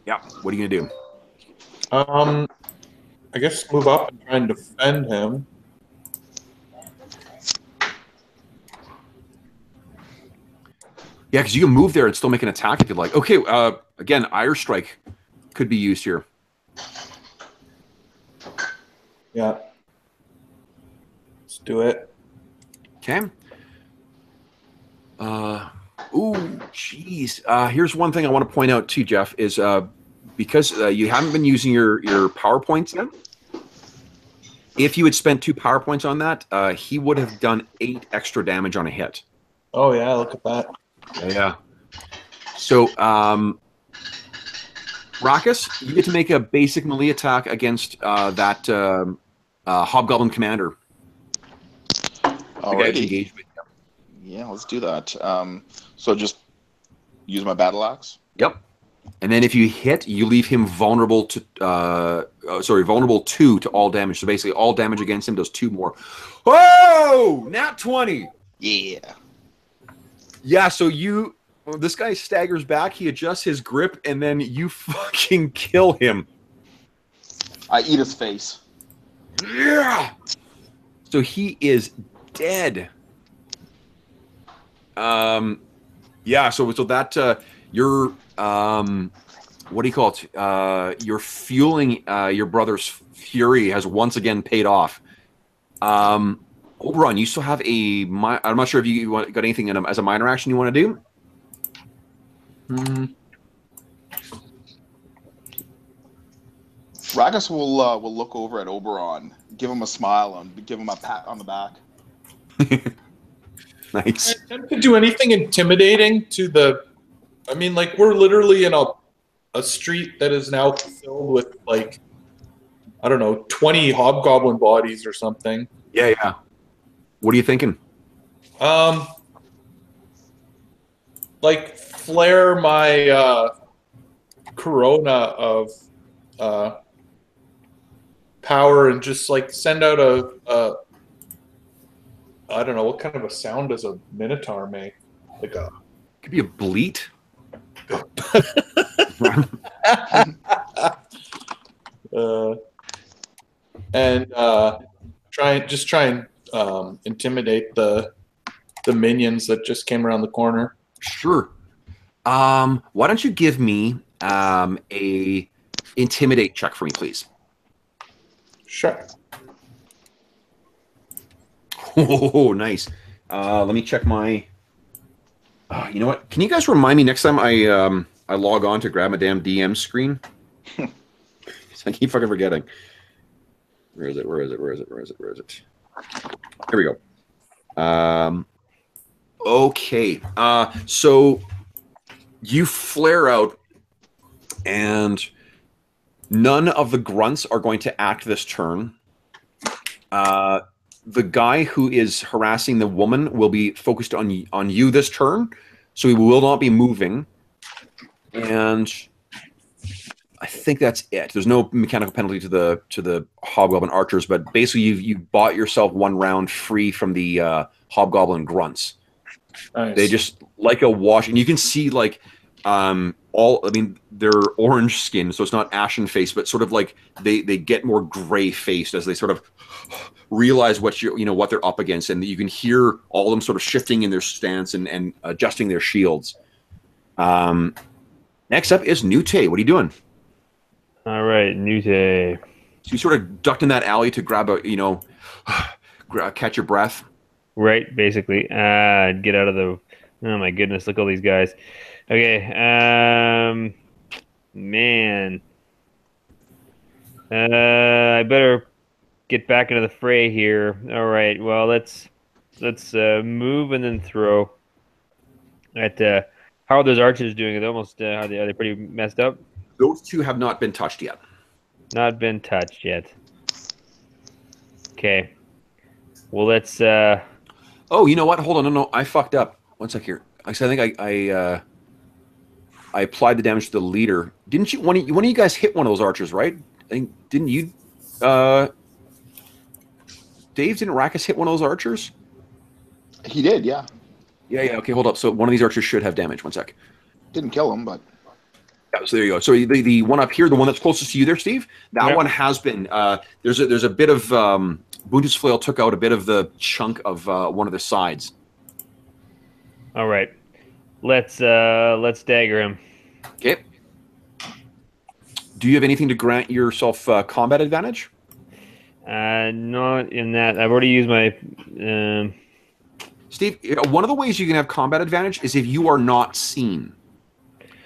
Yeah, what are you going to do? I guess move up and try and defend him. Yeah, because you can move there and still make an attack if you'd like. Okay, again, Ire Strike could be used here. Yeah. Let's do it. Okay. Jeez. Here's one thing I want to point out too, Jeff, is because you haven't been using your PowerPoints yet, if you had spent 2 PowerPoints on that, he would have done 8 extra damage on a hit. Oh, yeah, look at that. Yeah. So, Rackus, you get to make a basic melee attack against that Hobgoblin commander. Alrighty. Yeah, let's do that. So just use my battle axe? Yep. And then if you hit, you leave him vulnerable to vulnerable 2 to all damage. So basically all damage against him does 2 more. Oh! Nat 20! Yeah. Yeah, so this guy staggers back, he adjusts his grip, and then you fucking kill him. I eat his face. Yeah! So he is dead. Yeah, so that you're what do you call it? You're fueling your brother's fury has once again paid off. Oberon, you still have I'm not sure if you got anything as a minor action you want to do. Rackus will look over at Oberon, give him a smile, and give him a pat on the back. Nice. I attempt to do anything intimidating to the... I mean, like, we're literally in a street that is now filled with, like, I don't know, 20 hobgoblin bodies or something. Yeah. What are you thinking? Like, flare my corona of power and just, like, send out a I don't know, what kind of a sound does a minotaur make? Like a... Could be a bleat. And try and intimidate the minions that just came around the corner. Sure. Why don't you give me a intimidate check for me, please. Sure. Oh, nice. Let me check my. You know what? Can you guys remind me next time I log on to grab my damn DM screen? I keep fucking forgetting. Where is it? Where is it? Where is it? Where is it? Where is it? Here we go. Okay. So you flare out, and none of the grunts are going to act this turn. The guy who is harassing the woman will be focused on you this turn, so he will not be moving. And I think that's it. There's no mechanical penalty to the hobgoblin archers, but basically you bought yourself one round free from the hobgoblin grunts. Nice. They just like a wash, and you can see like they're orange skin, so it's not ashen face, but sort of like they get more gray faced as they sort of realize what what they're up against, and you can hear all of them sort of shifting in their stance and adjusting their shields. Next up is Nute. What are you doing? All right, Nute. So you sort of ducked in that alley to grab catch your breath. Right, basically. Get out of the. Oh my goodness! Look at all these guys. Okay. Man. I better get back into the fray here. All right. Well, let's move and then throw. How are those archers doing? Are they almost? Are they pretty messed up? Those two have not been touched yet. Not been touched yet. Okay. Well, let's. Oh, you know what? Hold on. No, I fucked up. One sec here. I think I applied the damage to the leader. Didn't you? One of you guys hit one of those archers, right? I think didn't you? Dave, didn't Rackus hit one of those archers? He did, yeah. Yeah. Okay, hold up. So one of these archers should have damage. One sec. Didn't kill him, but. Yeah, so there you go. So the one up here, the one that's closest to you there, Steve, that one has been. There's a bit of Buntus flail took out a bit of the chunk of one of the sides. All right, let's dagger him. Okay. Do you have anything to grant yourself combat advantage? Not in that. I've already used my. Steve, one of the ways you can have combat advantage is if you are not seen.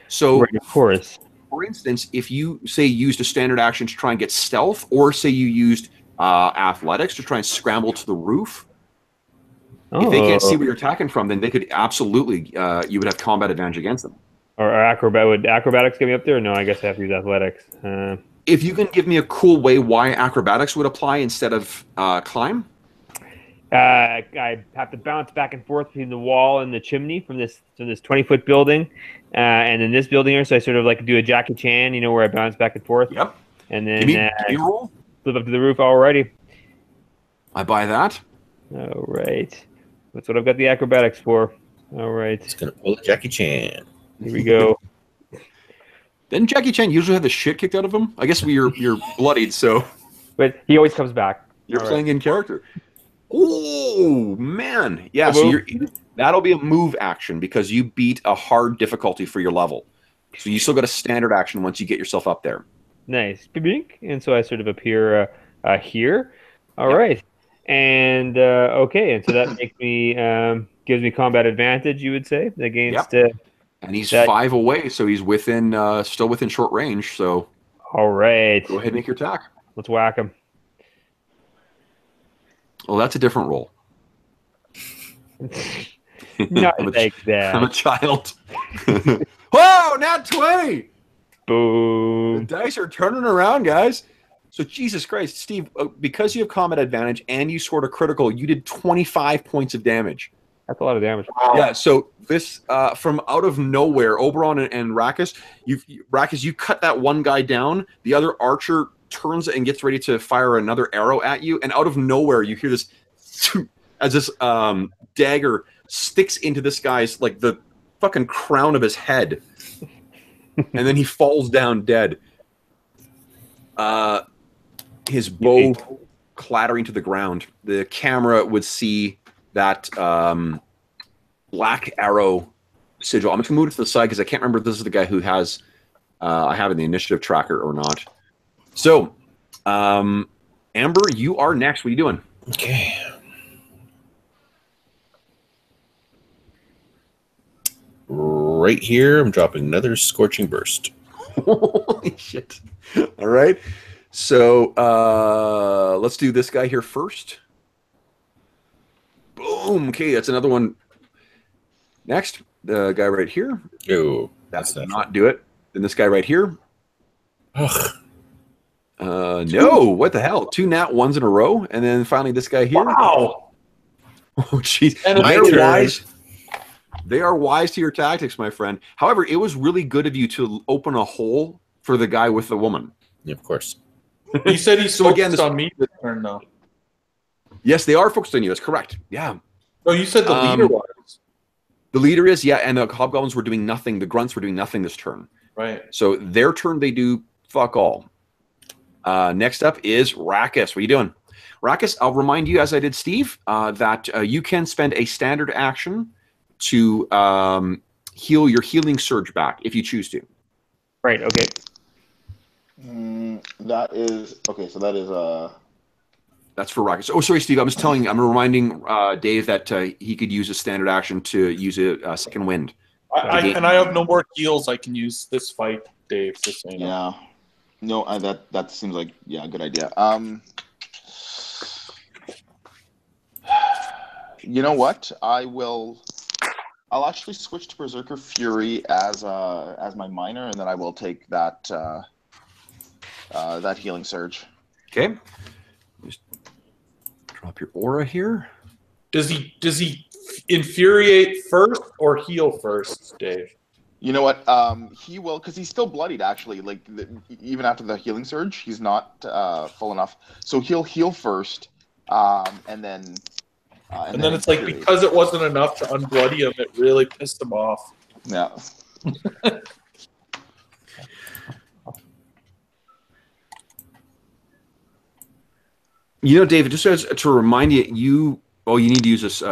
So, right, of course. For instance, if you say used a standard action to try and get stealth, or say you used athletics to try and scramble to the roof, if they can't see where you're attacking from, then they could absolutely you would have combat advantage against them. Or would acrobatics get me up there? Or no, I guess I have to use athletics. If you can give me a cool way why acrobatics would apply instead of climb. I have to bounce back and forth between the wall and the chimney from this 20-foot building, and then this building here. So I sort of like do a Jackie Chan, where I bounce back and forth. Yep. And then give me roll. Flip up to the roof. Alrighty. I buy that. All right. That's what I've got the acrobatics for. All right. It's gonna pull a Jackie Chan. Here we go. Didn't Jackie Chan usually have the shit kicked out of him? I guess you're bloodied, so. But he always comes back. You're playing in character. Oh man, yeah. So that'll be a move action because you beat a hard difficulty for your level. So you still got a standard action once you get yourself up there. Nice, and so I sort of appear here. All right, and okay, and so that makes me gives me combat advantage. You would say against. And he's 5 away, so he's still within short range. So. All right. Go ahead and make your attack. Let's whack him. Well, that's a different roll. Not like that. I'm a child. Whoa, not 20! Boom. The dice are turning around, guys. So, Jesus Christ, Steve, because you have combat advantage and you scored a critical, you did 25 points of damage. That's a lot of damage. Yeah, so this, from out of nowhere, Oberon and Rackus, you cut that one guy down, the other archer turns and gets ready to fire another arrow at you, and out of nowhere you hear this as this dagger sticks into this guy's like the fucking crown of his head, and then he falls down dead. His bow clattering to the ground. The camera would see that black arrow sigil. I'm just gonna move it to the side because I can't remember if this is the guy who has I have in the initiative tracker or not. So, Amber, you are next. What are you doing? Okay. Right here, I'm dropping another Scorching Burst. Holy shit. All right. So let's do this guy here first. Boom. Okay, that's another one. Next, the guy right here. Oh, That does not do it. Then this guy right here. Ugh. No, what the hell? 2 nat 1s in a row. And then finally this guy here. Wow. Oh, jeez. And They're wise. They are wise to your tactics, my friend. However, it was really good of you to open a hole for the guy with the woman. Yeah, of course. He said he's So focused again, this- on me this turn, though. Yes, they are focused on you. That's correct. Yeah. Oh, you said the leader was. The leader is, yeah, and the hobgoblins were doing nothing. The grunts were doing nothing this turn. Right. So their turn, they do fuck all. Next up is Rakus. What are you doing? Rakus, I'll remind you, as I did Steve, that you can spend a standard action to heal your healing surge back if you choose to. Right. Okay. That is okay. So that is That's for Rakus. Oh, sorry, Steve. I'm reminding Dave that he could use a standard action to use a second wind. I have no more heals I can use this fight, Dave. Just so you know. yeah. No, that seems like a good idea. You know what? I'll actually switch to Berserker Fury as my minor, and then I will take that that healing surge. Okay. Just drop your aura here. Does he infuriate first or heal first, Dave? You know what? He will, because he's still bloodied. Actually, even after the healing surge, he's not full enough. So he'll heal first, and then. And then it's like, because it wasn't enough to unbloody him, it really pissed him off. Yeah. You know, David, just as to remind you, you need to use this,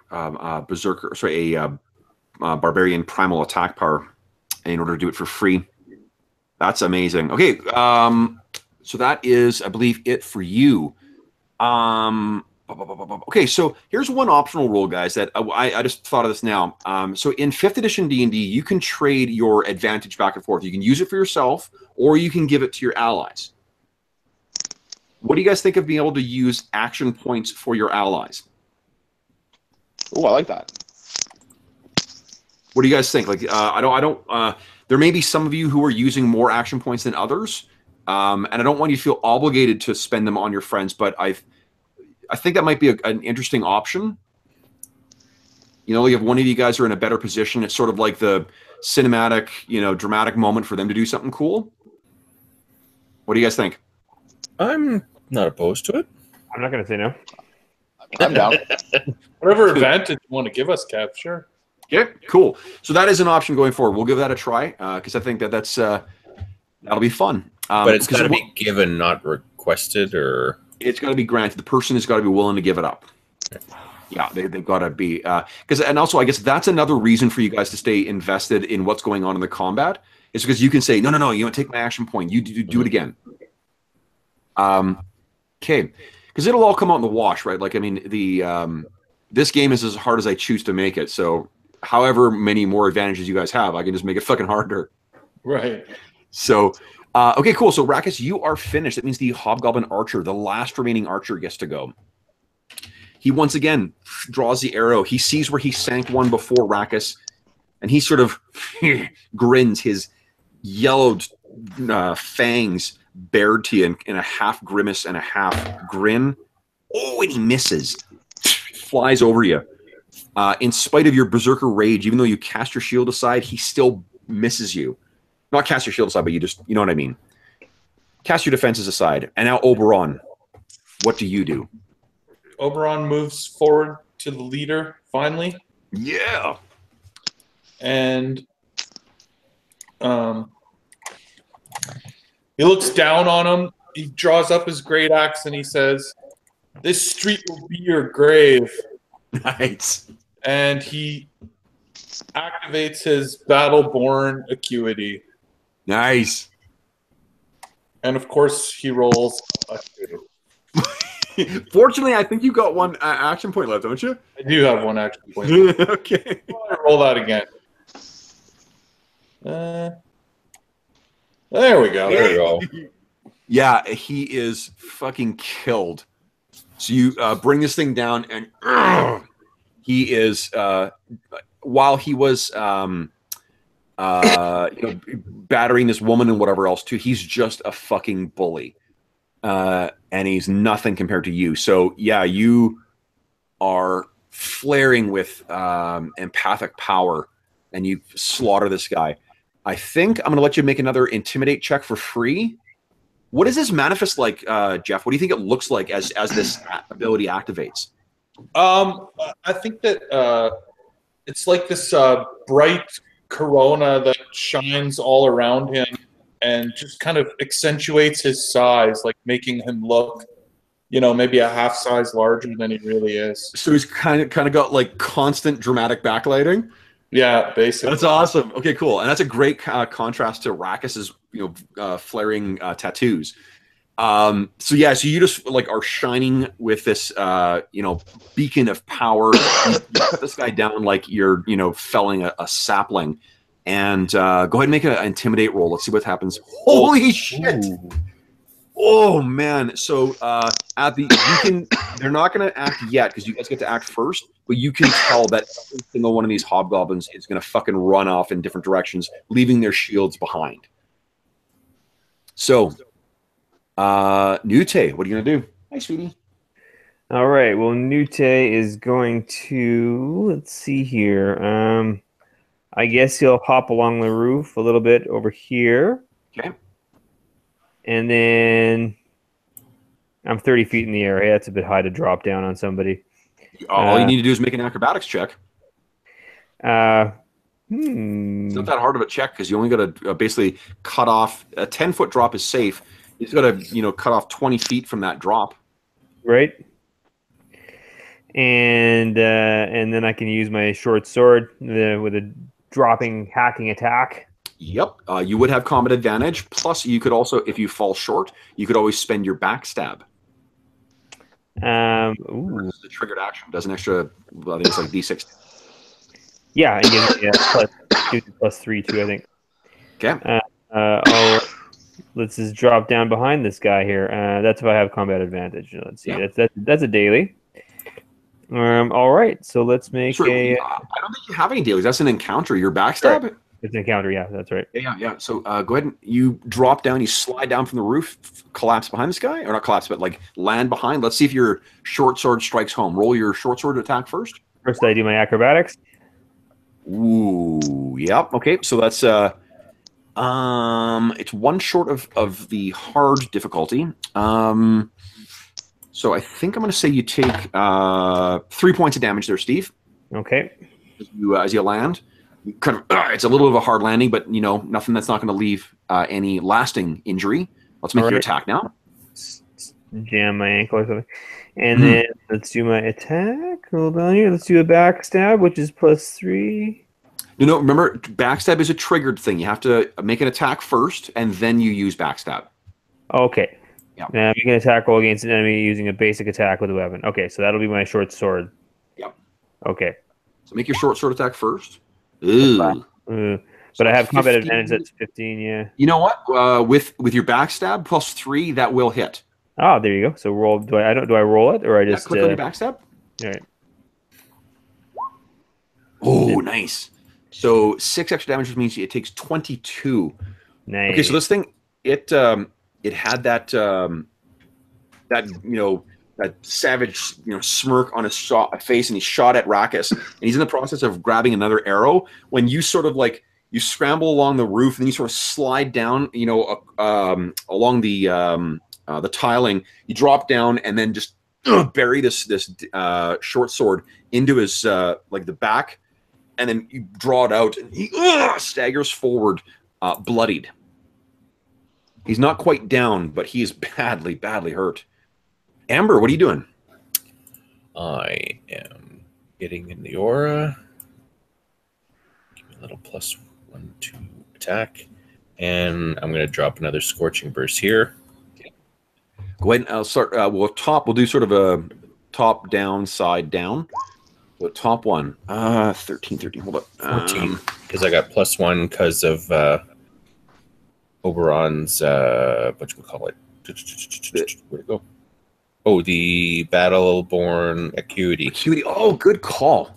Berserker, sorry, a Barbarian Primal Attack Power in order to do it for free. That's amazing. Okay, so that is, I believe, it for you. Okay, so here's one optional rule, guys, that I just thought of this now. So in 5th edition D&D, you can trade your advantage back and forth. You can use it for yourself, or you can give it to your allies. What do you guys think of being able to use action points for your allies? Oh, I like that. What do you guys think? Like, there may be some of you who are using more action points than others, and I don't want you to feel obligated to spend them on your friends, but I think that might be an interesting option. You know, like if one of you guys are in a better position, it's sort of like the cinematic, dramatic moment for them to do something cool. What do you guys think? I'm not opposed to it. I'm not going to say no. I'm down. Whatever advantage you want to give us, Kev, sure. Okay, cool. So that is an option going forward. We'll give that a try because I think that'll be fun. But it's got to be given, not requested, or it's got to be granted. The person has got to be willing to give it up. Yeah, they've got to be and also I guess that's another reason for you guys to stay invested in what's going on in the combat. Is because you can say no, you don't take my action point. You do it again. Okay, because it'll all come out in the wash, right? Like, I mean, this game is as hard as I choose to make it. So, however many more advantages you guys have, I can just make it fucking harder. Right. So, okay, cool. So, Rakus, you are finished. That means the Hobgoblin Archer, the last remaining archer, gets to go. He once again draws the arrow. He sees where he sank one before Rakus, and he sort of grins, his yellowed fangs bared to you in a half grimace and a half grin. Oh, and he misses. Flies over you. In spite of your Berserker rage, even though you cast your shield aside, he still misses you. Not cast your shield aside, but you know what I mean. Cast your defenses aside. And now Oberon, what do you do? Oberon moves forward to the leader, finally. Yeah. And he looks down on him. He draws up his great axe and he says, "This street will be your grave." Nice. And he activates his Battleborn Acuity. Nice. And of course, he rolls a 2. Fortunately, I think you got one action point left, don't you? I do have one action point. Okay. I'll roll that again. There we go. There we go. Yeah, he is fucking killed. So you bring this thing down, and he is, while he was battering this woman and whatever else too, he's just a fucking bully. And he's nothing compared to you. So yeah, you are flaring with empathic power, and you slaughter this guy. I think I'm going to let you make another intimidate check for free. What does this manifest like, Jeff? What do you think it looks like as this ability activates? I think that it's like this bright corona that shines all around him and just kind of accentuates his size, like making him look, maybe a half size larger than he really is. So he's kind of got like constant dramatic backlighting. Yeah, basically. That's awesome. Okay, cool. And that's a great contrast to Rakis's, flaring tattoos. So you just like are shining with this, beacon of power. You cut this guy down like you're, felling a sapling. And go ahead and make an intimidate roll. Let's see what happens. Holy shit! Ooh. Oh man! So they're not going to act yet because you guys get to act first. But you can tell that every single one of these hobgoblins is going to fucking run off in different directions, leaving their shields behind. So, Nute, what are you going to do? Hi, sweetie. All right. Well, Nute is going to, let's see here. I guess he'll hop along the roof a little bit over here. Okay. And then I'm 30 feet in the air. Hey, that's a bit high to drop down on somebody. All you need to do is make an acrobatics check. It's not that hard of a check because you only got to basically cut off a 10-foot drop is safe. You just got to cut off 20 feet from that drop. Right. And then I can use my short sword with a dropping hacking attack. Yep. You would have combat advantage. Plus, you could also, if you fall short, you could always spend your backstab. Ooh. This is a triggered action. Does an extra, I think it's like D6. Yeah, it gives me +3 too, I think. Okay. Let's just drop down behind this guy here. That's if I have combat advantage. Let's see. Yeah. That's a daily. All right. So let's make a. I don't think you have any dailies. That's an encounter. Your backstab. Right. It's an encounter. Yeah, that's right. Yeah. So go ahead and you drop down. You slide down from the roof, collapse behind this guy, or not collapse, but like land behind. Let's see if your short sword strikes home. Roll your short sword attack first. First, I do my acrobatics. Ooh. Yep. Okay. So that's it's one short of the hard difficulty. So I think I'm going to say you take 3 points of damage there, Steve. Okay. As you land, kind of it's a little bit of a hard landing, but nothing that's not going to leave any lasting injury. Let's make your attack now. Jam my ankle or something, and then let's do my attack. Hold on here. Let's do a backstab, which is +3. No, remember, backstab is a triggered thing. You have to make an attack first, and then you use backstab. Okay. Yeah. Now make an attack roll against an enemy using a basic attack with a weapon. Okay, so that'll be my short sword. Yep. Okay. So make your short sword attack first. Ooh. But I have combat advantage. That's 15. Yeah. You know what? With your backstab +3, that will hit. Oh, there you go. So roll. Do I roll it or I just click on your backstab? All right. Oh, nice. So 6 extra damage, which means it takes 22. Nice. Okay, so this thing, it had that that savage smirk on his face, and he shot at Rakis, and he's in the process of grabbing another arrow when you sort of like you scramble along the roof, and then you sort of slide down along the tiling. You drop down and then just bury this short sword into his like the back, and then you draw it out, and he staggers forward, bloodied. He's not quite down, but he is badly, badly hurt. Amber, what are you doing? I am getting in the aura. Give me a little +1 to attack. And I'm going to drop another Scorching Burst here. Go ahead and I'll start. We'll do sort of a top down, side down. The top one. 13. Hold up. 14. Because I got +1 because of Oberon's, whatchamacallit? Where'd it go? Oh, the Battleborn Acuity. Acuity. Oh, good call.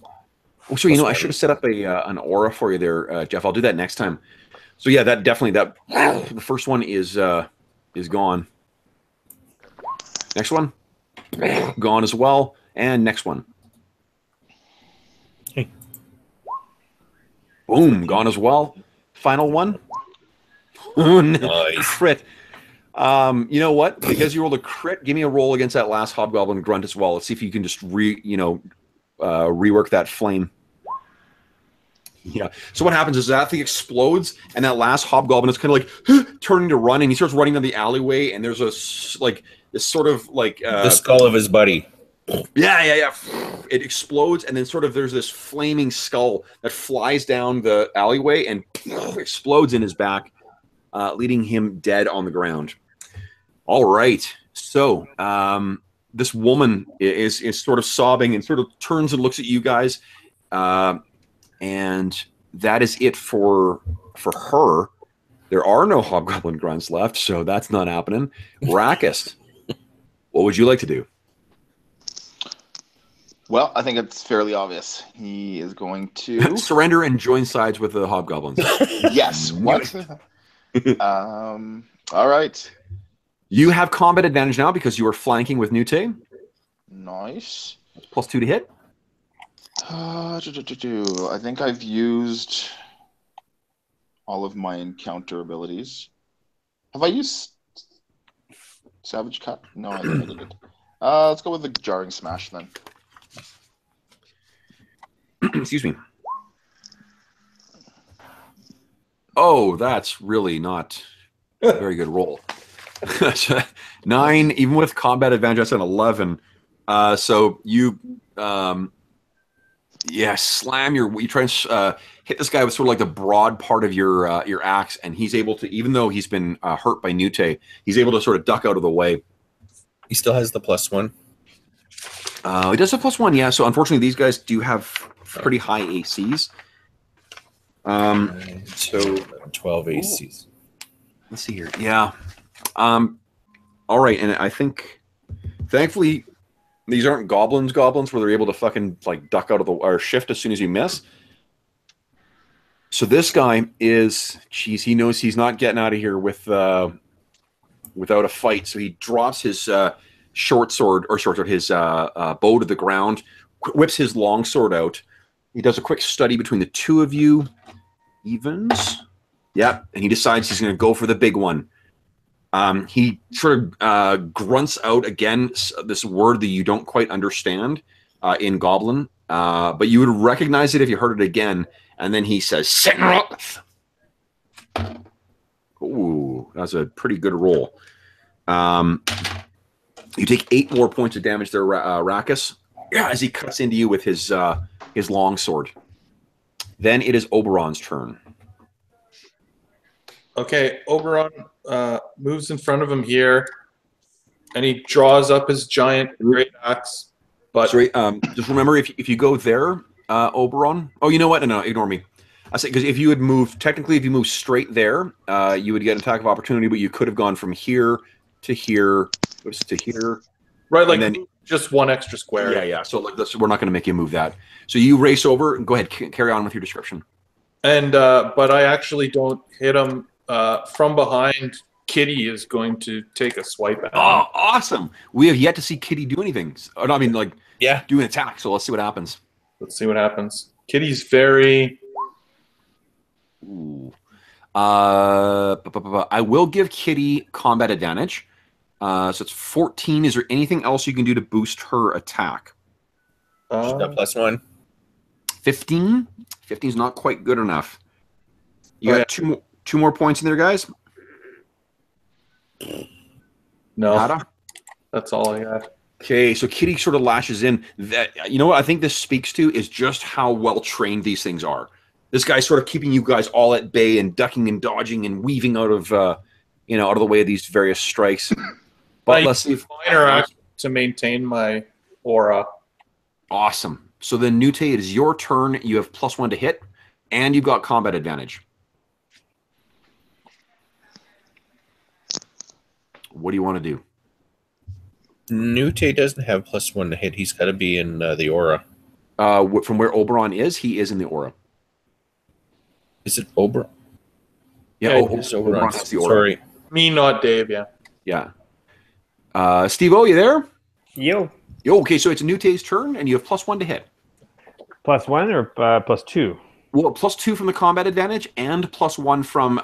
Oh, so I should have set up an aura for you there, Jeff. I'll do that next time. So yeah, that definitely the first one is gone. Next one, gone as well, and next one. Hey. Boom, gone as well. Final one. Nice. Crit. You know what? Because you rolled a crit, give me a roll against that last hobgoblin grunt as well. Let's see if you can just rework that flame. Yeah. So what happens is that thing explodes, and that last hobgoblin is kind of like turning to run, and he starts running down the alleyway, and there's this sort of like the skull of his buddy. Yeah. It explodes, and then sort of there's this flaming skull that flies down the alleyway and explodes in his back, leaving him dead on the ground. All right. So this woman is sort of sobbing and sort of turns and looks at you guys. And that is it for her. There are no hobgoblin grunts left, so that's not happening. Rakis, what would you like to do? Well, I think it's fairly obvious. He is going to surrender and join sides with the hobgoblins. Yes. What? All right. You have combat advantage now because you are flanking with Nute. Nice. +2 to hit. I think I've used all of my encounter abilities. Have I used Savage Cut? No, I didn't. Let's go with the Jarring Smash then. Excuse me. Oh, that's really not a very good roll. 9, even with combat advantage, that's an 11. So you... slam you try and hit this guy with sort of like the broad part of your axe, and he's able to, even though he's been hurt by Nute, he's able to sort of duck out of the way. He still has the +1. He does have +1, yeah. So unfortunately, these guys do have pretty high ACs. So 12 ACs. Let's see here. Yeah. All right, and I think, thankfully, these aren't goblins where they're able to fucking like duck out of the or shift as soon as you miss. So this guy is, he knows he's not getting out of here without a fight. So he drops his his bow to the ground, whips his long sword out. He does a quick study between the two of you, evens. Yep, and he decides he's going to go for the big one. He sort of grunts out again this word that you don't quite understand in Goblin, but you would recognize it if you heard it again. And then he says, "Senroth." Ooh, that's a pretty good roll. You take 8 more points of damage there, Rakis, as he cuts into you with his long sword. Then it is Oberon's turn. Okay, Oberon moves in front of him here, and he draws up his giant great axe. But sorry, just remember if you go there, Oberon. Oh, you know what? No, ignore me. I say because if you had moved, technically, if you moved straight there, you would get an attack of opportunity, but you could have gone from here to here to here. Right, like then, just one extra square. Yeah. So like this, we're not going to make you move that. So you race over and go ahead, carry on with your description. And but I actually don't hit him from behind. Kitty is going to take a swipe at him. Oh, awesome! We have yet to see Kitty do anything. Or, no, I mean, like, do an attack. So let's see what happens. Let's see what happens. Kitty's very. Ooh. I will give Kitty combat advantage. So it's 14. Is there anything else you can do to boost her attack? She's got +1. 15. 15 is not quite good enough. You got two more points in there, guys. No, Nada? That's all I got. Okay, so Kitty sort of lashes in. That, you know what I think this speaks to is just how well trained these things are. This guy's sort of keeping you guys all at bay and ducking and dodging and weaving out of out of the way of these various strikes. But let's see if minor action to maintain my aura. Awesome. So then, Nute, it is your turn. You have +1 to hit, and you've got combat advantage. What do you want to do? Nute doesn't have +1 to hit. He's got to be in the aura. From where Oberon is, he is in the aura. Is it Oberon? Yeah, Oberon has the aura. Sorry. Me, not Dave, yeah. Yeah. Steve-O, you there? Yo. Okay, so it's Nute's turn, and you have +1 to hit. +1 or +2? Well, +2 from the combat advantage, and +1 from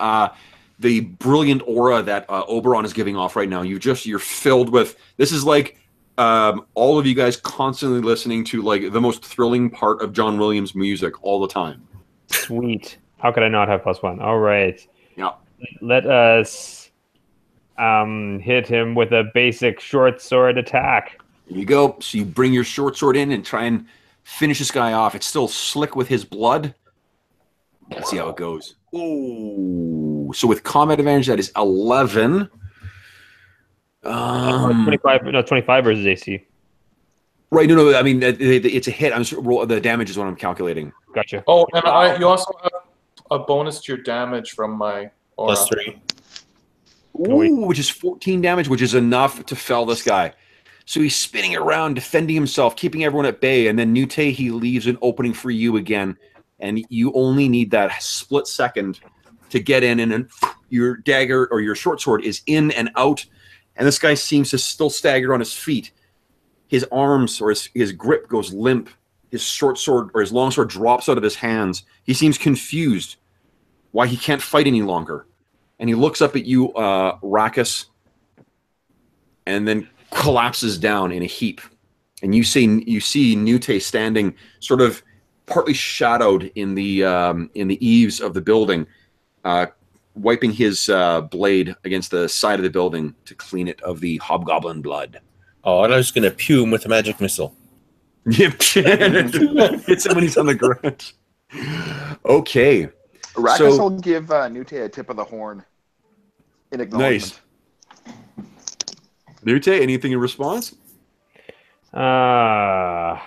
the brilliant aura that Oberon is giving off right now. You're filled with. This is like all of you guys constantly listening to like the most thrilling part of John Williams' music all the time. Sweet. How could I not have +1? All right. Yeah. Let us hit him with a basic short sword attack. Here you go. So you bring your short sword in and try and finish this guy off. It's still slick with his blood. Let's see how it goes. Ooh. So with combat advantage, that is 11. 25 versus AC. Right. No. I mean, it's a hit. The damage is what I'm calculating. Gotcha. Oh, and you also have a bonus to your damage from my aura. +3. Ooh, which is 14 damage, which is enough to fell this guy. So he's spinning around, defending himself, keeping everyone at bay, and then Nute, he leaves an opening for you again, and you only need that split second to get in, and then your dagger or your short sword is in and out, and this guy seems to still stagger on his feet. His arms or his grip goes limp. His short sword or his long sword drops out of his hands. He seems confused why he can't fight any longer. And he looks up at you, Rackus, and then collapses down in a heap. And you see Nute standing sort of partly shadowed in the eaves of the building, wiping his blade against the side of the building to clean it of the hobgoblin blood. Oh, and I was going to pew him with a magic missile. Yep. Hits him when he's on the ground. Okay. Rackus will give Nute a tip of the horn in acknowledgement. Nice. Nute, anything in response? Why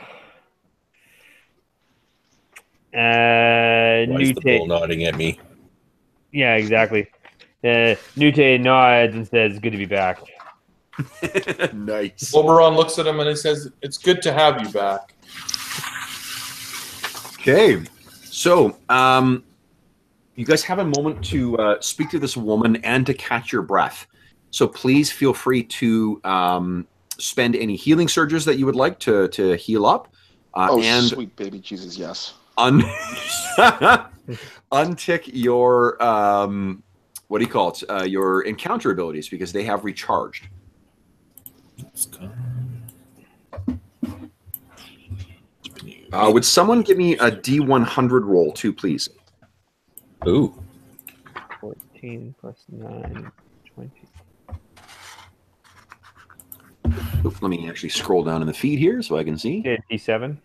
is the bull nodding at me? Yeah, exactly. Nute nods and says, "Good to be back." Nice. Oberon looks at him and he says, "It's good to have you back." Okay. So, you guys have a moment to speak to this woman and to catch your breath. So please feel free to spend any healing surges that you would like to heal up. And sweet baby Jesus, yes. Untick your, what do you call it? Your encounter abilities, because they have recharged. Would someone give me a D100 roll too, please? Ooh. 14 plus 9, 20. Oops, let me actually scroll down in the feed here so I can see. Okay, D7.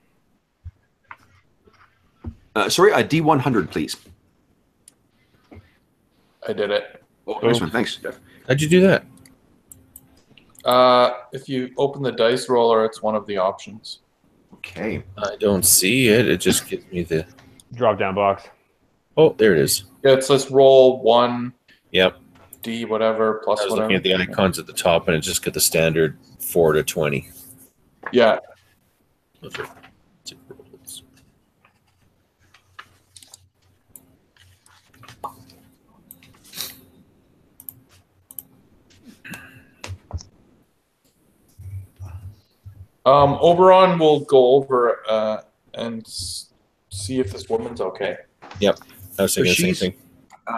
Sorry, a D100, please. I did it. Oh, nice one. Thanks, Jeff. How'd you do that? If you open the dice roller, it's one of the options. Okay. I don't see it. It just gives me the... Drop down box. Oh, there it is. Yeah, it says roll 1, Yep. D, whatever, plus I was whatever. looking at the icons at the top, and it just got the standard 4 to 20. Yeah. Those are rolls. Oberon will go over and see if this woman's okay. Yep. I was thinking the same thing.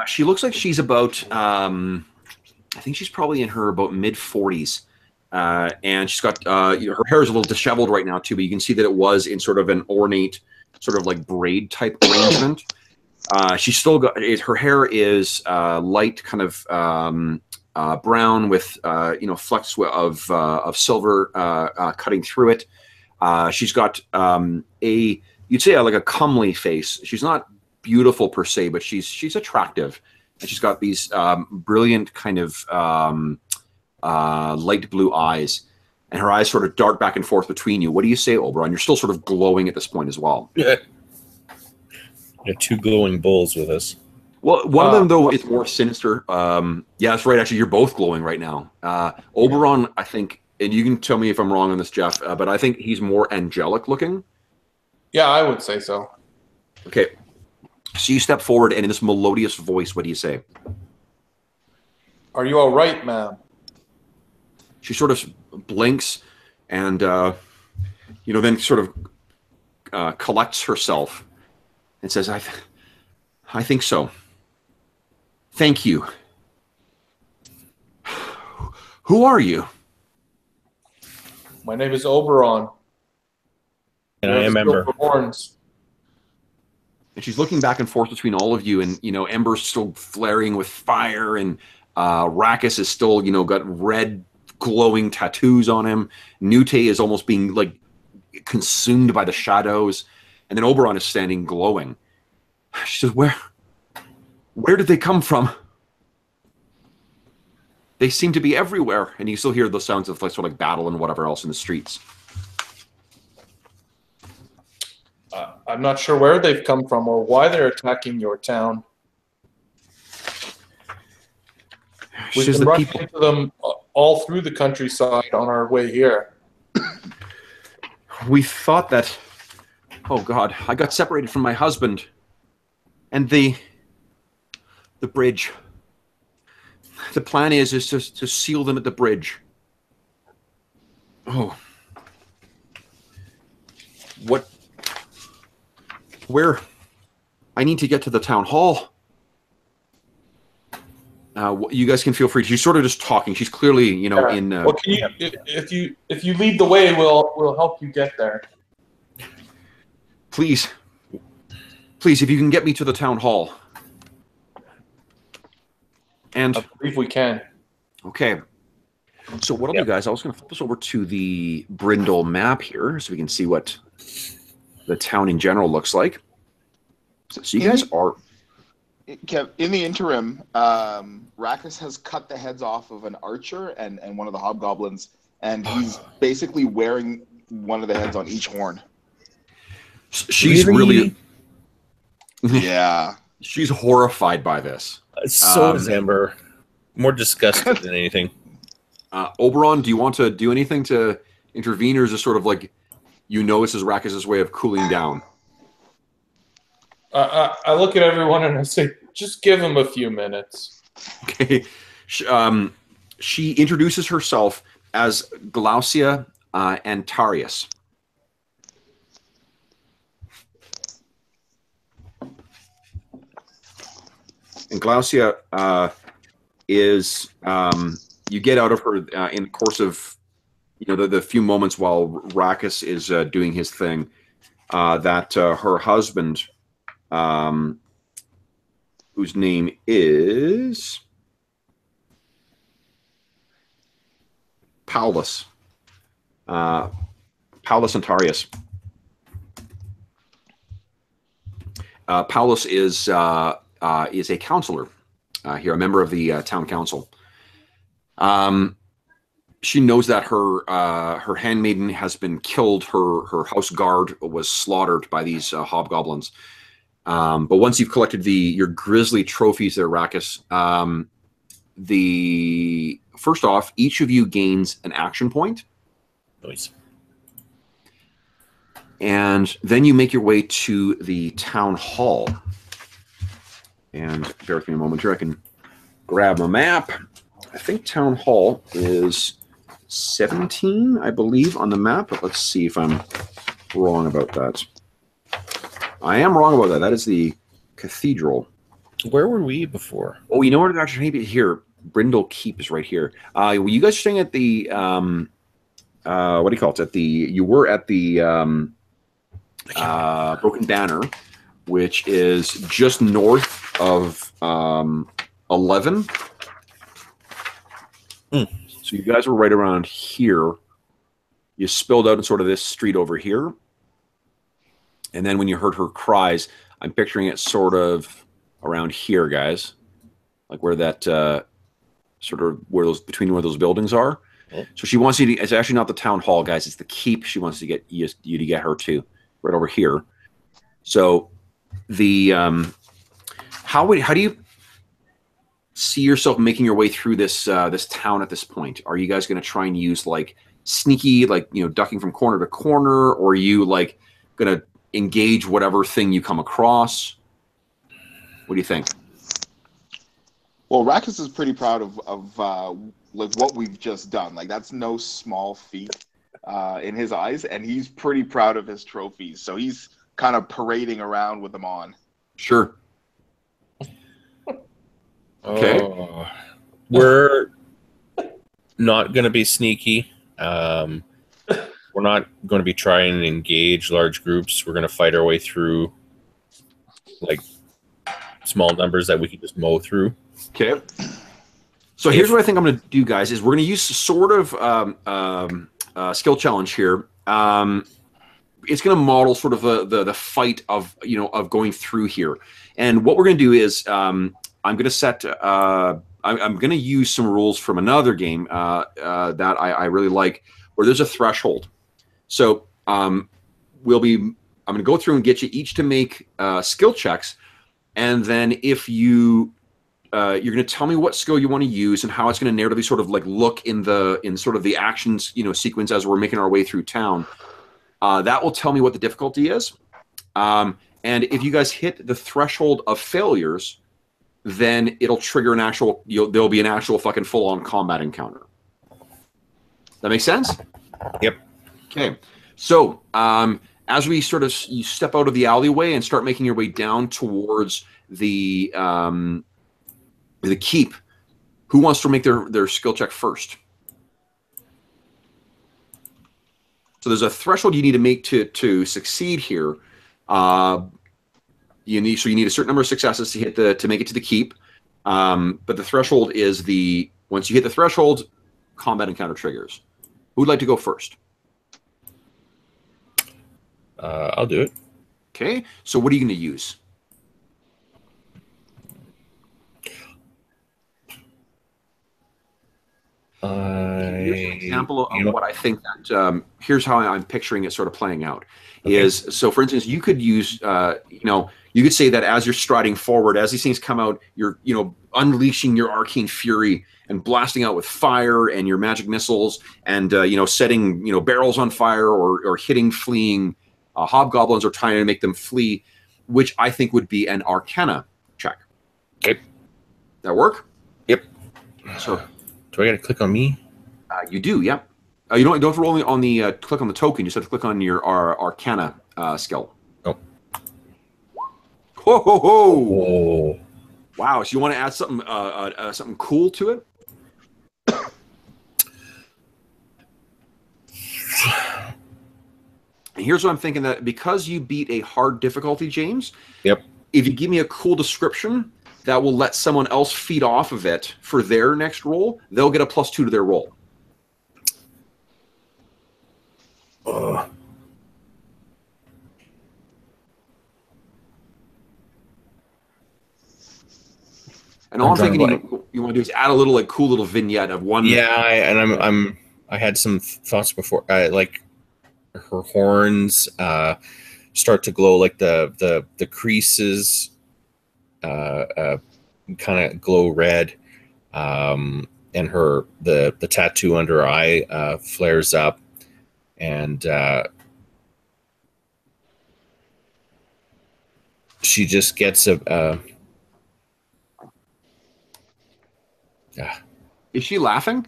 She looks like she's about, I think she's probably in her about mid-40s. And she's got, her hair is a little disheveled right now too, but you can see that it was in sort of an ornate, sort of like braid type arrangement. She's still got, her hair is light kind of brown with, flecks of silver cutting through it. She's got you'd say like a comely face. She's not beautiful per se, but she's attractive, and she's got these brilliant kind of light blue eyes, and her eyes sort of dart back and forth between you. What do you say, Oberon? You're still sort of glowing at this point as well. Yeah. Two glowing bulls with us. Well, one of them, though, is more sinister. Yeah, that's right. Actually, you're both glowing right now. Oberon, I think, and you can tell me if I'm wrong on this, Jeff, but I think he's more angelic looking. Yeah, I would say so. Okay. So you step forward, and in this melodious voice, what do you say? Are you all right, ma'am? She sort of blinks and, then sort of collects herself and says, I think so. Thank you. Who are you? My name is Oberon. And I am Ember. Horns. And she's looking back and forth between all of you, and, Ember's still flaring with fire, and Rackus is still, got red glowing tattoos on him. Nute is almost being, like, consumed by the shadows. And then Oberon is standing glowing. She says, where did they come from? They seem to be everywhere. And you still hear the sounds of sort of like battle and whatever else in the streets. I'm not sure where they've come from or why they're attacking your town. We've been running into them all through the countryside on our way here. We thought that... Oh, God. I got separated from my husband. And the bridge. The plan is to seal them at the bridge. Oh. What? Where? I need to get to the town hall. You guys can feel free. She's sort of just talking. She's clearly, in. Well, can you, if you lead the way, we'll help you get there. Please, if you can get me to the town hall. And I believe we can. Okay. So what I'll do, guys, I was going to flip us over to the Brindol map here so we can see what the town in general looks like. So you guys are... Kev, in the interim, Rackus has cut the heads off of an archer and one of the hobgoblins, and he's basically wearing one of the heads on each horn. She's really... Yeah. She's horrified by this. So is Amber. More disgusted than anything. Oberon, do you want to do anything to intervene, or is this sort of like, this is Rackus' way of cooling down? I look at everyone and I say, just give him a few minutes. Okay. She introduces herself as Glaucia Antarius. And Glaucia is, you get out of her in the course of, the few moments while Rackus is doing his thing, that her husband, whose name is Paulus, Paulus Antarius. Paulus is a counselor here, a member of the town council. She knows that her handmaiden has been killed. Her house guard was slaughtered by these hobgoblins. But once you've collected your grisly trophies there, Rackus, first off, each of you gains an action point. Nice. And then you make your way to the town hall. And bear with me a moment here. I can grab a map. I think town hall is 17, I believe, on the map. But let's see if I'm wrong about that. I am wrong about that. That is the cathedral. Where were we before? Oh, you know what? Actually, maybe here. Brindol Keep is right here. Were you guys staying at the what do you call it? You were at the Broken Banner, which is just north of 11. So you guys were right around here. You spilled out in sort of this street over here. And then when you heard her cries, I'm picturing it sort of around here, guys, like where that sort of where those between where those buildings are. So she wants you to. It's actually not the town hall, guys. It's the keep. She wants to get you to get her to right over here. So the how do you see yourself making your way through this this town at this point? Are you guys going to try and use like sneaky, like ducking from corner to corner, or are you like going to engage whatever thing you come across? What do you think? Well, Rakus is pretty proud of like what we've just done. Like that's no small feat in his eyes, and he's pretty proud of his trophies. So he's kind of parading around with them on. Sure. Okay. We're not going to be sneaky. We're not going to be trying to engage large groups. We're going to fight our way through like small numbers that we can just mow through. Okay. So here's what I think I'm going to do, guys, is we're going to use sort of skill challenge here. It's going to model sort of the fight of of going through here. And what we're going to do is I'm going to set I'm going to use some rules from another game that I really like, where there's a threshold. So I'm going to go through and get you each to make skill checks, and then if you're going to tell me what skill you want to use and how it's going to narratively sort of like look in sort of the actions sequence as we're making our way through town. That will tell me what the difficulty is, and if you guys hit the threshold of failures, then it'll trigger an actual. There'll be an actual fucking full-on combat encounter. That makes sense? Yep. Okay. So as we sort of you step out of the alleyway and start making your way down towards the keep, who wants to make their skill check first? So there's a threshold you need to make to succeed here. You need a certain number of successes to hit to make it to the keep. But the threshold is once you hit the threshold, combat encounter triggers. Who would like to go first? I'll do it. Okay. So what are you going to use? Here's an example of what I think that here's how I'm picturing it sort of playing out. Okay. Is so for instance, you could use you could say that as you're striding forward, as these things come out, you're unleashing your arcane fury and blasting out with fire and your magic missiles and setting barrels on fire or hitting fleeing hobgoblins or trying to make them flee, which I think would be an Arcana check. Okay. That work? Yep. So. Do I got to click on me? You do, yeah. You don't have to roll on the click on the token. You just have to click on your Arcana skill. Oh. Ho ho ho! Oh. Wow. So you want to add something something cool to it? And here's what I'm thinking, that because you beat a hard difficulty, James. Yep. If you give me a cool description that will let someone else feed off of it for their next roll, they'll get a +2 to their roll. And all I'm thinking you want to do is add a little cool little vignette of one. Yeah, I had some thoughts before, like her horns start to glow, like the creases kind of glow red, and the tattoo under her eye flares up, and she just gets Is she laughing?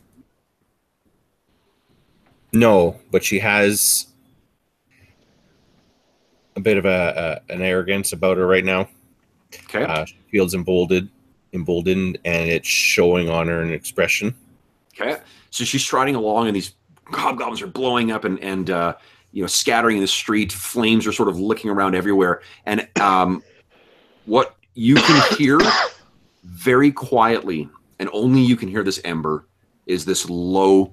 No, but she has a bit of an arrogance about her right now. Okay. She feels emboldened, and it's showing on her an expression. Okay. So she's striding along, and these hobgoblins are blowing up and scattering in the street. Flames are sort of licking around everywhere. And what you can hear very quietly, and only you can hear this, Ember, is this low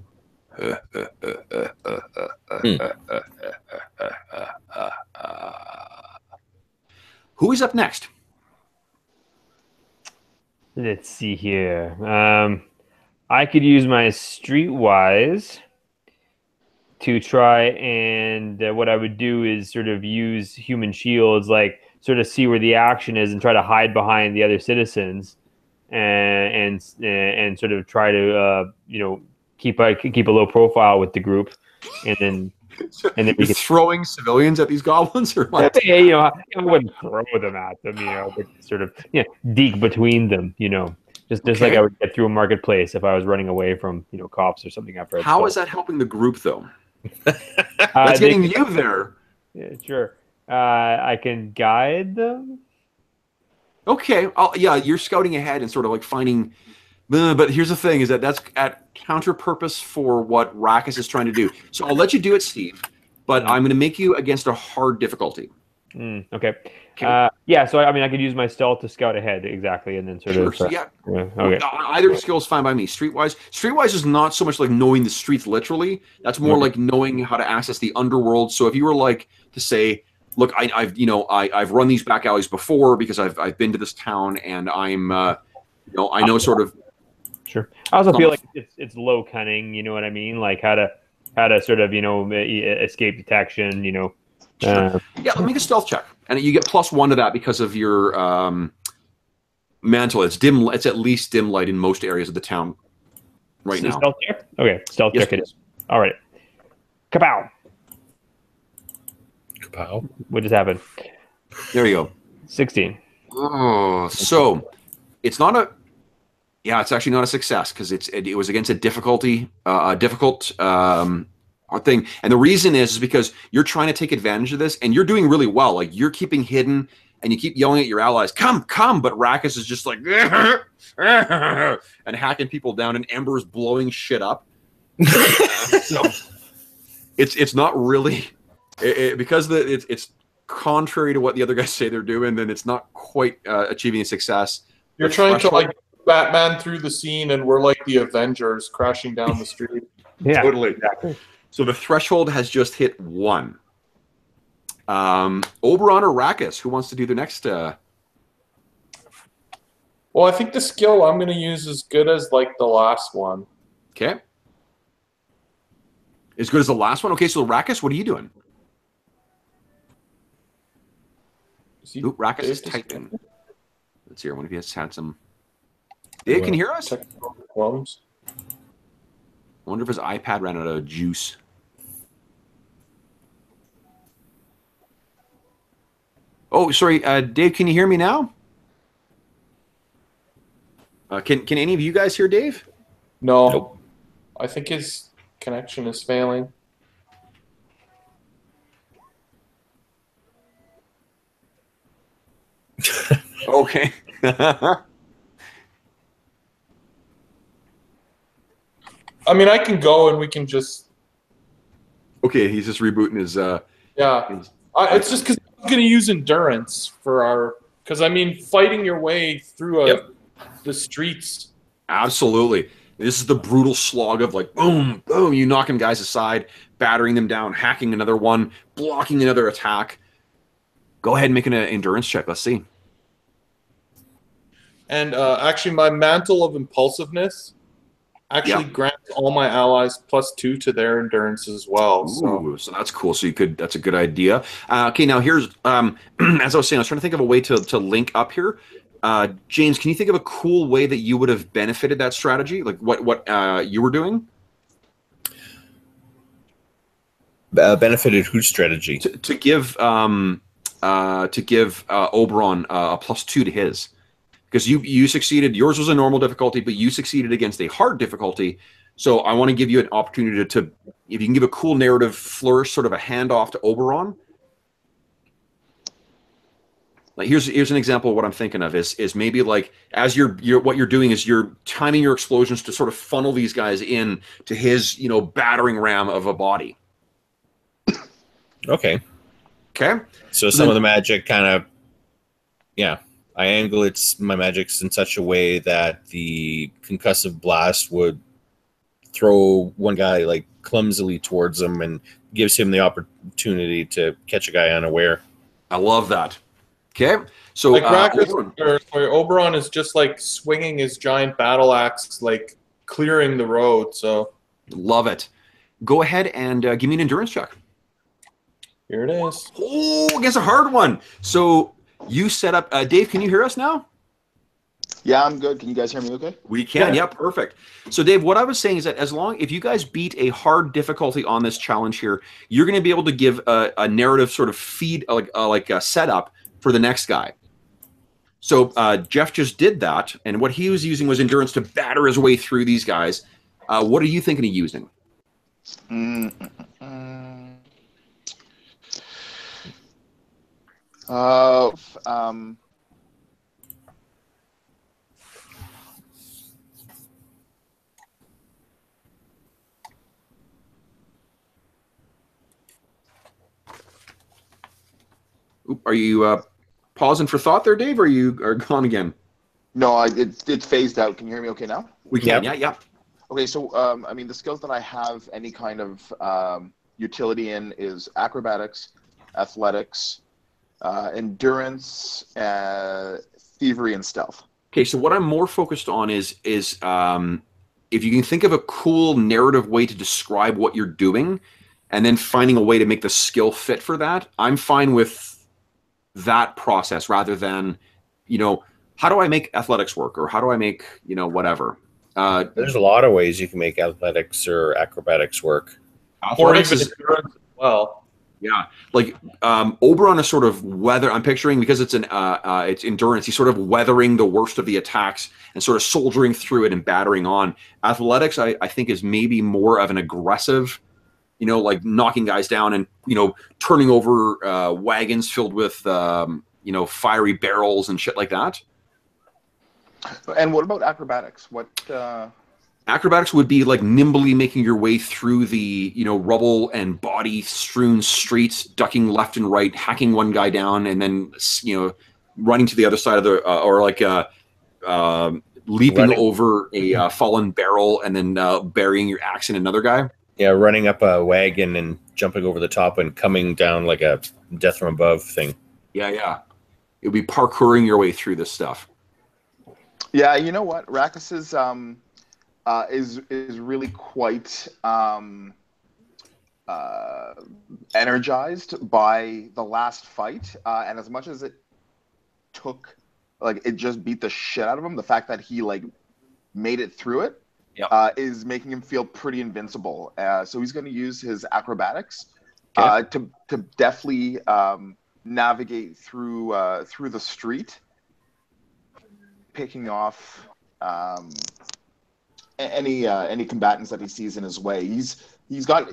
Who is up next? Let's see here. I could use my Streetwise to try, and what I would do is sort of use human shields, like sort of see where the action is and try to hide behind the other citizens, and sort of try to keep a low profile with the group, and then You're throwing civilians at these goblins, or what? I wouldn't throw them at them, but sort of deke between them, just Okay. like I would get through a marketplace if I was running away from cops or something after. How is that helping the group though? That's getting you there. Yeah, sure. I can guide them. Okay. You're scouting ahead and sort of like finding. But here's the thing: is that's at counter purpose for what Rackus is trying to do. So I'll let you do it, Steve. But I'm going to make you against a hard difficulty. Okay. So I could use my stealth to scout ahead, exactly, and then sort of. So, yeah. Okay. Either skill is fine by me. Streetwise is not so much like knowing the streets literally. That's more like knowing how to access the underworld. So if you were like to say, look, I've run these back alleys before because I've been to this town and I'm I know sort of. Sure. I also feel like it's low cunning. You know what I mean? Like how to sort of escape detection. Sure. Let me make a stealth check, and you get +1 to that because of your mantle. It's dim. It's at least dim light in most areas of the town right now. Stealth check. Okay, stealth check it is. All right. Kapow! Kapow! What just happened? There you go. 16. Oh, so it's not a. Yeah, it's actually not a success because it was against a difficult thing, and the reason is because you're trying to take advantage of this, and you're doing really well. Like you're keeping hidden, and you keep yelling at your allies, "Come!" But Rackus is just like and hacking people down, and Ember's blowing shit up. So it's not really because it's contrary to what the other guys say they're doing. Then it's not quite achieving a success. You're trying to like Batman through the scene, and we're like the Avengers crashing down the street. Yeah, totally. Exactly. So the threshold has just hit 1. Oberon or Rackus, who wants to do the next? Well, I think the skill I'm going to use is good as like the last one. Okay. As good as the last one? Okay, so Rackus, what are you doing? Rackus is typing. Let's see. I wonder if he has had some. Dave, can you hear us? Technical problems. I wonder if his iPad ran out of juice. Oh, sorry, Dave. Can you hear me now? Can any of you guys hear Dave? No. Nope. I think his connection is failing. Okay. I mean, I can go and we can just. Okay, he's just rebooting his. Yeah, it's just because I'm going to use endurance for our. Because I mean, fighting your way through the streets. Absolutely. This is the brutal slog of like boom, boom. You knocking guys aside, battering them down, hacking another one, blocking another attack. Go ahead and make an endurance check. Let's see. And actually, my mantle of impulsiveness actually grants all my allies +2 to their endurance as well. Ooh, so that's cool. So that's a good idea. Okay, now here's as I was saying, I was trying to think of a way to link up here. James, can you think of a cool way that you would have benefited that strategy? Like what you were doing? Benefited whose strategy? To give Oberon a +2 to his. Because you succeeded. Yours was a normal difficulty, but you succeeded against a hard difficulty. So I want to give you an opportunity to if you can give a cool narrative flourish, sort of a handoff to Oberon. Like here's an example of what I'm thinking of is maybe like as what you're doing is you're timing your explosions to sort of funnel these guys in to his battering ram of a body. Okay. Okay. So some of the magic kind of, I angle my magics in such a way that the concussive blast would throw one guy like clumsily towards him and gives him the opportunity to catch a guy unaware. I love that. Okay, so like Oberon is just like swinging his giant battle axe, like clearing the road. So love it. Go ahead and give me an endurance check. Here it is. Oh, against a hard one. So you set up. Dave, can you hear us now? Yeah, I'm good. Can you guys hear me okay? We can. Yeah, perfect. So Dave, what I was saying is that if you guys beat a hard difficulty on this challenge here, you're going to be able to give a narrative sort of feed, like a setup for the next guy. So Jeff just did that, and what he was using was endurance to batter his way through these guys. What are you thinking of using? Are you pausing for thought there, Dave, or are you gone again? No, it's phased out. Can you hear me okay now? We can, yeah. Okay, so I mean, the skills that I have any kind of utility in is acrobatics, athletics, endurance, thievery, and stealth. Okay, so what I'm more focused on is if you can think of a cool narrative way to describe what you're doing, and then finding a way to make the skill fit for that, I'm fine with that process rather than, how do I make athletics work, or how do I make, whatever. There's a lot of ways you can make athletics or acrobatics work. Or even endurance as well. Yeah, like Oberon is sort of I'm picturing, because it's it's endurance. He's sort of weathering the worst of the attacks and sort of soldiering through it and battering on. Athletics, I think, is maybe more of an aggressive, like knocking guys down and turning over wagons filled with fiery barrels and shit like that. And what about acrobatics? Acrobatics would be like nimbly making your way through the rubble and body strewn streets, ducking left and right, hacking one guy down, and then running to the other side of the or like leaping over a fallen barrel and then burying your axe in another guy. Yeah, running up a wagon and jumping over the top and coming down like a death from above thing. Yeah. It would be parkouring your way through this stuff. Yeah, you know what? Rakkus is really quite energized by the last fight, and as much as it took, it just beat the shit out of him, the fact that he made it through it is making him feel pretty invincible. So he's going to use his acrobatics to deftly navigate through the street, picking off any combatants that he sees in his way. He's got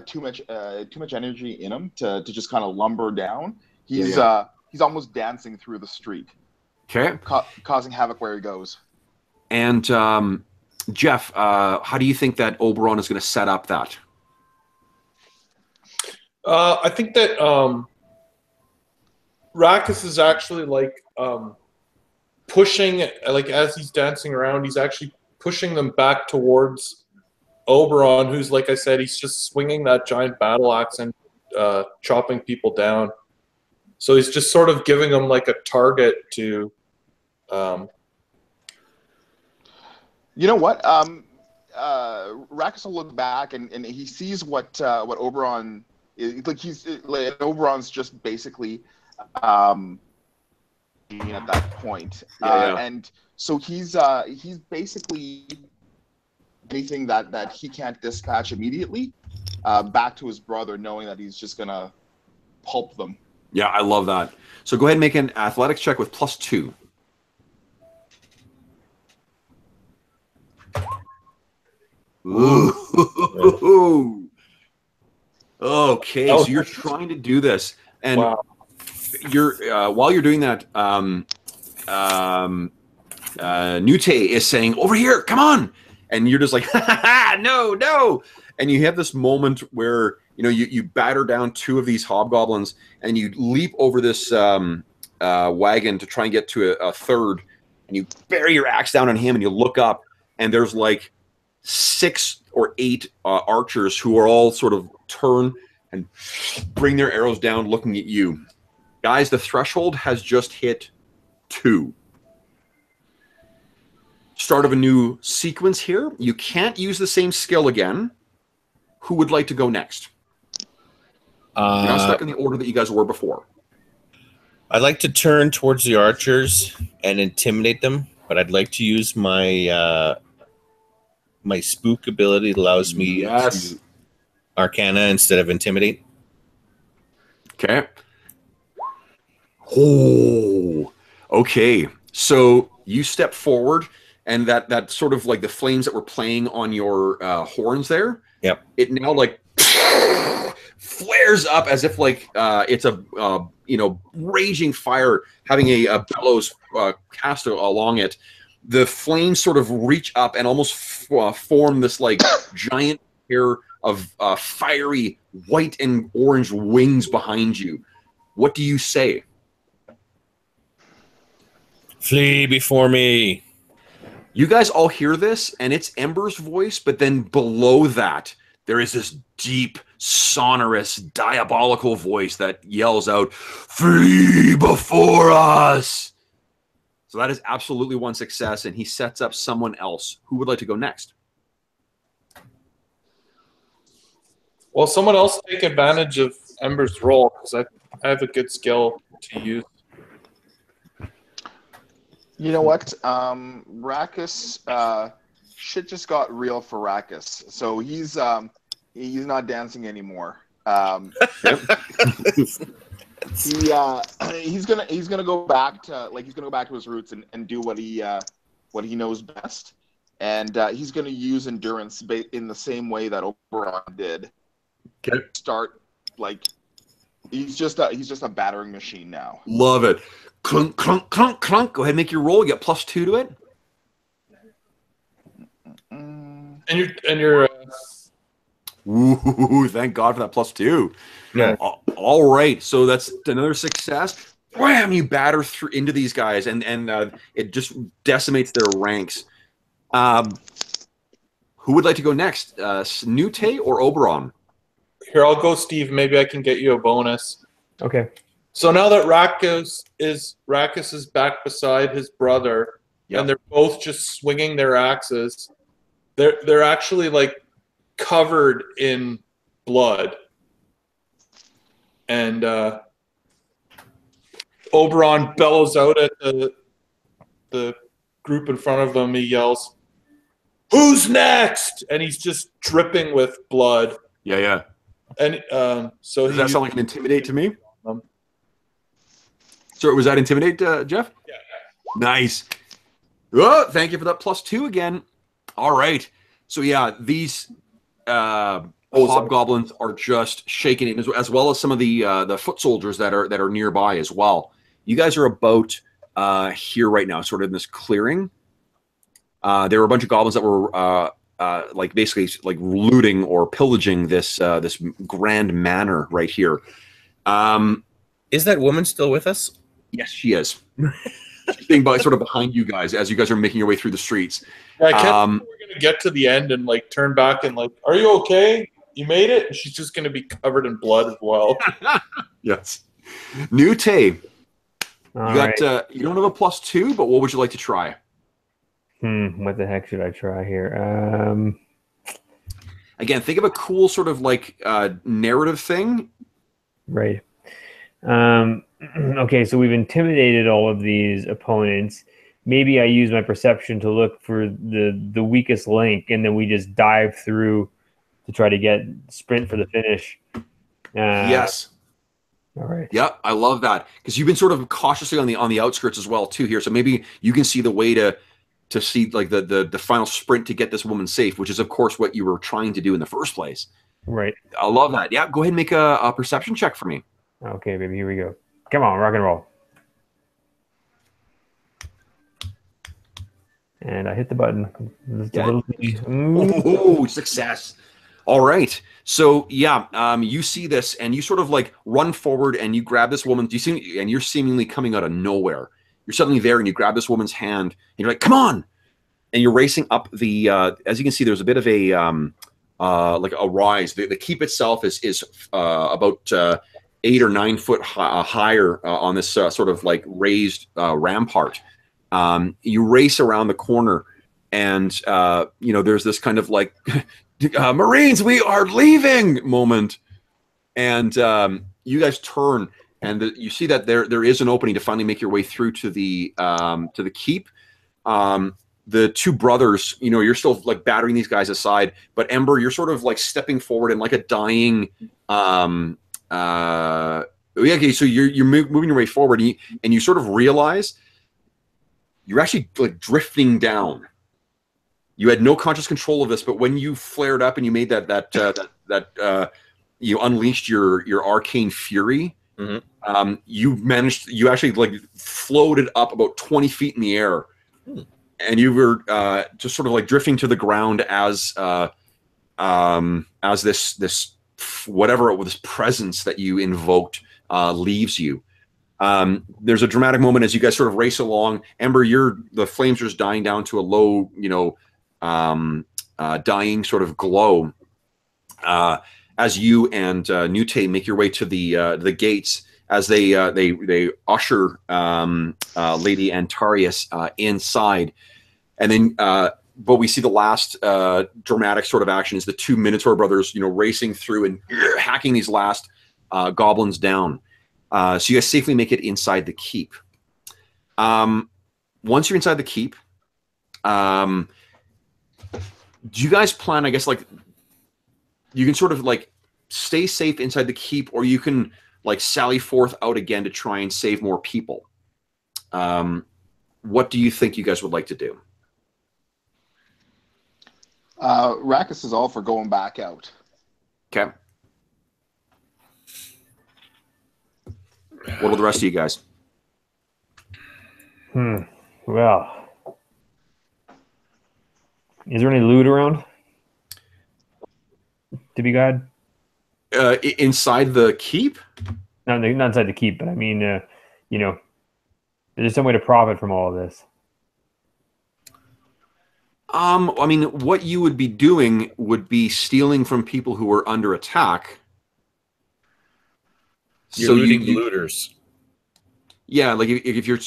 too much energy in him to just kind of lumber down. He's almost dancing through the street, causing havoc where he goes. And Jeff, how do you think that Oberon is going to set up that? I think that Rakkus is actually pushing, as he's dancing around, he's actually pushing them back towards Oberon, who's, like I said, he's just swinging that giant battle axe and chopping people down. So he's just sort of giving them a target to. You know what? Rakkus will look back and he sees what Oberon is like. Oberon's just basically at that point, and so he's basically anything that he can't dispatch immediately back to his brother, knowing that he's just gonna pulp them. Yeah, I love that. So go ahead and make an athletics check with +2. Ooh. Okay, so you're trying to do this, and you're while you're doing that, Nute is saying, "Over here, come on!" And you're just like, no. And you have this moment where you batter down 2 of these hobgoblins, and you leap over this wagon to try and get to a third, and you bury your axe down on him, and you look up, and there's 6 or 8 archers who are all sort of turn and bring their arrows down looking at you. Guys, the threshold has just hit 2. Start of a new sequence here. You can't use the same skill again. Who would like to go next? You're not stuck in the order that you guys were before. I'd like to turn towards the archers and intimidate them, but I'd like to use my my spook ability that allows me to Arcana instead of intimidate. Okay. Oh, okay. So you step forward, and that sort of like the flames that were playing on your horns there. Yep. It now like flares up as if like it's a raging fire having a bellows cast along it. The flames sort of reach up and almost form this like giant pair of fiery white and orange wings behind you. What do you say? Flee before me. You guys all hear this, and it's Ember's voice, but then below that, there is this deep, sonorous, diabolical voice that yells out, "Flee before us!" So that is absolutely one success, and he sets up someone else. Who would like to go next? Well, someone else take advantage of Ember's role, because I have a good skill to use. You know what? Rackus, shit just got real for Rackus. So he's not dancing anymore. He's gonna go back to his roots and do what he knows best. And he's gonna use endurance in the same way that Oberon did. Okay. Start like he's just a battering machine now. Love it. Clunk, clunk, clunk, clunk. Go ahead and make your roll. You get +2 to it. And you're Ooh, thank God for that +2. Yeah. All right. So that's another success. Wham! You batter through into these guys, and it just decimates their ranks. Who would like to go next? Snute or Oberon? here. I'll go, Steve. Maybe I can get you a bonus. Okay. So now that Rackus is back beside his brother, and they're both just swinging their axes. They're actually like covered in blood, and Oberon bellows out at the group in front of him. He yells, "Who's next?" And he's just dripping with blood. Yeah. And so does that sound like an intimidate to me? So was that intimidate, Jeff? Yeah. Nice. Oh, thank you for that +2 again. All right. So yeah, these hobgoblins are just shaking it, as well as some of the foot soldiers that are nearby as well. You guys are about here right now, sort of in this clearing. There were a bunch of goblins that were like basically like looting or pillaging this this grand manor right here. Is that woman still with us? Yes, she is. She's being sort of behind you guys as you guys are making your way through the streets. Yeah, I can't think we're gonna get to the end and like turn back and like, "Are you okay? You made it?" And she's just gonna be covered in blood as well. Yes. Nute. All You got right. you don't have a +2, but what would you like to try? What the heck should I try here? Again, think of a cool sort of like narrative thing. Right. Okay, so we've intimidated all of these opponents. Maybe I use my perception to look for the weakest link, and then we just dive through to try to sprint for the finish. Yes. All right. Yep, I love that because you've been sort of cautiously on the outskirts as well too here. So maybe you can see the way to see like the final sprint to get this woman safe, which is of course what you were trying to do in the first place. Right. I love that. Yeah, go ahead and make a perception check for me. Okay, baby. Here we go. Come on, rock and roll. And I hit the button. Just a little Oh, success. All right. So yeah, you see this and you sort of like run forward and you grab this woman. And you're seemingly coming out of nowhere. You're suddenly there and you grab this woman's hand and you're like, "Come on!" And you're racing up the. As you can see, there's a bit of a like a rise. The keep itself is about 8 or 9 foot higher on this sort of like raised rampart. You race around the corner, and there's this kind of like Marines, we are leaving moment, and you guys turn, and you see that there is an opening to finally make your way through to the keep. The two brothers, you're still like battering these guys aside, but Ember, you're sort of like stepping forward in like a dying. Okay, so you're moving your way forward, and you sort of realize you're actually like drifting down. You had no conscious control of this, but when you flared up and you made that you unleashed your arcane fury, you actually like floated up about 20 feet in the air, and you were just sort of like drifting to the ground as this whatever this presence that you invoked leaves you. There's a dramatic moment as you guys sort of race along. Ember, the flames are just dying down to a low, dying sort of glow. As you and Nute make your way to the gates, as they usher Lady Antarius inside, and then but we see the last dramatic sort of action is the two Minotaur brothers, racing through and hacking these last goblins down. So you guys safely make it inside the keep. Once you're inside the keep, do you guys plan, I guess, like, you can sort of like stay safe inside the keep, or you can like sally forth out again to try and save more people? What do you think you guys would like to do? Rackus is all for going back out. Okay. What will the rest of you guys? Well, is there any loot around to be had? Inside the keep? No, not inside the keep, but I mean, there's some way to profit from all of this. I mean, what you would be doing would be stealing from people who are under attack. You're looting the looters. Yeah, like if you're,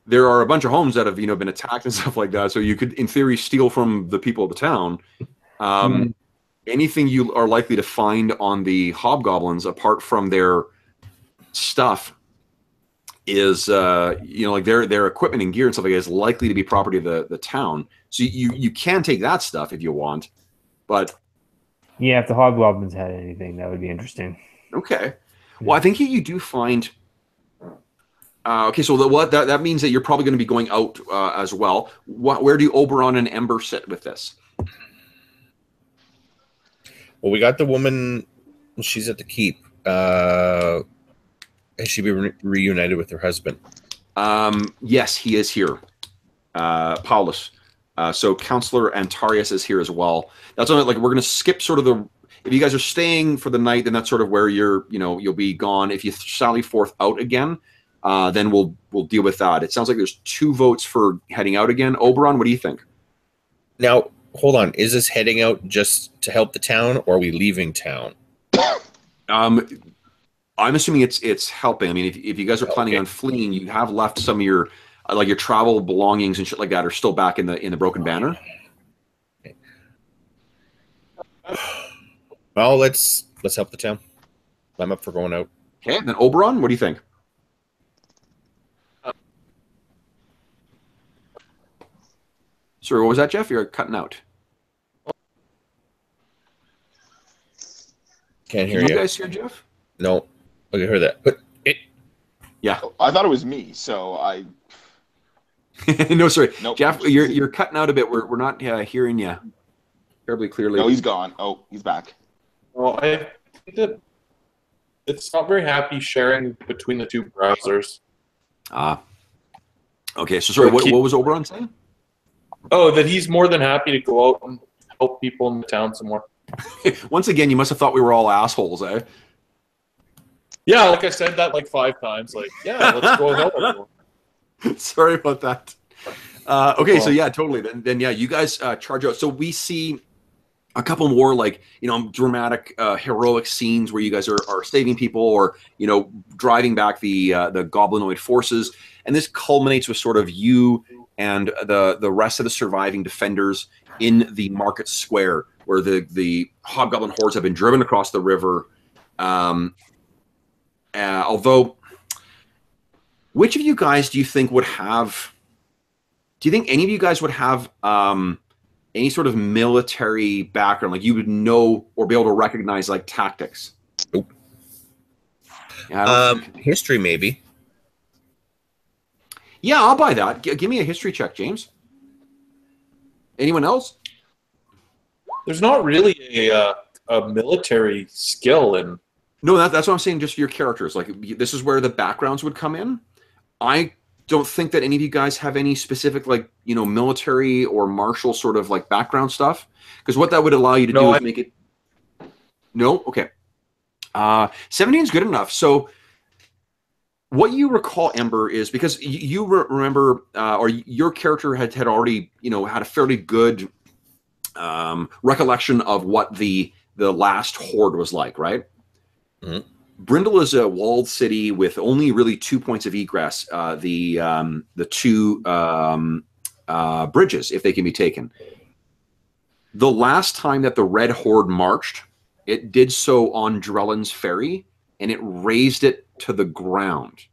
there are a bunch of homes that have been attacked and stuff like that. So you could, in theory, steal from the people of the town. Anything you are likely to find on the hobgoblins, apart from their stuff, is like their equipment and gear and stuff like that, is likely to be property of the town. So you can take that stuff if you want, but yeah, if the hobgoblins had anything, that would be interesting. Okay. Well, I think you do find. Okay, so that means that you're probably going to be going out as well. Where do Oberon and Ember sit with this? Well, we got the woman. She's at the keep. Has she been reunited with her husband? Yes, he is here. Paulus. So Counselor Antarius is here as well. That's on it. Like, we're going to skip sort of the. If you guys are staying for the night, then that's sort of where you'll be gone. If you sally forth out again, then we'll deal with that. It sounds like there's 2 votes for heading out again. Oberon, what do you think? Now, hold on. Is this heading out just to help the town, or are we leaving town? I'm assuming it's helping. I mean, if you guys are planning on fleeing, you have left some of your your travel belongings and shit like that are still back in the Broken Banner. Well, let's help the town. I'm up for going out. Okay, then Oberon, what do you think? Sorry, what was that, Jeff? You're cutting out. Can't hear you. You Guys hear Jeff? No, I can hear that. But yeah, I thought it was me, so I. No, sorry, nope. Jeff, you're cutting out a bit. We're not hearing you terribly clearly. No, he's gone. Oh, he's back. Well, I think that it's not very happy sharing between the 2 browsers. Okay, so sorry, what was Oberon saying? Oh, that he's more than happy to go out and help people in the town some more. Once again, you must have thought we were all assholes, eh? Yeah, like I said that like 5 times. Like, yeah, let's go help everyone. Sorry about that. Okay, so yeah, totally. Then yeah, you guys charge out. So we see a couple more like dramatic heroic scenes where you guys are saving people or driving back the goblinoid forces, and this culminates with sort of you and the rest of the surviving defenders in the market square where the hobgoblin hordes have been driven across the river. Although, which of you guys do you think would have? Do you think any of you guys would have any sort of military background, like you would know or be able to recognize like tactics? Nope. History, maybe. Yeah, I'll buy that. Give me a history check, James. Anyone else? There's not really a military skill in. No, that's what I'm saying. Just your characters. Like this is where the backgrounds would come in. I don't think that any of you guys have any specific like military or martial sort of like background stuff, because what that would allow you to do is make it. No, okay. 17 is good enough. So what you recall, Ember, is because you remember, or your character had already had a fairly good recollection of what the last horde was like, right? Mm-hmm. Brindol is a walled city with only really 2 points of egress. The two bridges, if they can be taken. The last time that the Red Horde marched, it did so on Drellin's Ferry, and it razed it to the ground.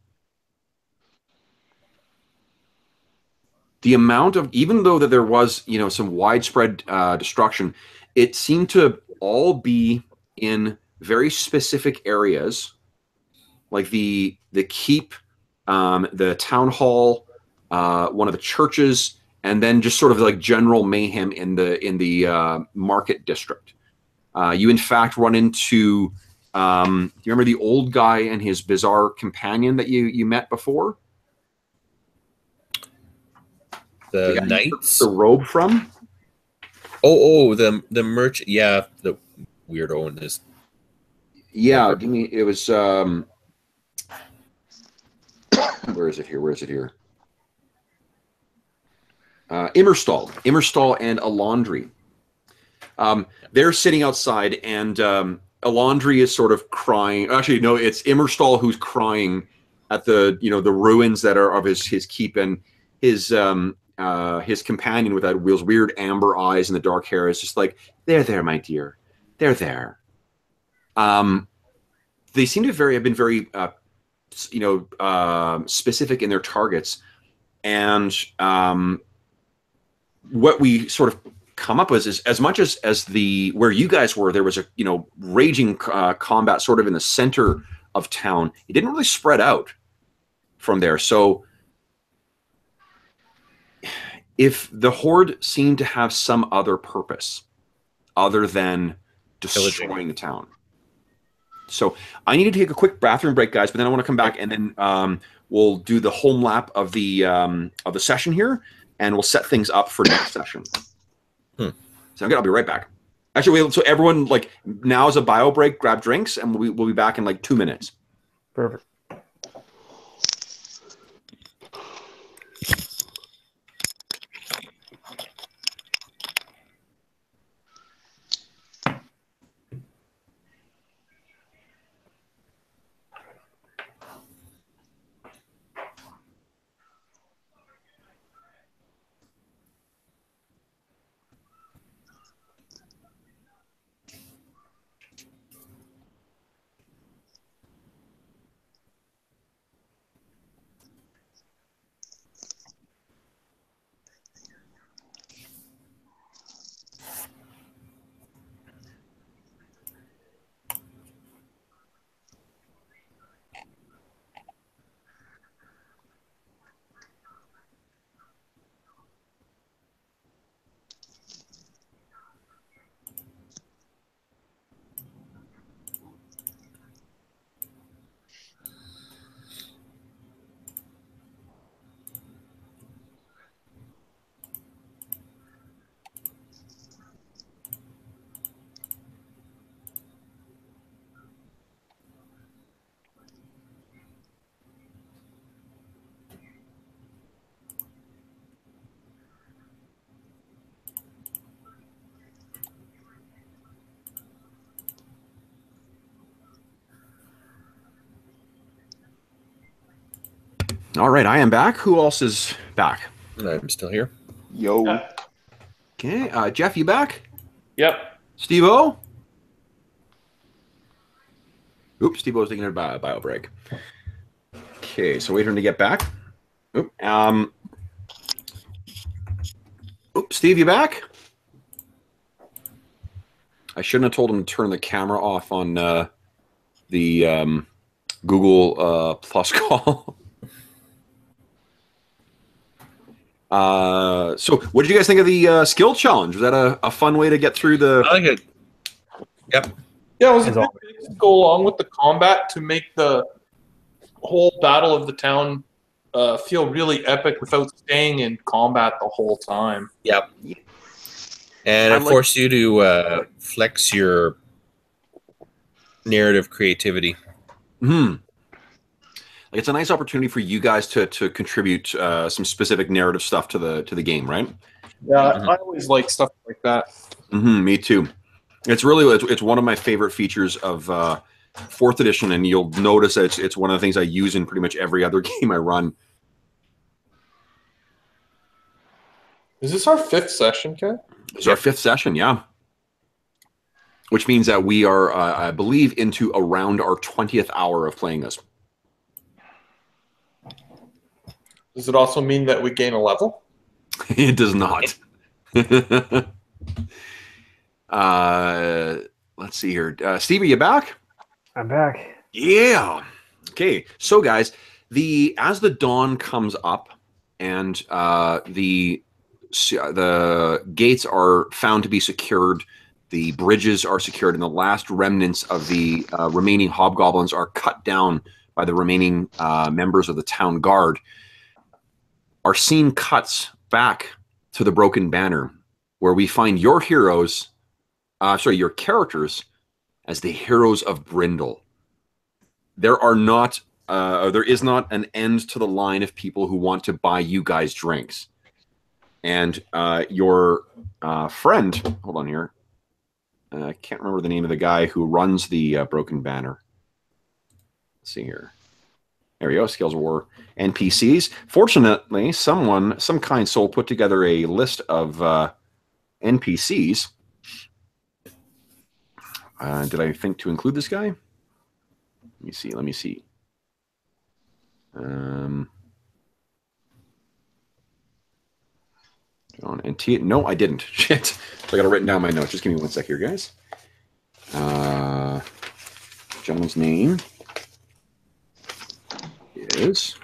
The amount of, even though that there was some widespread destruction, it seemed to all be in very specific areas, like the keep, the town hall, one of the churches, and then just sort of like general mayhem in the market district. You in fact run into, do you remember the old guy and his bizarre companion that you met before? The knights, the robe from. The merchant, yeah, the weirdo in this. Yeah, give me. It was. Where is it here? Where is it here? Immerstal and Alondri. They're sitting outside, and Alondri is sort of crying. Actually, no, it's Immerstal who's crying at the the ruins that are of his keep, and his companion with those weird amber eyes and the dark hair is just like, "They're there, my dear. They're there." They seem to have been very specific in their targets, and what we sort of come up with is as much as the where you guys were, there was a raging combat sort of in the center of town. It didn't really spread out from there. So if the horde seemed to have some other purpose other than destroying the town. So I need to take a quick bathroom break, guys, but then I want to come back and then we'll do the home lap of the session here, and we'll set things up for next session. So I'll be right back. Actually, so everyone, like, now is a bio break, grab drinks, and we'll be back in like 2 minutes. Perfect. All right, I am back. Who else is back? I'm still here. Yo. Okay, Jeff, you back? Yep. Steve-O? Oops, Steve-O's taking a bio break. Okay, so wait for him to get back. Steve, you back? I shouldn't have told him to turn the camera off on the Google Plus call. So what did you guys think of the skill challenge? Was that a fun way to get through the... I like it. Yep. Yeah, it was a good way to go along with the combat to make the whole battle of the town feel really epic without staying in combat the whole time. Yep. And it forced you to flex your narrative creativity. Like it's a nice opportunity for you guys to contribute some specific narrative stuff to the game, right? Yeah, I always like stuff like that. Me too. It's one of my favorite features of 4th edition, and you'll notice that it's one of the things I use in pretty much every other game I run. Is this our 5th session, Ken? It's our 5th session, yeah. Which means that we are, I believe, into around our 20th hour of playing this. Does it also mean that we gain a level? It does not. Let's see here. Steve, are you back? I'm back. Yeah. Okay. So, guys, as the dawn comes up and the gates are found to be secured, the bridges are secured, and the last remnants of the remaining hobgoblins are cut down by the remaining members of the town guard, our scene cuts back to the Broken Banner, where we find your heroes, your characters, as the heroes of Brindol. There is not an end to the line of people who want to buy you guys drinks. And your friend, hold on here, I can't remember the name of the guy who runs the Broken Banner. Let's see here. There we go, Skills of War NPCs. Fortunately, some kind soul put together a list of NPCs. Did I think to include this guy? Let me see. No, I didn't. Shit. So I got it written down in my notes. Just give me one sec here, guys. Gentleman's name is...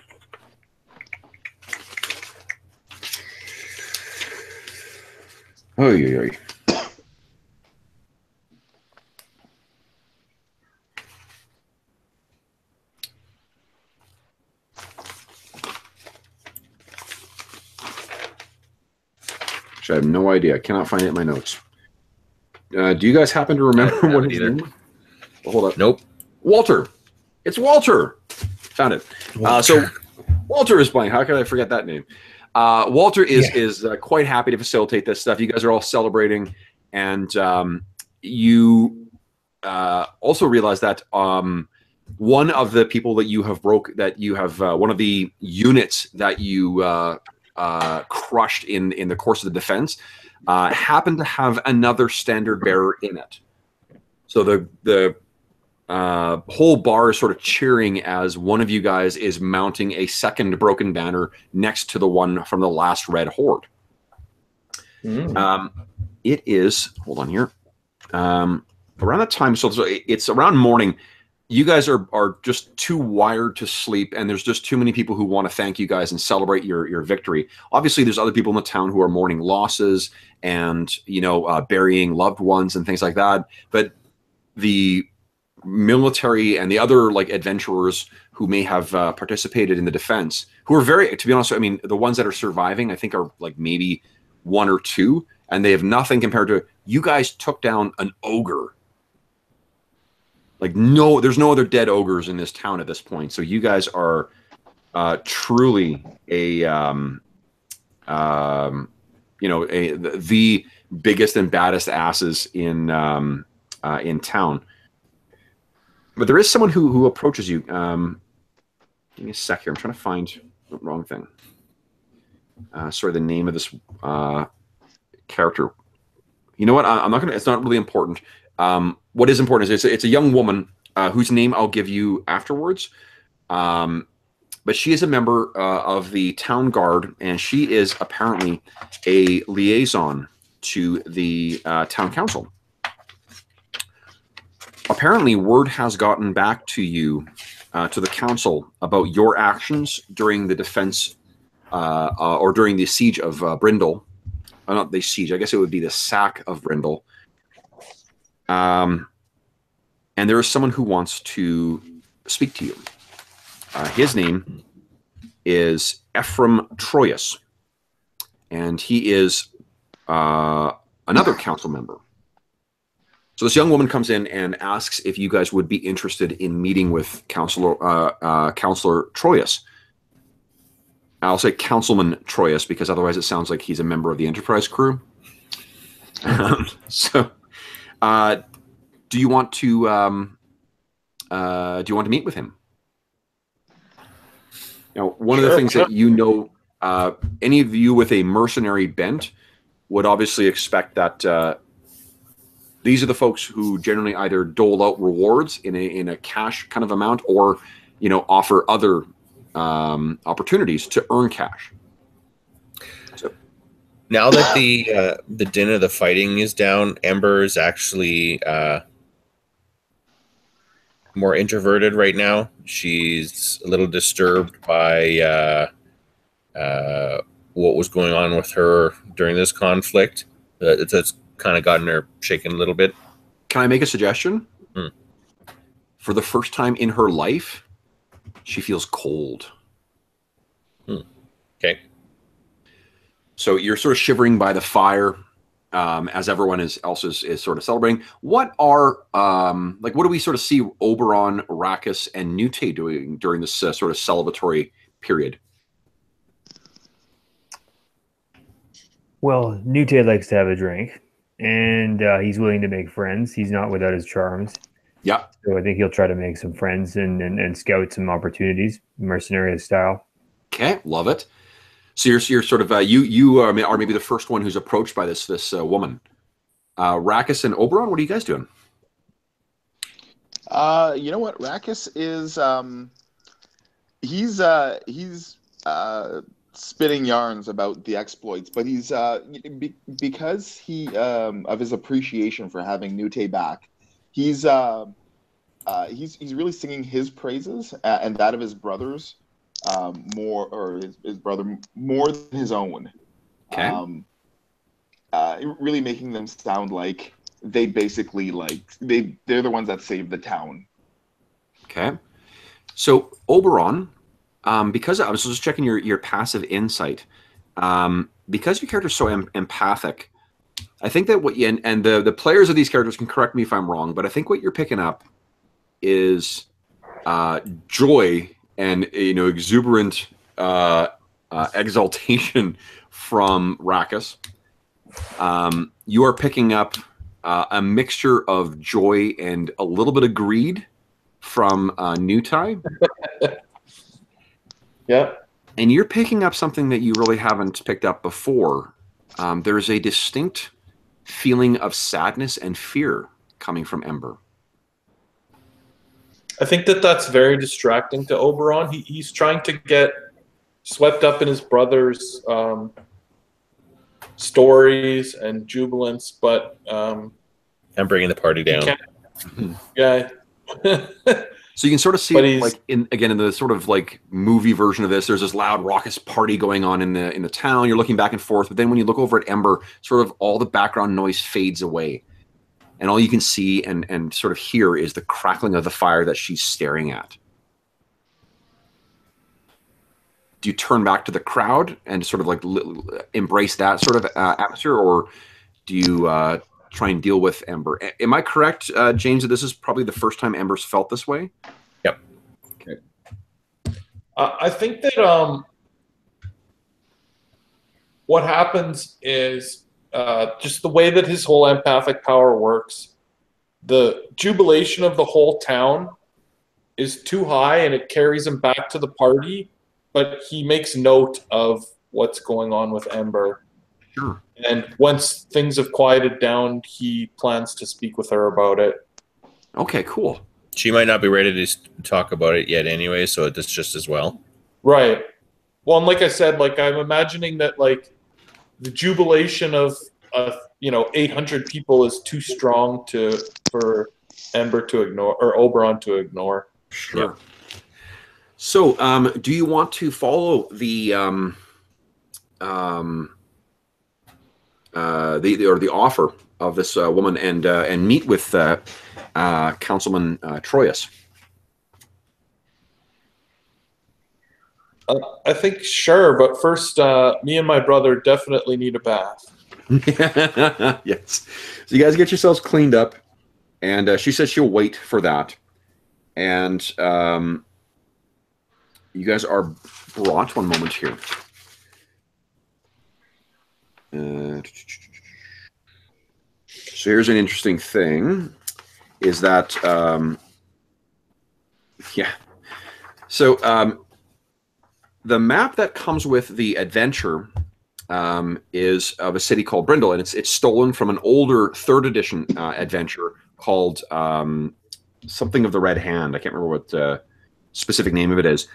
Oy. I have no idea. I cannot find it in my notes. Do you guys happen to remember what his name? Oh, hold up. Nope. Walter. It's Walter. Found it. So Walter is playing. How could I forget that name? Walter is quite happy to facilitate this stuff. You guys are all celebrating, and you also realize that one of the people that you have one of the units that you crushed in the course of the defense happened to have another standard bearer in it. So the whole bar is sort of cheering as one of you guys is mounting a second broken banner next to the one from the last red horde. It is, hold on here, around that time, so it's around morning. You guys are just too wired to sleep, and there's just too many people who want to thank you guys and celebrate your victory. Obviously, there's other people in the town who are mourning losses and, burying loved ones and things like that. But the military and the other adventurers who may have participated in the defense, who are to be honest, I mean, the ones that are surviving, I think are maybe one or two, and they have nothing compared to you guys took down an ogre. No, there's no other dead ogres in this town at this point. So you guys are truly the biggest and baddest asses in town. But there is someone who approaches you. Give me a sec here. I'm trying to find wrong thing. Sorry, the name of this character. You know what? I'm not gonna. It's not really important. What is important is it's a young woman whose name I'll give you afterwards. But she is a member of the town guard, and she is apparently a liaison to the town council. Apparently, word has gotten back to you, to the council, about your actions during the defense or during the siege of Brindol. Not the siege, I guess it would be the sack of Brindol. And there is someone who wants to speak to you. His name is Ephraim Troyus, and he is another council member. So this young woman comes in and asks if you guys would be interested in meeting with Councilor Troyus. I'll say Councilman Troyus because otherwise it sounds like he's a member of the Enterprise crew. So, do you want to meet with him? Now, one of the things that you know, any of you with a mercenary bent would obviously expect that these are the folks who generally either dole out rewards in a cash kind of amount, or offer other opportunities to earn cash. So, now that the din of the fighting is down, Ember is actually more introverted right now. She's a little disturbed by what was going on with her during this conflict. That's kind of gotten her shaken a little bit. Can I make a suggestion? For the first time in her life, she feels cold. Okay. So you're sort of shivering by the fire as everyone else is sort of celebrating. What are what do we sort of see Oberon, Arrakis, and Nute doing during this sort of celebratory period? Well, Nute likes to have a drink, and he's willing to make friends. He's not without his charms. Yeah. So I think he'll try to make some friends and scout some opportunities, mercenary style. Okay, love it. So you're sort of you are maybe the first one who's approached by this woman. Arrakis and Oberon, what are you guys doing? You know what? Arrakis is he's spitting yarns about the exploits, but he's because he of his appreciation for having Nute back, he's really singing his praises and that of his brothers his brother more than his own. Okay. Really making them sound like they basically they're the ones that saved the town. Okay. So Oberon, because I was just checking your passive insight, because your character's so empathic, I think that and the players of these characters can correct me if I'm wrong, but I think what you're picking up is joy and exuberant exaltation from Arrakis. You are picking up a mixture of joy and a little bit of greed from Nute. Yeah. And you're picking up something that you really haven't picked up before. There's a distinct feeling of sadness and fear coming from Ember. I think that's very distracting to Oberon. He's trying to get swept up in his brother's stories and jubilance, but I'm bringing the party down. Yeah. So you can sort of see it, in the sort of movie version of this. There's this loud raucous party going on in the town. You're looking back and forth, but then when you look over at Ember, sort of all the background noise fades away, and all you can see and sort of hear is the crackling of the fire that she's staring at. Do you turn back to the crowd and sort of embrace that sort of atmosphere, or do you try and deal with Ember? Am I correct, James, that this is probably the first time Ember's felt this way? Yep. Okay. I think that what happens is just the way that his whole empathic power works, the jubilation of the whole town is too high and it carries him back to the party. but he makes note of what's going on with Ember. Sure. And once things have quieted down, he plans to speak with her about it. Okay, cool. She might not be ready to talk about it yet anyway, so it's just as well. Right. Well, and like I said, like I'm imagining that like the jubilation of 800 people is too strong for Ember to ignore or Oberon to ignore. Sure. Yep. So, do you want to follow the offer of this woman and meet with Councilman Troyes? I think sure, but first, me and my brother definitely need a bath. Yes. So you guys get yourselves cleaned up, and she says she'll wait for that. And you guys are brought. One moment here. So here's an interesting thing, is that yeah. So the map that comes with the adventure is of a city called Brindol, and it's stolen from an older 3rd edition adventure called something of the Red Hand. I can't remember what specific name of it is,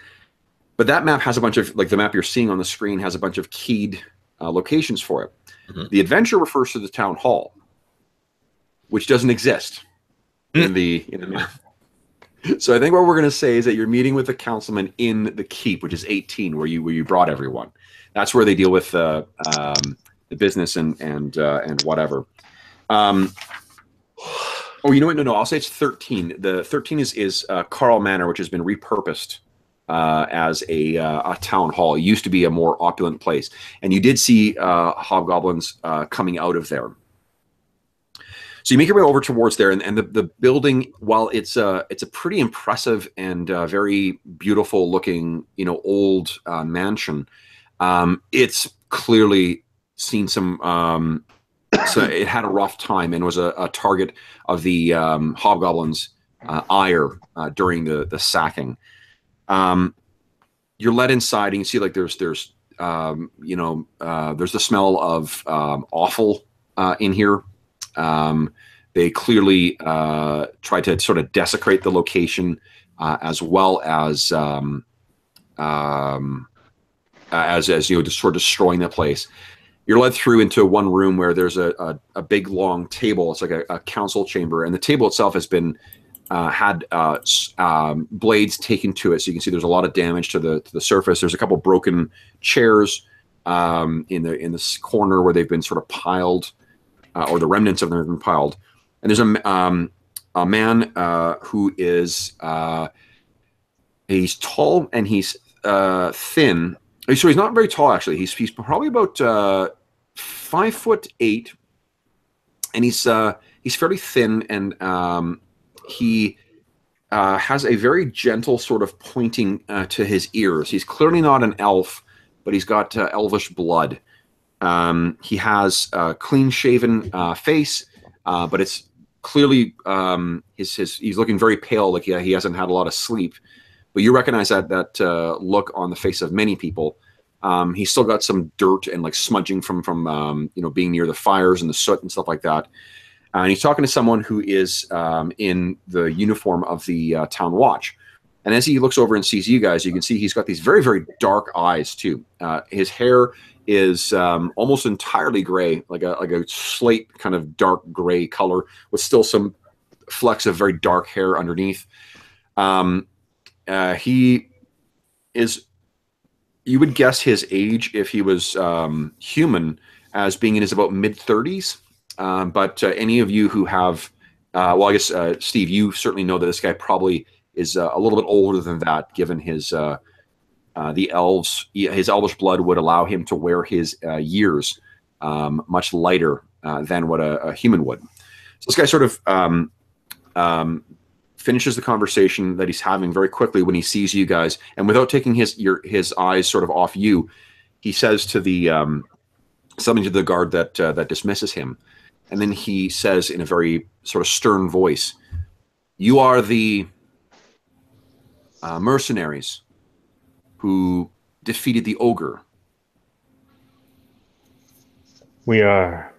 but that map has a bunch of, like the map you're seeing on the screen has a bunch of keyed locations for it. Mm-hmm. The adventure refers to the town hall, which doesn't exist in the map. So I think what we're going to say is that you're meeting with the councilman in the keep, which is 18, where you brought everyone. That's where they deal with the business and whatever. Oh, you know what? No, I'll say it's 13. The 13 is Carl Manor, which has been repurposed as a town hall. It used to be a more opulent place, and you did see hobgoblins coming out of there. So you make your way over towards there, and the building, while it's a pretty impressive and very beautiful looking, old mansion, it's clearly seen some. So it had a rough time and was a target of the hobgoblins' ire during the sacking. You're led inside, and you can see like there's the smell of offal in here. They clearly tried to sort of desecrate the location, as well as just sort of destroying the place. You're led through into one room where there's a big long table. It's like a council chamber, and the table itself has been had blades taken to it, so you can see there's a lot of damage to the surface. There's a couple broken chairs in this corner where they've been sort of piled, or the remnants of them have been piled. And there's a man who is he's tall and he's thin. So he's not very tall, actually. He's probably about 5'8", and he's fairly thin, and he has a very gentle sort of pointing to his ears. He's clearly not an elf, but he's got elvish blood. He has a clean-shaven face, but it's clearly he's looking very pale, like he hasn't had a lot of sleep. But you recognize that look on the face of many people. He's still got some dirt and like smudging from being near the fires and the soot and stuff like that. And he's talking to someone who is in the uniform of the town watch. And as he looks over and sees you guys, you can see he's got these very, very dark eyes too. His hair is almost entirely gray, like a slate kind of dark gray color, with still some flecks of very dark hair underneath. He is, you would guess his age if he was human, as being in his about mid-30s. But any of you who have, well, I guess, Steve, you certainly know that this guy probably is a little bit older than that, given his his elvish blood would allow him to wear his years much lighter than what a human would. So this guy sort of finishes the conversation that he's having very quickly when he sees you guys, and without taking his eyes sort of off you, he says to the something to the guard that dismisses him, and then he says in a very sort of stern voice, "You are the mercenaries who defeated the ogre. We are.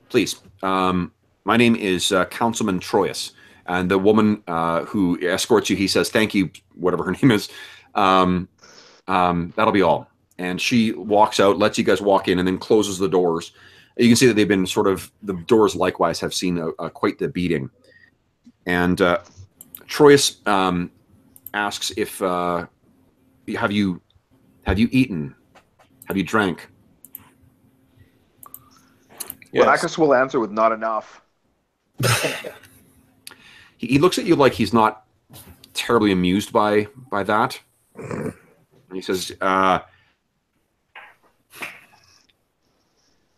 Please. My name is Councilman Troyes, and the woman who escorts you, he says, thank you, whatever her name is. That'll be all. And she walks out, lets you guys walk in, and then closes the doors. You can see that they've been the doors likewise have seen quite the beating. And Troyes asks if, have you eaten? Have you drank? Yes. Bacchus will answer with not enough. He looks at you like he's not terribly amused by that. And he says,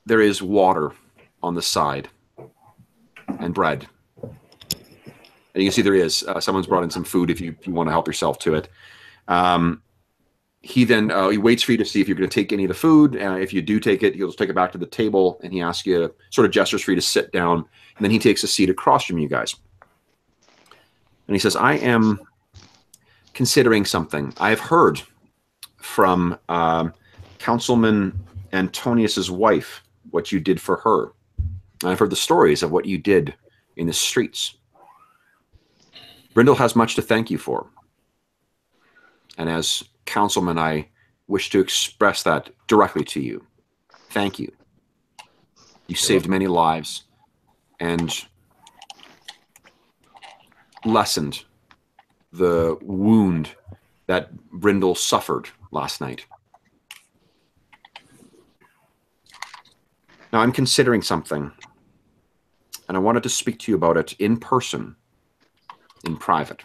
there is water on the side and bread. And you can see there is. Someone's brought in some food if you want to help yourself to it. He then he waits for you to see if you're going to take any of the food. If you do take it, he'll just take it back to the table, and he asks you, sort of gestures for you to sit down. And then he takes a seat across from you guys. And he says, I am considering something. I've heard from Councilman Antonius's wife what you did for her. And I've heard the stories of what you did in the streets. Brindol has much to thank you for. And as Councilman, I wish to express that directly to you. Thank you. You saved many lives and lessened the wound that Brindol suffered last night. Now, I'm considering something, and I wanted to speak to you about it in person, in private.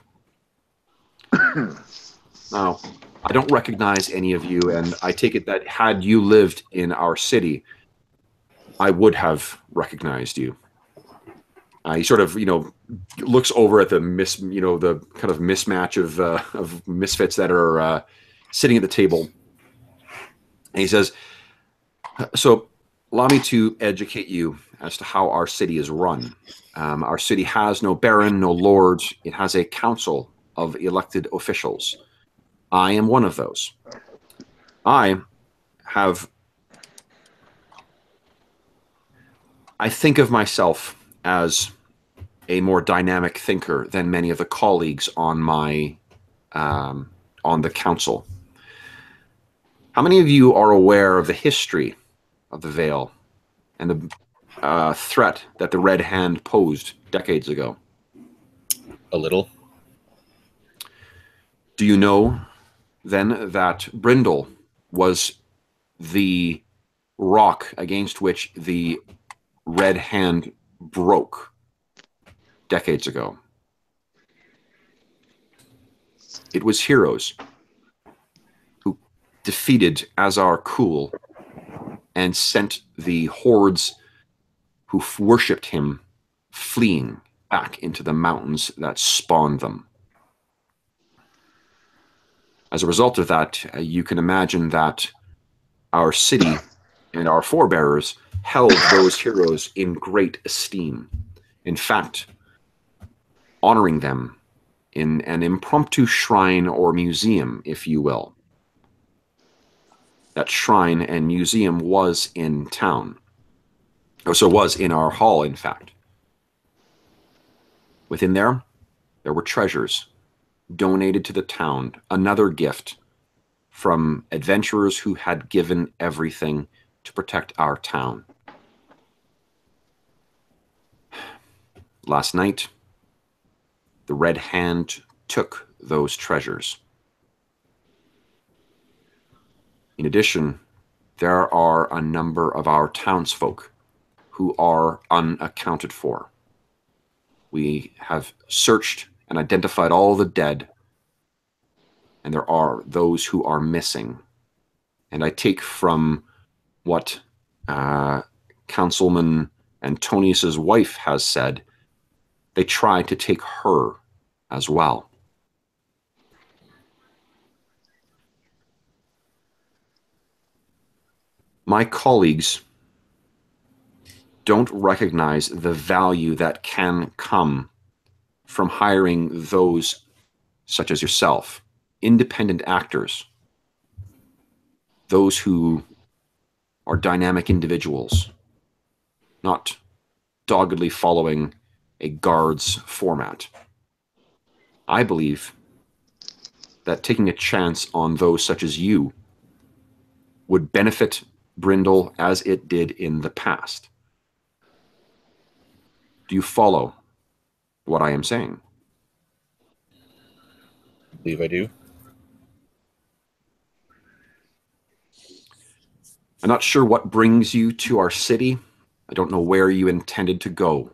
Now, I don't recognize any of you, and I take it that had you lived in our city, I would have recognized you. He sort of, looks over at the the kind of mismatch of misfits that are sitting at the table, and he says, "So, allow me to educate you as to how our city is run. Our city has no baron, no lord. It has a council of elected officials. I am one of those. I think of myself as a more dynamic thinker than many of the colleagues on my on the council. How many of you are aware of the history of the Vale and the threat that the Red Hand posed decades ago? A little. Do you know then that Brindol was the rock against which the Red Hand broke decades ago? It was heroes who defeated Azar Kul and sent the hordes who worshipped him fleeing back into the mountains that spawned them. As a result of that, you can imagine that our city and our forebears held those heroes in great esteem. In fact, honoring them in an impromptu shrine or museum, if you will. That shrine and museum was in town. So it was in our hall, in fact. Within there were treasures donated to the town, another gift from adventurers who had given everything to protect our town. Last night, the Red Hand took those treasures. In addition, there are a number of our townsfolk who are unaccounted for. We have searched and identified all the dead, and there are those who are missing. And I take from what Councilman Antonius's wife has said, they tried to take her as well. My colleagues don't recognize the value that can come from hiring those such as yourself, independent actors those who are dynamic individuals, not doggedly following a guard's format. I believe that taking a chance on those such as you would benefit Brindol as it did in the past. Do you follow what I am saying? I believe I do. I'm not sure what brings you to our city. I don't know where you intended to go.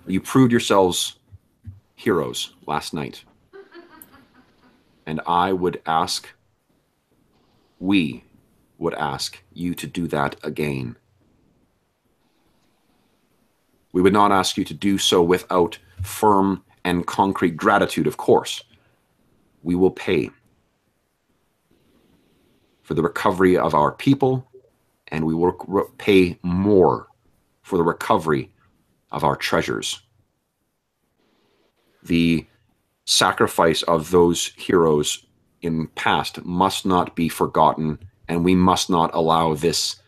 You proved yourselves heroes last night. And we would ask you to do that again. We would not ask you to do so without firm and concrete gratitude, of course. We will pay for the recovery of our people, and we will pay more for the recovery of our treasures. The sacrifice of those heroes in past must not be forgotten, and we must not allow this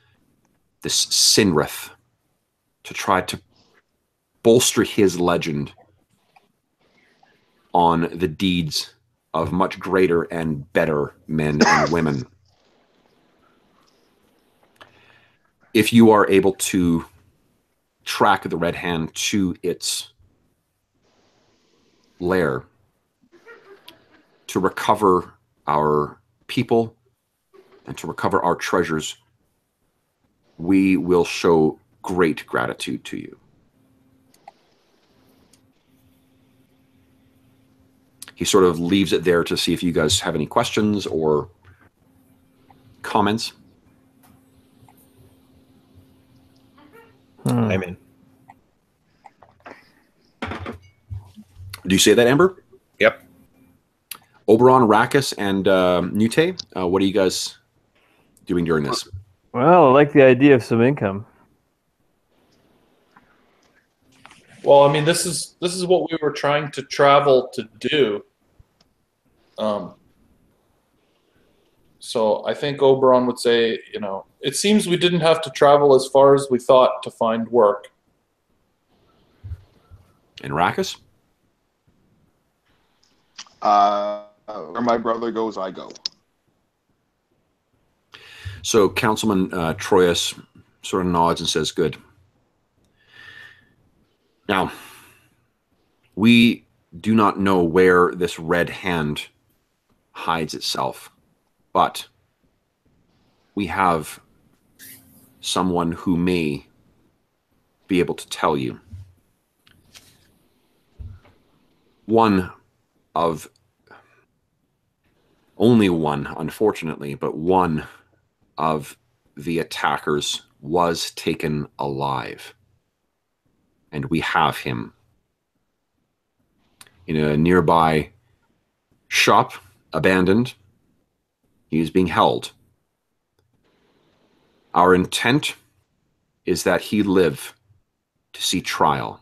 Sinrith to try to bolster his legend on the deeds of much greater and better men and women. If you are able to track the Red Hand to its lair, to recover our people and to recover our treasures, we will show great gratitude to you. He sort of leaves it there to see if you guys have any questions or comments. I'm in. Do you say that, Amber? Yep. Oberon, Rakkus, and Nute, what are you guys doing during this? Well, I like the idea of some income. Well, I mean, this is what we were trying to travel to do. So I think Oberon would say, you know, it seems we didn't have to travel as far as we thought to find work. And Rakkus? Where my brother goes, I go. So Councilman Troyes sort of nods and says, good. Now, we do not know where this Red Hand hides itself, but we have someone who may be able to tell you. Only one, unfortunately, but one of the attackers was taken alive. And we have him in a nearby shop, abandoned. He is being held. Our intent is that he live to see trial.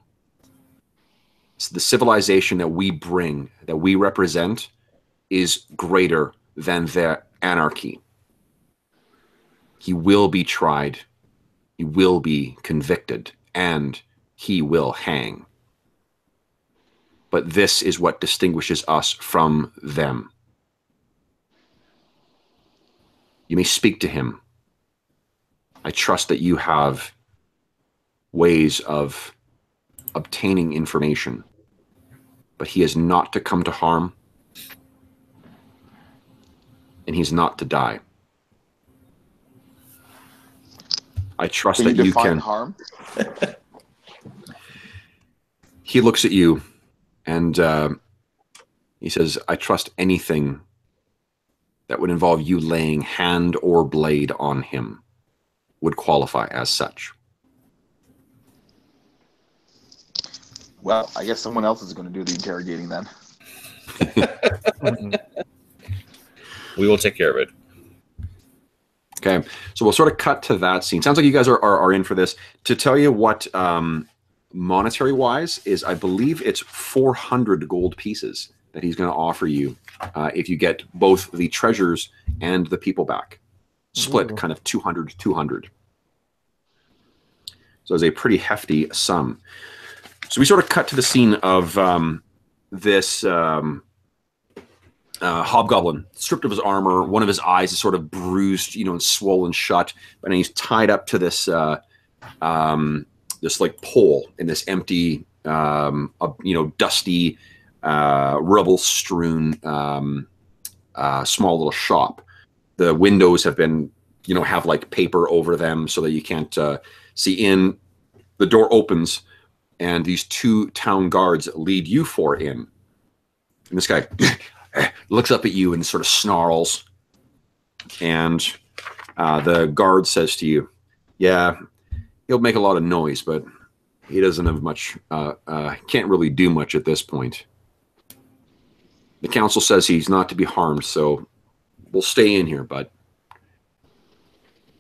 So the civilization that we bring, that we represent, is greater than their anarchy. He will be tried, he will be convicted, and he will hang. But this is what distinguishes us from them. You may speak to him. I trust that you have ways of obtaining information, but he is not to come to harm, and he's not to die. I trust that you can. Harm? He looks at you and he says, I trust anything that would involve you laying hand or blade on him would qualify as such. Well, I guess someone else is going to do the interrogating then. We will take care of it. Okay, so we'll sort of cut to that scene. Sounds like you guys are in for this. To tell you what monetary-wise is, I believe it's 400 gold pieces that he's going to offer you if you get both the treasures and the people back. Split kind of 200. So it's a pretty hefty sum. So we sort of cut to the scene of this hobgoblin, stripped of his armor. One of his eyes is sort of bruised, and swollen shut. And he's tied up to this this like pole in this empty, dusty, rubble-strewn small little shop. The windows have been, have like paper over them so that you can't see in. The door opens, and these 2 town guards lead you 4 in. And this guy looks up at you and sort of snarls. And the guard says to you, yeah, he'll make a lot of noise, but he doesn't have much, can't really do much at this point. The council says he's not to be harmed, so we'll stay in here, but...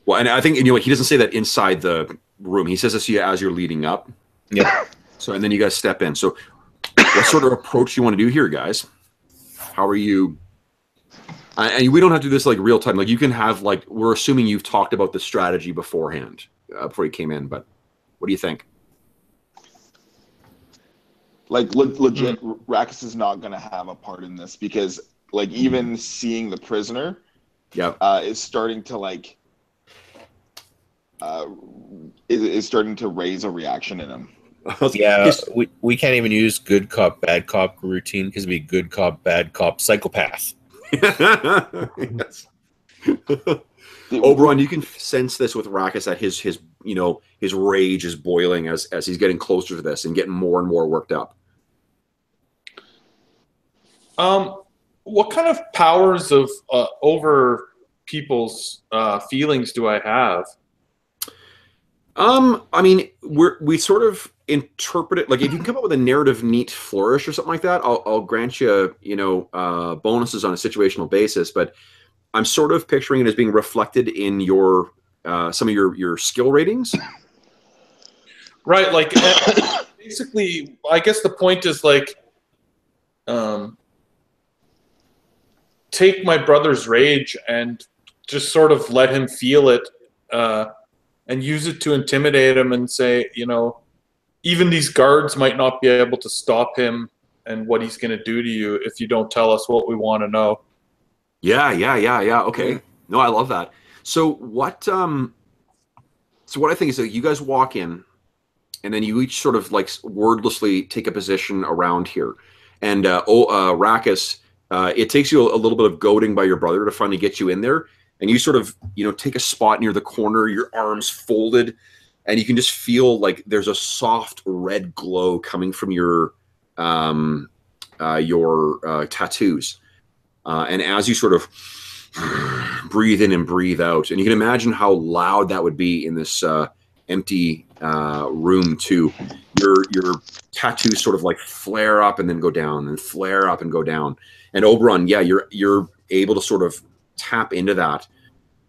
Well, and I think, he doesn't say that inside the room. He says this to you as you're leading up. Yeah. So, and then you guys step in. So what sort of approach do you want to do here, guys? How are you... And we don't have to do this like real time. Like you can have we're assuming you've talked about the strategy beforehand, before you came in, but what do you think? Legit, Rakus is not going to have a part in this because even seeing the prisoner is starting to is starting to raise a reaction in him. Yeah, we can't even use good cop, bad cop routine because it'd be good cop, bad cop, psychopath. Yes. Oberon, you can sense this with Rakus that his rage is boiling as he's getting closer to this and getting more and more worked up. What kind of powers of over people's feelings do I have? I mean, we sort of interpret it if you can come up with a narrative neat flourish or something like that, I'll grant you, bonuses on a situational basis. But I'm sort of picturing it as being reflected in your some of your skill ratings. Right, basically, I guess the point is take my brother's rage and just sort of let him feel it, and use it to intimidate him and say, even these guards might not be able to stop him and what he's going to do to you if you don't tell us what we want to know. Yeah. Okay. No, I love that. So what I think is that you guys walk in and then you each sort of wordlessly take a position around here. And Rakus, it takes you a little bit of goading by your brother to finally get you in there. And you sort of, take a spot near the corner, your arms folded, and you can just feel there's a soft red glow coming from your tattoos. And as you sort of breathe in and breathe out, and you can imagine how loud that would be in this empty room too. Your tattoos sort of flare up and then go down, and flare up and go down. And Oberon, yeah, you're able to sort of tap into that,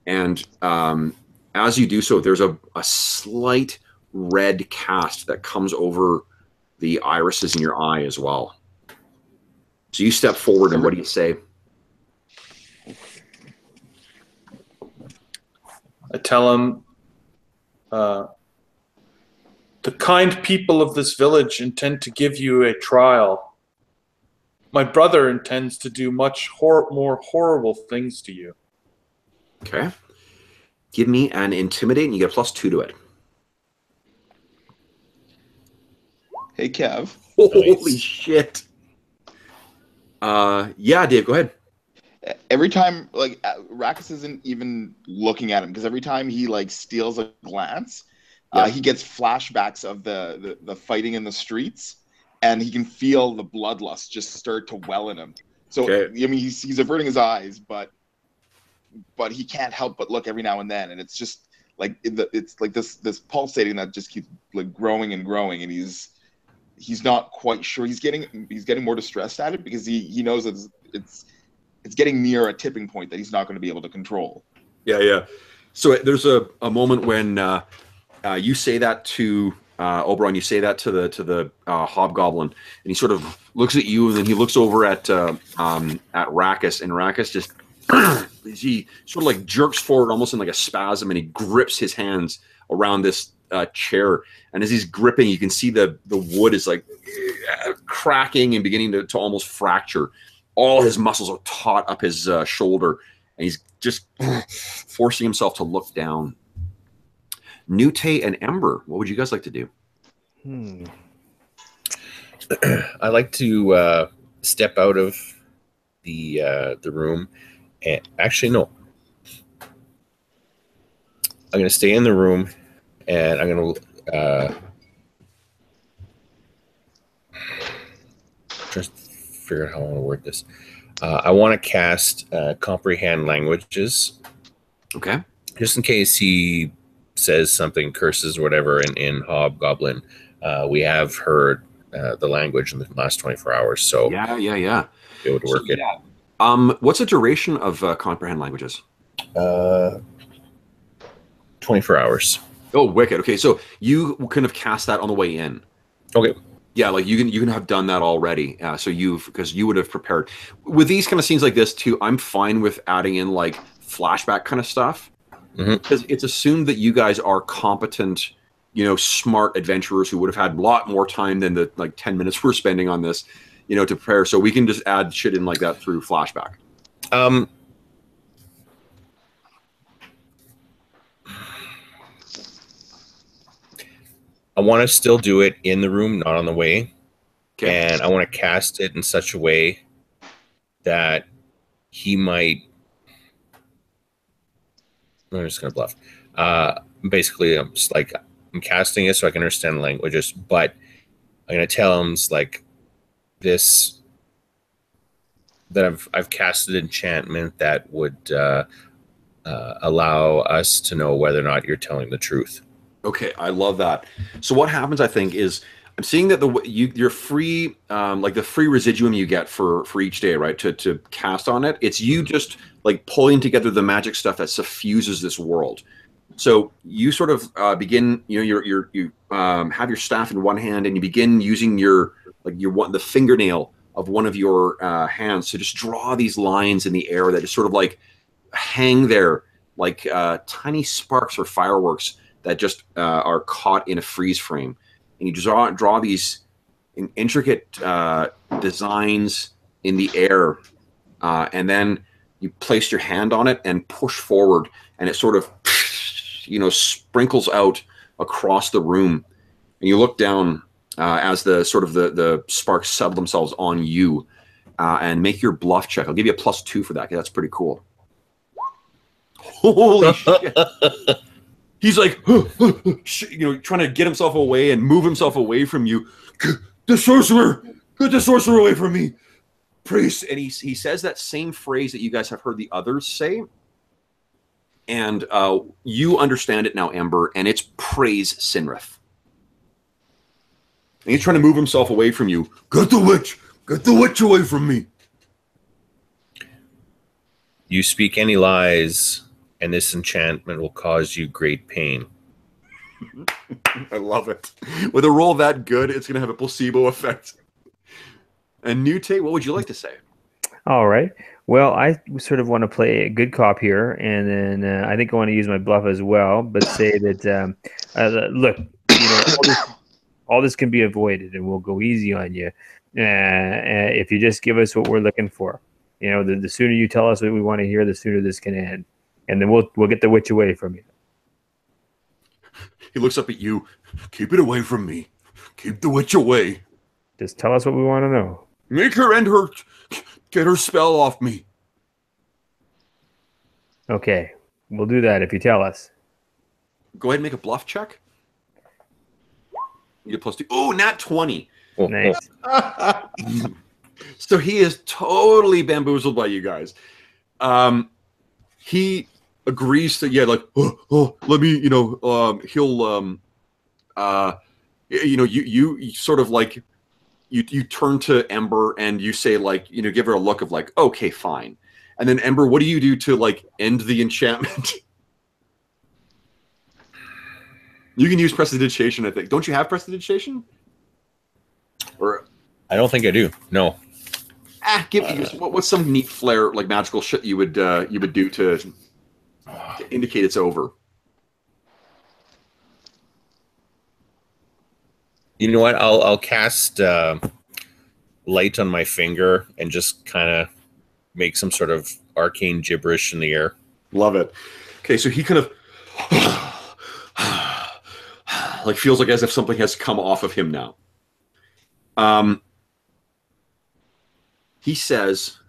and as you do so, there's a slight red cast that comes over the irises in your eye as well. So you step forward, and what do you say? I tell him, the kind people of this village intend to give you a trial. My brother intends to do much more horrible things to you. Okay. Give me an intimidate, and you get +2 to it. Hey, Kev. Holy shit. Yeah, Dave, go ahead. Every time, Rakus isn't even looking at him, because every time he, steals a glance, he gets flashbacks of the fighting in the streets, and he can feel the bloodlust just start to well in him. So, okay. I mean, he's averting his eyes, but he can't help but look every now and then, and it's just it's this pulsating that just keeps growing and growing, and he's not quite sure. He's getting more distressed at it because he knows that it's getting near a tipping point that he's not going to be able to control. Yeah. So there's a moment when you say that to Oberon, you say that to the hobgoblin, and he sort of looks at you, and then he looks over at Rackus, and Rackus just he sort of like jerks forward, almost in like a spasm, and he grips his hands around this chair. And as he's gripping, you can see the wood is like cracking and beginning to almost fracture. All his muscles are taut up his shoulder, and he's just forcing himself to look down. Nute and Ember, what would you guys like to do? I like to step out of the room. And actually, no. I'm going to stay in the room, and I'm going to just figure out how I want to word this. I want to cast comprehend languages. Okay. Just in case he says something, curses or whatever in Hobgoblin. We have heard the language in the last 24 hours, so yeah. Be able to work it. Yeah. What's the duration of comprehend languages? 24 hours. Oh, wicked. Okay, so you kind of cast that on the way in. Okay. Yeah, like you can have done that already. So because you would have prepared with these kind of scenes like this too. I'm fine with adding in like flashback kind of stuff because it's assumed that you guys are competent, smart adventurers who would have had a lot more time than the like 10 minutes we're spending on this, to prepare. So we can just add shit in like that through flashback. I want to still do it in the room, not on the way. Okay. And I want to cast it in such a way that he might... I'm just going to bluff. Basically, I'm just like, I'm casting it so I can understand the languages, but I'm going to tell him like this, that I've casted enchantment that would allow us to know whether or not you're telling the truth. Okay, I love that. So what happens, I think, is I'm seeing that you're free, like the free residuum you get for each day, right? To cast on it, it's you just like pulling together the magic stuff that suffuses this world. So you sort of begin, you have your staff in one hand, and you begin using the fingernail of one of your hands to just draw these lines in the air that just sort of like hang there like tiny sparks or fireworks that just are caught in a freeze frame. And you draw these intricate designs in the air, and then you place your hand on it and push forward, and it sort of, sprinkles out across the room. And you look down as the sparks settle themselves on you, and make your bluff check. I'll give you a +2 for that, because that's pretty cool. Holy shit! He's like, trying to get himself away and move himself away from you. The sorcerer! Get the sorcerer away from me! Praise. And he says that same phrase that you guys have heard the others say. And you understand it now, Ember, and it's praise Sinrith. And he's trying to move himself away from you. Get the witch! Get the witch away from me! You speak any lies, and this enchantment will cause you great pain. I love it. With a roll that good, it's going to have a placebo effect. And Nute, what would you like to say? All right. Well, I sort of want to play a good cop here, and then I think I want to use my bluff as well, but say that, look, all this can be avoided, and we'll go easy on you if you just give us what we're looking for. The sooner you tell us what we want to hear, the sooner this can end. And then we'll get the witch away from you. He looks up at you. Keep it away from me. Keep the witch away. Just tell us what we want to know. Make her end her. Get her spell off me. Okay. We'll do that if you tell us. Go ahead and make a bluff check. You get +2. Oh, nat 20. Nice. So he is totally bamboozled by you guys. He agrees to, let me, he'll, you sort of like, you turn to Ember and you say like, give her a look of like, okay, fine. And then Ember, what do you do to like end the enchantment? You can use prestidigitation, I think. Don't you have prestidigitation? Or I don't think I do. No. What's some neat flair, like magical shit you would do to indicate it's over? You know what? I'll cast light on my finger and just kind of make some sort of arcane gibberish in the air. Love it. Okay, so he kind of like feels like as if something has come off of him now. He says,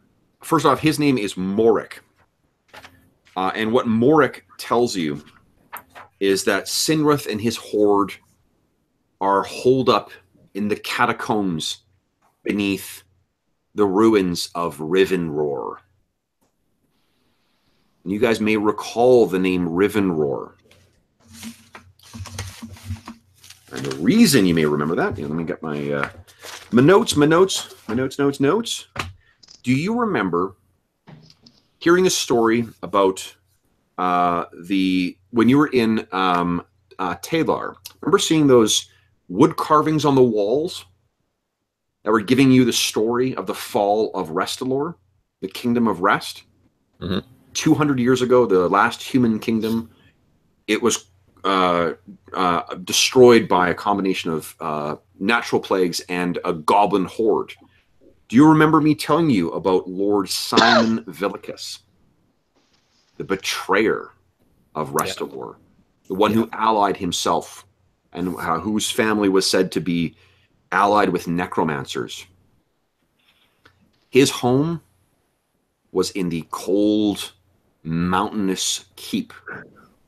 first off, his name is Morik. And what Morik tells you is that Sinrith and his horde are holed up in the catacombs beneath the ruins of Rivenroar. You guys may recall the name Rivenroar. And the reason you may remember that, let me get my notes. Do you remember hearing a story about when you were in Talar? Remember seeing those wood carvings on the walls that were giving you the story of the fall of Restalor, the Kingdom of Rest? Mm-hmm. 200 years ago, the last human kingdom, it was destroyed by a combination of natural plagues and a goblin horde. Do you remember me telling you about Lord Simon Villicus, the betrayer of Restalor, the one who allied himself and whose family was said to be allied with necromancers? His home was in the cold, mountainous keep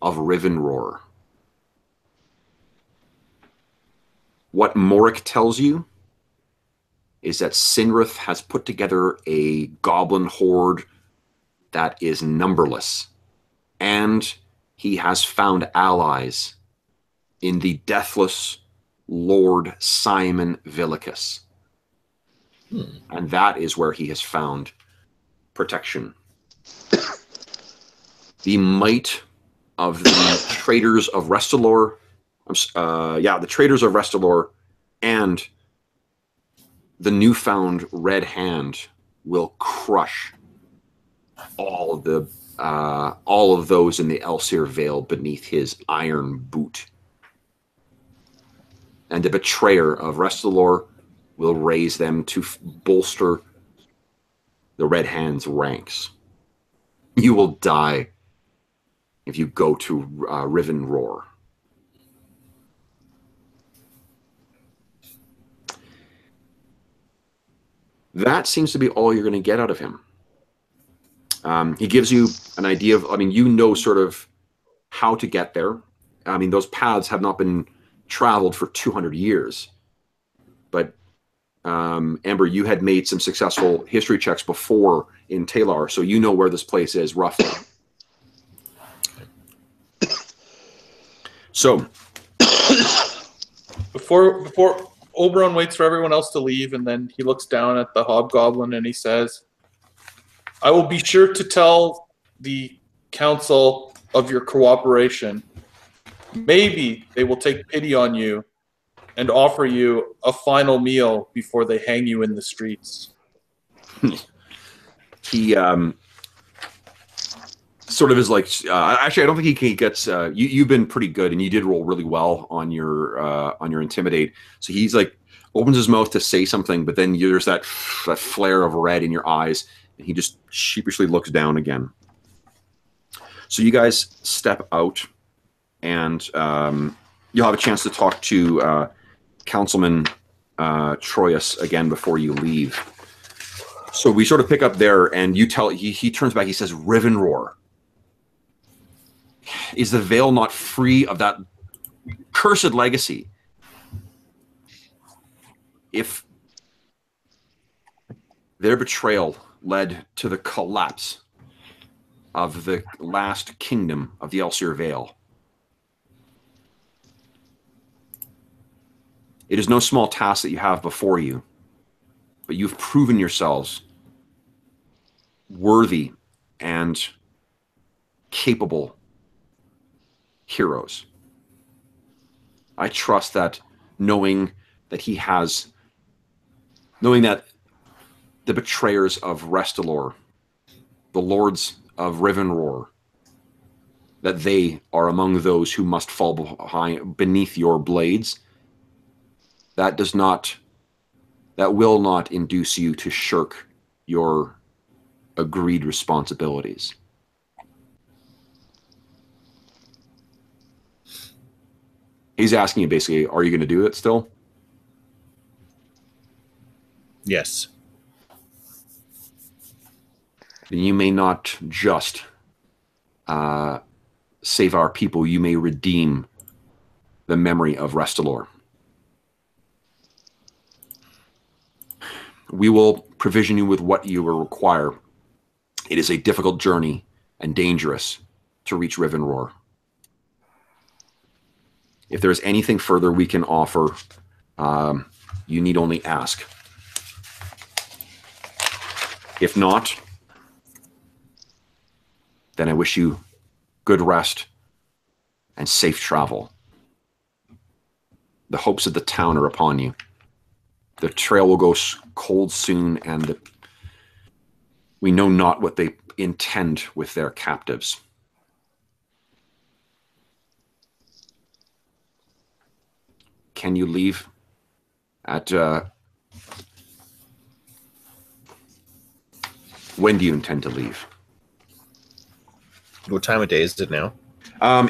of Rivenroar. What Morik tells you is that Sinrith has put together a goblin horde that is numberless, and he has found allies in the deathless Lord Simon Villicus. And that is where he has found protection. The might of the traders of Restalor, the traders of Restalor and the newfound Red Hand will crush all of those in the Elsir Vale beneath his iron boot. And the betrayer of Restalor will raise them to bolster the Red Hand's ranks. You will die if you go to Rivenroar. That seems to be all you're going to get out of him. He gives you an idea of, sort of how to get there. Those paths have not been traveled for 200 years. But, Amber, you had made some successful history checks before in Talar, so you know where this place is, roughly. So, before Oberon waits for everyone else to leave, and then he looks down at the hobgoblin and he says, "I will be sure to tell the council of your cooperation. Maybe they will take pity on you and offer you a final meal before they hang you in the streets." He sort of is like, actually, I don't think he gets. You've been pretty good, and you did roll really well on your intimidate. So he's like opens his mouth to say something, but then there's that flare of red in your eyes, and he just sheepishly looks down again. So you guys step out, and you'll have a chance to talk to Councilman Troyus again before you leave. So we sort of pick up there, and you tell he turns back. He says, "Rivenroar. Is the Vale not free of that cursed legacy? If their betrayal led to the collapse of the last kingdom of the Elsir Vale, it is no small task that you have before you, but you've proven yourselves worthy and capable heroes. I trust that knowing that the betrayers of Restalor, the lords of Rivenroar, that they are among those who must fall beneath your blades. That will not induce you to shirk your agreed responsibilities. He's asking you basically, are you going to do it still? Yes. Then you may not just save our people, you may redeem the memory of Restalor. We will provision you with what you will require. It is a difficult journey and dangerous to reach Rivenroar. If there's anything further we can offer, you need only ask. If not, then I wish you good rest and safe travel. The hopes of the town are upon you. The trail will go cold soon, and we know not what they intend with their captives. Can you leave at... when do you intend to leave? What time of day is it now?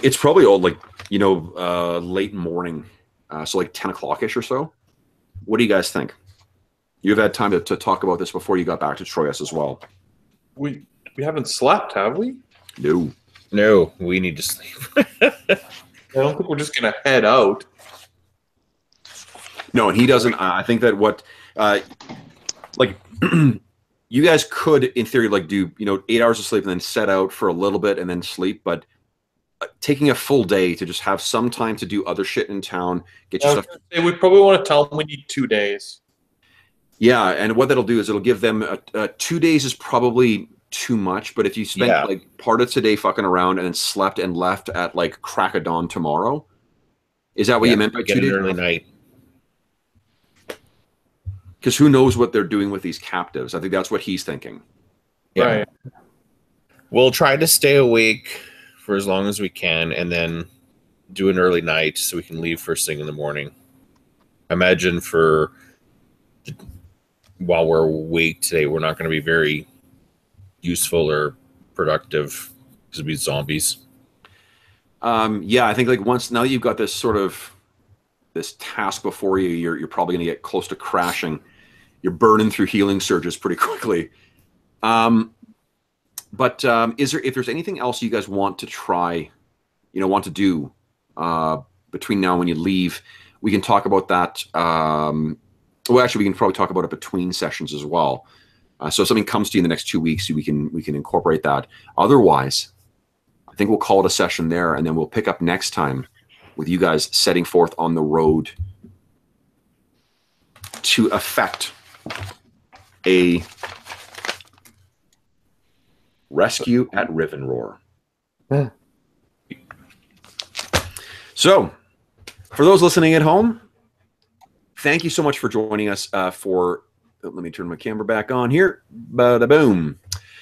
It's probably all late morning, so like 10 o'clock-ish or so. What do you guys think? You've had time to talk about this before you got back to Troyes as well. We haven't slept, have we? No. No, we need to sleep. I don't think we're just going to head out. No, and he doesn't. I think that you guys could, in theory, do 8 hours of sleep and then set out for a little bit and then sleep, but taking a full day to just have some time to do other shit in town, get your stuff. We probably want to tell them we need 2 days. Yeah, and what that'll do is it'll give them 2 days is probably too much, but if you spent part of today fucking around and then slept and left at crack of dawn tomorrow, is that what you meant by 2 days? Early night. Because who knows what they're doing with these captives? I think that's what he's thinking. Yeah. Right. We'll try to stay awake for as long as we can, and then do an early night so we can leave first thing in the morning. Imagine while we're awake today, we're not going to be very useful or productive because it'll be zombies. Yeah, I think now that you've got this this task before you, you're probably going to get close to crashing. You're burning through healing surges pretty quickly. But if there's anything else you guys want to try, want to do between now and when you leave, we can talk about that. Well, actually, we can probably talk about it between sessions as well. So if something comes to you in the next 2 weeks, we can incorporate that. Otherwise, I think we'll call it a session there, and then we'll pick up next time with you guys setting forth on the road to effect a rescue at Rivenroar. So, for those listening at home, thank you so much for joining us let me turn my camera back on here. Bada boom.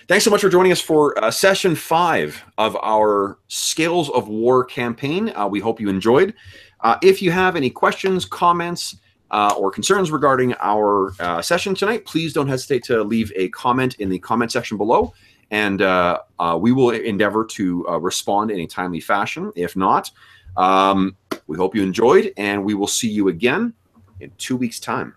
Thanks so much for joining us for session 5 of our Scales of War campaign. We hope you enjoyed. If you have any questions, comments, or concerns regarding our session tonight, please don't hesitate to leave a comment in the comment section below, and we will endeavor to respond in a timely fashion. If not, we hope you enjoyed, and we will see you again in 2 weeks' time.